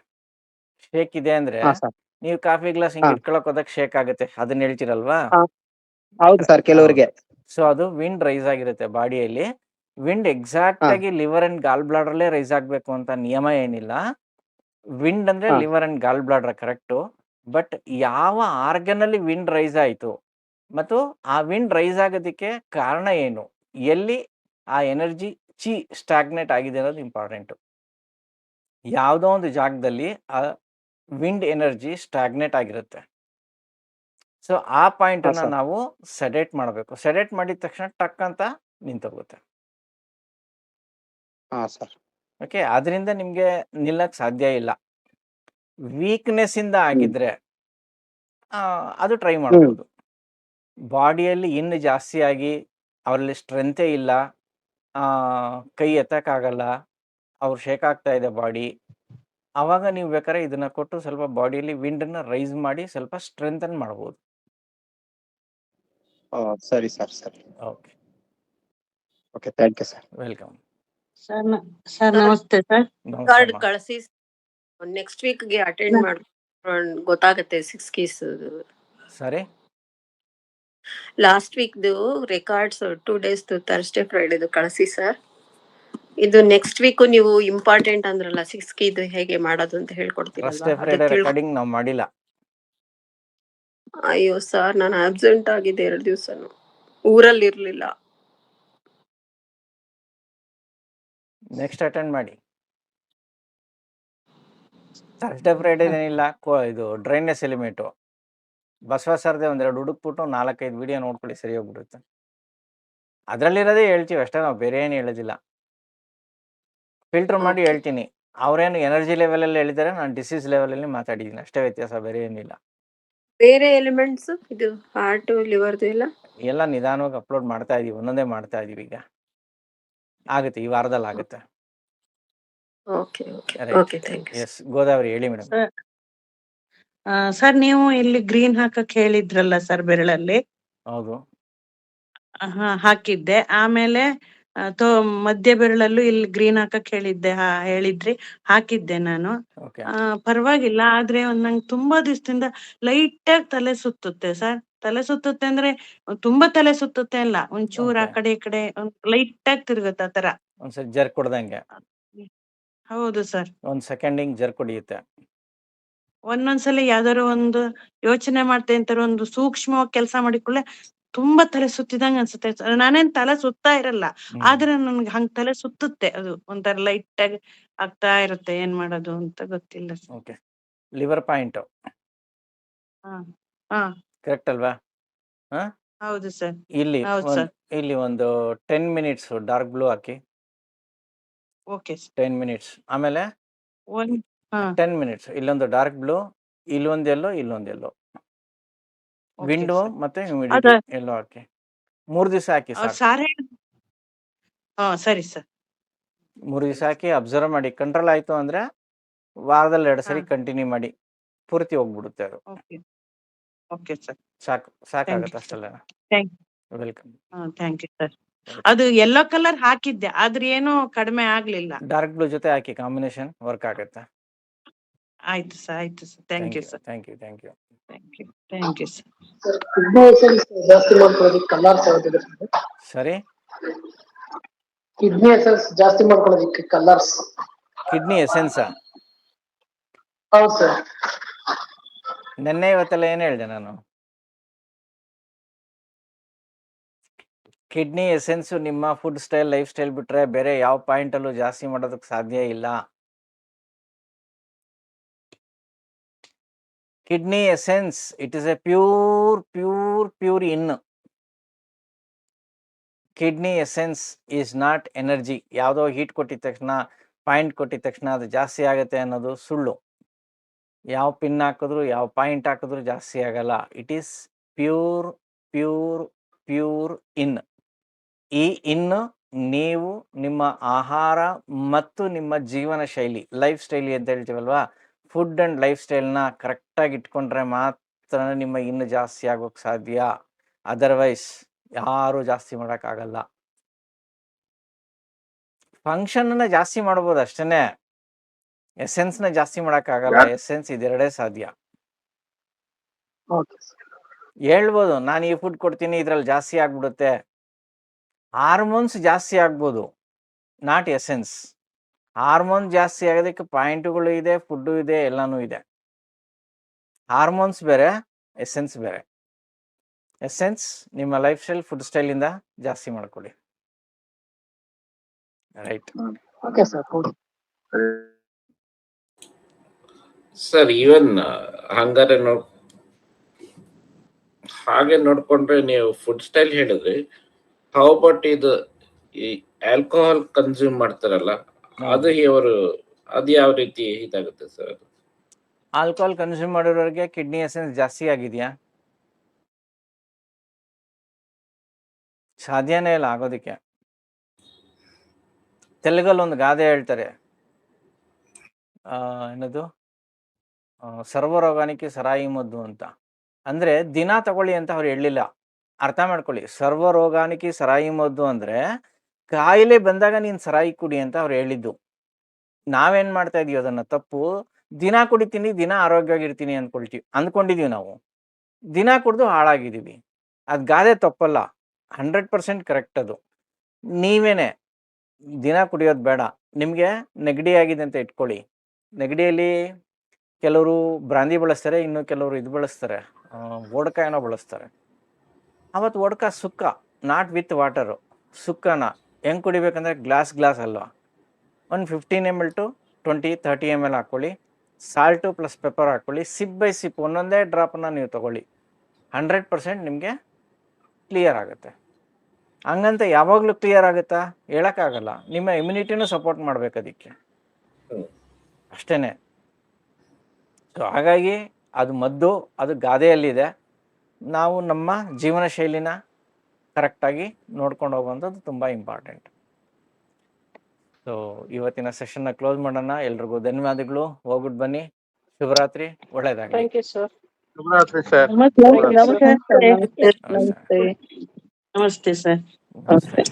ಶೇಕ್ ಇದೆ ಅಂದರೆ ಹಾ ಸರ್. ನೀವು ಕಾಫಿ ಗ್ಲಾಸ್ ಹಿಂಗೆ ಇಟ್ಕೊಳಕ್ ಹೋದಾಗ ಶೇಕ್ ಆಗುತ್ತೆ, ಅದನ್ನ ಹೇಳ್ತಿರಲ್ವಾ? ಹೌದು ಸರ್, ಕೆಲವರಿಗೆ. ಸೊ ಅದು ವಿಂಡ್ ರೈಸ್ ಆಗಿರುತ್ತೆ ಬಾಡಿಯಲ್ಲಿ. ವಿಂಡ್ ಎಕ್ಸಾಕ್ಟ್ ಆಗಿ ಲಿವರ್ ಅಂಡ್ ಗಾಲ್ ಬ್ಲಾಡರ್ಲೇ ರೈಸ್ ಆಗಬೇಕು ಅಂತ ನಿಯಮ ಏನಿಲ್ಲ. ವಿಂಡ್ ಅಂದ್ರೆ liver and goal bladder correct. But ಯಾವ ಆರ್ಗನಲ್ಲಿ ವಿಂಡ್ ರೈಸ್ ಆಯಿತು ಮತ್ತು ಆ ವಿಂಡ್ ರೈಸ್ ಆಗೋದಕ್ಕೆ ಕಾರಣ ಏನು, ಎಲ್ಲಿ ಆ ಎನರ್ಜಿ ಸ್ಟಾಗ್ನೇಟ್ ಆಗಿದೆ ಅನ್ನೋದು ಇಂಪಾರ್ಟೆಂಟು. ಯಾವುದೋ ಒಂದು ಜಾಗದಲ್ಲಿ ಆ ವಿಂಡ್ ಎನರ್ಜಿ ಸ್ಟಾಗ್ನೇಟ್ ಆಗಿರುತ್ತೆ. ಸೊ ಆ ಪಾಯಿಂಟನ್ನು ನಾವು ಸೆಡೇಟ್ ಮಾಡಬೇಕು. ಸೆಡೇಟ್ ಮಾಡಿದ ತಕ್ಷಣ ಟಕ್ ಅಂತ ನಿಂತೋಗುತ್ತೆ. ಓಕೆ, ಅದರಿಂದ ನಿಮಗೆ ನಿಲ್ಲಕ್ಕೆ ಸಾಧ್ಯ ಇಲ್ಲ. ವೀಕ್ನೆಸ್ ಇಂದ ಆಗಿದ್ರೆ ಅದು ಟ್ರೈ ಮಾಡ್ಬೋದು. ಬಾಡಿಯಲ್ಲಿ ಇನ್ನು ಜಾಸ್ತಿ ಆಗಿ ಅವರಲ್ಲಿ ಸ್ಟ್ರೆಂತೇ ಇಲ್ಲ, ಕೈ ಎತ್ತಕ್ಕಾಗಲ್ಲ, ಅವ್ರು ಶೇಕ್ ಆಗ್ತಾ ಇದೆ ಬಾಡಿ, ಆವಾಗ ನೀವು ಬೇಕಾದ್ರೆ ಇದನ್ನ ಕೊಟ್ಟು ಸ್ವಲ್ಪ ಬಾಡಿಯಲ್ಲಿ ವಿಂಡನ್ನು ರೈಸ್ ಮಾಡಿ ಸ್ವಲ್ಪ ಸ್ಟ್ರೆಂಥನ್ ಮಾಡ್ಬೋದು. ಸರಿ ಸರ್, ಸರಿ. Okay okay, thank you sir. Welcome. Sir ನಮಸ್ತೆ ಸರ್. ಕಾರ್ಡ್ ಕಳಿಸಿ ನೆಕ್ಸ್ಟ್ ವೀಕ್ಗೆ ಅಟೆಂಡ್ ಮಾಡ್ಕೊಂಡು ಗೊತ್ತಾಗುತ್ತೆ 6 keys. ಸರಿ, ಲಾಸ್ಟ್ ವೀಕ್ದು ರೆಕಾರ್ಡ್ಸ್ 2 days ಥರ್ಸ್ಡೇ ಫ್ರೈಡೇದು ಕಳಿಸಿ ಸರ್. ಇದು ನೆಕ್ಸ್ಟ್ ವೀಕ್ ನೀವು ಇಂಪಾರ್ಟೆಂಟ್ ಅಂದ್ರಲ್ಲ 6 key ಹೇಗೆ ಮಾಡೋದು ಅಂತ ಹೇಳ್ಕೊಡ್ತೀರಲ್ವಾ? ರೆಕಾರ್ಡಿಂಗ್ ನಾವು ಮಾಡಿಲ್ಲ. ಅಯ್ಯೋ ಸರ್, ನಾನು ಆಬ್ಸೆಂಟ್ ಆಗಿದ್ದೆ 2 ದಿವಸನು, ಊರಲ್ಲಿ ಇರ್ಲಿಲ್ಲ. ನೆಕ್ಸ್ಟ್ ಅಟೆಂಡ್ ಮಾಡಿ. ಥರ್ಸ್ಡೇ ಫ್ರೈಡೇ ಏನಿಲ್ಲ, ಇದು ಡ್ರೈನೆಸ್ ಎಲಿಮೆಂಟು ಬಸವ ಸರ್ದೆ ಒಂದೆರಡು ಹುಡುಕ್ಬಿಟ್ಟು 4-5 ವಿಡಿಯೋ ನೋಡ್ಕೊಳ್ಳಿ, ಸರಿ ಹೋಗ್ಬಿಡುತ್ತೆ. ಅದರಲ್ಲಿರೋದೇ ಹೇಳ್ತೀವಿ ಅಷ್ಟೇ, ನಾವು ಬೇರೆ ಏನು ಹೇಳೋದಿಲ್ಲ. ಫಿಲ್ಟರ್ ಮಾಡಿ ಹೇಳ್ತೀನಿ. ಅವರೇನು ಎನರ್ಜಿ ಲೆವೆಲಲ್ಲಿ ಹೇಳಿದ್ದಾರೆ, ನಾನು ಡಿಸೀಸ್ ಲೆವೆಲಲ್ಲಿ ಮಾತಾಡಿದ್ದೀನಿ, ಅಷ್ಟೇ ವ್ಯತ್ಯಾಸ, ಬೇರೆ ಏನಿಲ್ಲ. ಬೇರೆ ಎಲಿಮೆಂಟ್ಸ್ ಇದು ಹಾರ್ಟ್ ಲಿವರ್ದು ಎಲ್ಲ ನಿಧಾನವಾಗಿ ಅಪ್ಲೋಡ್ ಮಾಡ್ತಾ ಇದೀವಿ, ಒಂದೊಂದೇ ಮಾಡ್ತಾ ಇದೀವಿ. ಈಗ ಆಗುತ್ತೆ, ಈ ವಾರದಲ್ಲಿ ಆಗುತ್ತೆ. Okay okay okay, thank you. Yes, Godavari ಹೇಳಿ ಮೇಡಮ್. ಸರ್ ನೀವು ಇಲ್ಲಿ ಗ್ರೀನ್ ಹಾಕಕ್ ಹೇಳಿದ್ರಲ್ಲ ಸರ್, ಬೆರಳಲ್ಲಿ. ಹೌದು, ಹಾಕಿದ್ದೆ. ಆಮೇಲೆ ಮಧ್ಯ ಬೆರಳಲ್ಲೂ ಇಲ್ಲಿ ಗ್ರೀನ್ ಹಾಕಕ್ ಹೇಳಿದ್ರಿ, ಹಾಕಿದ್ದೆ ನಾನು. ಪರವಾಗಿಲ್ಲ. ಆದ್ರೆ ನಂಗೆ ತುಂಬಾ ದಿವಸದಿಂದ ಲೈಟ್ ಆಗಿ ತಲೆ ಸುತ್ತುತ್ತೆ ಸರ್. ತಲೆ ಸುತ್ತುತ್ತೆ ಅಂದ್ರೆ ತುಂಬಾ ತಲೆ ಸುತ್ತುತ್ತೆ ಅಲ್ಲ, ಒಂಚೂರ್ ಆ ಕಡೆ ಈ ಕಡೆ ಲೈಟ್ ಆಗಿ ತಿರುಗುತ್ತೆ, ಆ ತರ. ಒಂದ್ಸರಿ ಜರ್ ಕೊಡ್ದಂಗೆ. ಹೌದು ಸರ್. ಒಂದ್ ಸೆಕೆಂಡ್ ಹಿಂಗ್ ಜರ್ ಕೊಡಿಯುತ್ತೆ. ಒಂದೊಂದ್ಸಲ ಯಾವ್ದಾರು ಒಂದು ಯೋಚನೆ ಮಾಡ್ತಾ ಅಂತಾರ, ಒಂದು ಸೂಕ್ಷ್ಮವಾಗಿ ಕೆಲಸ ಮಾಡಿಕೊಳ್ಳೆ ತುಂಬಾ ತಲೆ ಸುತ್ತಿದಂಗ ಅನ್ಸುತ್ತೆ. ನಾನೇನ್ ತಲೆ ಸುತ್ತಾ ಇರಲ್ಲ, ಆದ್ರೆ ನನ್ಗೆ ಹಂಗ್ ತಲೆ ಸುತ್ತುತ್ತೆ. ಅದು ಒಂಥರ ಲೈಟ್ ಆಗಿ ಆಗ್ತಾ ಇರುತ್ತೆ. ಏನ್ ಮಾಡೋದು ಅಂತ ಗೊತ್ತಿಲ್ಲ. ಓಕೆ, ಲಿವರ್ ಪಾಯಿಂಟ್ ಕರೆಕ್ಟ್ ಅಲ್ವಾ? ಹೌದು ಸರ್. ಇಲ್ಲಿ ಒಂದು 10 minutes ಡಾರ್ಕ್ ಬ್ಲೂ ಹಾಕಿ. Okay, 10 minutes. ಆಮೇಲೆ 10 minutes ಇಲ್ಲೊಂದು ಡಾರ್ಕ್ ಬ್ಲೂ, ಇಲ್ಲೊಂದು ಎಲ್ಲೋ, ಇಲ್ಲೊಂದು ಎಲ್ಲೋ, ವಿಂಡೋ ಮತ್ತೆ ಹ್ಯೂಮಿಡಿಟಿ ಎಲ್ಲೋ ಹಾಕಿ. 3 ದಿವಸ ಹಾಕಿ ಸಾಕು. ಸರಿ ಸರ್. 3 ದಿವಸ ಹಾಕಿ ಅಬ್ಸರ್ವ್ ಮಾಡಿ. ಕಂಟ್ರೋಲ್ ಆಯ್ತು ಅಂದ್ರೆ ವಾರದಲ್ಲಿ 2 ಸರಿ ಕಂಟಿನ್ಯೂ ಮಾಡಿ, ಪೂರ್ತಿ ಹೋಗ್ಬಿಡುತ್ತೆ ಅದು. Okay sir. ಸಾಕಾಗುತ್ತೆ ಅಷ್ಟೆಲ್ಲ. ವೆಲ್ಕಮ್. Thank you sir. ಅದು ಯೆಲ್ಲೋ ಕಲರ್ ಹಾಕಿದ್ದೆ, ಆದ್ರೆ ಏನೋ ಕಡಿಮೆ ಆಗ್ಲಿಲ್ಲ. ಡಾರ್ಕ್ ಬ್ಲೂ ಜೊತೆ ಹಾಕಿ, ಕಾಂಬಿನೇಷನ್ ವರ್ಕ್ ಆಗುತ್ತೆ. ಆಯ್ತು ಸರ್, ಆಯ್ತು sir. Thank you sir. Thank you, thank you, thank you, thank you sir. ಜಾಸ್ತಿ ಮಾಡ್ಕೊಳ್ಳೋದಕ್ಕೆ ಕಲರ್ಸ್ ಯಾವ್ದಿದೆ? ಸರಿ, ಕಿಡ್ನಿ ಎಸೆನ್ಸ್ ಜಾಸ್ತಿ ಮಾಡ್ಕೊಳ್ಳೋದಕ್ಕೆ ಕಲರ್ಸ್. ಕಿಡ್ನಿ ಎಸೆನ್ಸಾ? ಹೌದು ಸರ್. ನೆನ್ನೆ ಇವತ್ತೆಲ್ಲ ಏನು ಹೇಳಿದೆ ನಾನು? ಕಿಡ್ನಿ ಎಸೆನ್ಸು ನಿಮ್ಮ ಫುಡ್ ಸ್ಟೈಲ್ ಲೈಫ್ ಸ್ಟೈಲ್ ಬಿಟ್ಟರೆ ಬೇರೆ ಯಾವ ಪಾಯಿಂಟಲ್ಲೂ ಜಾಸ್ತಿ ಮಾಡೋದಕ್ಕೆ ಸಾಧ್ಯ ಇಲ್ಲ. Kidney essence it is A pure in. Kidney essence is not energy. ಯಾವುದೋ ಹೀಟ್ ಕೊಟ್ಟಿದ ತಕ್ಷಣ ಪಾಯಿಂಟ್ ಕೊಟ್ಟಿದ ತಕ್ಷಣ ಅದು ಜಾಸ್ತಿ ಆಗುತ್ತೆ ಅನ್ನೋದು ಸುಳ್ಳು. ಯಾವ ಪಿನ್ ಹಾಕಿದ್ರು ಯಾವ ಪಾಯಿಂಟ್ ಹಾಕಿದ್ರು ಜಾಸ್ತಿ ಆಗಲ್ಲ. ಇಟ್ ಈಸ್ ಪ್ಯೂರ್ ಇನ್. ಈ ಇನ್ನು ನೀವು ನಿಮ್ಮ ಆಹಾರ ಮತ್ತು ನಿಮ್ಮ ಜೀವನ ಶೈಲಿ ಲೈಫ್ ಸ್ಟೈಲಿ ಅಂತ ಹೇಳ್ತೀವಲ್ವಾ, ಫುಡ್ ಆ್ಯಂಡ್ ಲೈಫ್ ಸ್ಟೈಲ್ನ ಕರೆಕ್ಟಾಗಿ ಇಟ್ಕೊಂಡ್ರೆ ಮಾತ್ರ ನಿಮ್ಮ ಇನ್ನು ಜಾಸ್ತಿ ಆಗೋಕ್ಕೆ ಸಾಧ್ಯ. ಅದರ್ವೈಸ್ ಯಾರೂ ಜಾಸ್ತಿ ಮಾಡೋಕ್ಕಾಗಲ್ಲ. ಫಂಕ್ಷನ್ನ ಜಾಸ್ತಿ ಮಾಡ್ಬೋದು ಅಷ್ಟೇ, ಎಸೆನ್ಸ್ನ ಜಾಸ್ತಿ ಮಾಡೋಕ್ಕಾಗಲ್ಲ. ಎಸೆನ್ಸ್ ಇದೆರಡೇ ಸಾಧ್ಯ. ಹೇಳ್ಬೋದು ನಾನು ಈ ಫುಡ್ ಕೊಡ್ತೀನಿ ಇದ್ರಲ್ಲಿ ಜಾಸ್ತಿ ಆಗ್ಬಿಡುತ್ತೆ. ಹಾರ್ಮೋನ್ಸ್ ಜಾಸ್ತಿ ಆಗ್ಬೋದು, ನಾಟ್ ಎಸೆನ್ಸ್. ಹಾರ್ಮೋನ್ ಜಾಸ್ತಿ ಆಗೋದಕ್ಕೆ ಪಾಯಿಂಟುಗಳು ಇದೆ, ಫುಡ್ಡು ಇದೆ, ಎಲ್ಲನೂ ಇದೆ. ಹಾರ್ಮೋನ್ಸ್ ಬೇರೆ, ಎಸೆನ್ಸ್ ಬೇರೆ. ಎಸೆನ್ಸ್ ನಿಮ್ಮ ಲೈಫ್ ಸ್ಟೈಲ್ ಫುಡ್ ಸ್ಟೈಲಿಂದ ಜಾಸ್ತಿ ಮಾಡ್ಕೊಳ್ಳಿ. ರೈಟ್. ಸರ್ ಈವನ್ ಹಂಗಾರೆ ಹಾಗೆ ನೋಡ್ಕೊಂಡ್ರೆ ನೀವು ಫುಡ್ ಸ್ಟೈಲ್ ಹೇಳಿದ್ರಿ, ಹೌ ಅಬೌಟ್ ಇದು ಈ ಆಲ್ಕೋಹಾಲ್ ಕನ್ಸ್ಯೂಮ್ ಮಾಡ್ತಾರಲ್ಲ, ಅದು ಅದು ಯಾವ ರೀತಿ ಇದಾಗುತ್ತೆ ಸರ್? ಅದು ಆಲ್ಕೋಹಾಲ್ ಕನ್ಸ್ಯೂಮ್ ಮಾಡಿರೋರಿಗೆ ಕಿಡ್ನಿ ಎಸೆನ್ಸ್ ಜಾಸ್ತಿ ಆಗಿದೆಯಾ? ಸಾಧ್ಯನೇ ಇಲ್ಲ ಆಗೋದಕ್ಕೆ. ತೆಲುಗಲ್ಲಿ ಒಂದು ಗಾದೆ ಹೇಳ್ತಾರೆ, ಏನದು ಸರ್ವರೋಗಾನಿಕೆ ಸರಾಯಿ ಮದ್ದು ಅಂತ. ಅಂದರೆ ದಿನ ತಗೊಳ್ಳಿ ಅಂತ ಅವ್ರು ಹೇಳಲಿಲ್ಲ. ಅರ್ಥ ಮಾಡ್ಕೊಳ್ಳಿ, ಸರ್ವರೋಗಾನಿಕೆ ಸರಾಯಿ ಮದ್ದು ಅಂದರೆ ಕಾಯಿಲೆ ಬಂದಾಗ ನೀನು ಸರಾಯಿ ಕುಡಿ ಅಂತ ಅವ್ರು ಹೇಳಿದ್ದು. ನಾವೇನು ಮಾಡ್ತಾ ಇದೀವಿ ಅದನ್ನು ತಪ್ಪು. ದಿನ ಕುಡಿತೀನಿ, ದಿನ ಆರೋಗ್ಯವಾಗಿರ್ತೀನಿ ಅಂದ್ಕೊಂಡಿದೀವಿ ನಾವು. ದಿನ ಕುಡಿದು ಹಾಳಾಗಿದ್ದೀವಿ. ಅದು ಗಾದೆ ತಪ್ಪಲ್ಲ, 100% ಕರೆಕ್ಟ್. ಅದು ನೀವೇನೆ ದಿನ ಕುಡಿಯೋದು ಬೇಡ. ನಿಮಗೆ ನೆಗಡಿ ಆಗಿದೆ ಅಂತ ಇಟ್ಕೊಳ್ಳಿ, ನೆಗಡಿಯಲ್ಲಿ ಕೆಲವರು ಬ್ರಾಂದಿ ಬಳಸ್ತಾರೆ, ಇನ್ನು ಕೆಲವರು ಇದು ಬಳಸ್ತಾರೆ, ವೋಡ್ಕ ಏನೋ ಬಳಸ್ತಾರೆ. ಅವತ್ತು ವೋಡ್ಕ ಸುಕ್ಕ, ನಾಟ್ ವಿತ್ ವಾಟರು. ಸುಕ್ಕನ ಹೆಂಗೆ ಕುಡಿಬೇಕಂದ್ರೆ ಗ್ಲಾಸ್ ಅಲ್ವಾ, ಒಂದು 15 ml to 20-30 ml ಹಾಕ್ಕೊಳ್ಳಿ. ಸಾಲ್ಟು ಪ್ಲಸ್ ಪೆಪ್ಪರ್ ಹಾಕ್ಕೊಳ್ಳಿ. ಸಿಪ್ ಬೈ ಸಿಪ್ ಒಂದೊಂದೇ ಡ್ರಾಪನ್ನ ನೀವು ತೊಗೊಳ್ಳಿ. 100% ನಿಮಗೆ ಕ್ಲಿಯರ್ ಆಗುತ್ತೆ. ಹಂಗಂತ ಯಾವಾಗಲೂ ಕ್ಲಿಯರ್ ಆಗುತ್ತಾ ಹೇಳೋಕ್ಕಾಗಲ್ಲ. ನಿಮ್ಮ ಇಮ್ಯುನಿಟಿನೂ ಸಪೋರ್ಟ್ ಮಾಡಬೇಕು ಅದಕ್ಕೆ ಅಷ್ಟೇ. ಸೊ ಹಾಗಾಗಿ ಅದು ಮದ್ದು, ಅದು ಗಾದೆಯಲ್ಲಿದೆ. ನಾವು ನಮ್ಮ ಜೀವನ ಶೈಲಿನ ಕರೆಕ್ಟಾಗಿ ನೋಡ್ಕೊಂಡು ಹೋಗುವಂಥದ್ದು ತುಂಬ ಇಂಪಾರ್ಟೆಂಟ್. ಸೊ ಇವತ್ತಿನ ಸೆಷನ್ನ ಕ್ಲೋಸ್ ಮಾಡೋಣ. ಎಲ್ರಿಗೂ ಧನ್ಯವಾದಗಳು. ಹೋಗ್ಬಿಟ್ಟು ಬನ್ನಿ. ಶುಭರಾತ್ರಿ, ಒಳ್ಳೆಯದಾಗಲಿ. Thank you sir. ಶುಭರಾತ್ರಿ ಸರ್. ನಮಸ್ತೆ ನಮಸ್ತೆ. ನಮಸ್ತೆ ಸರ್. ನಮಸ್ತೆ.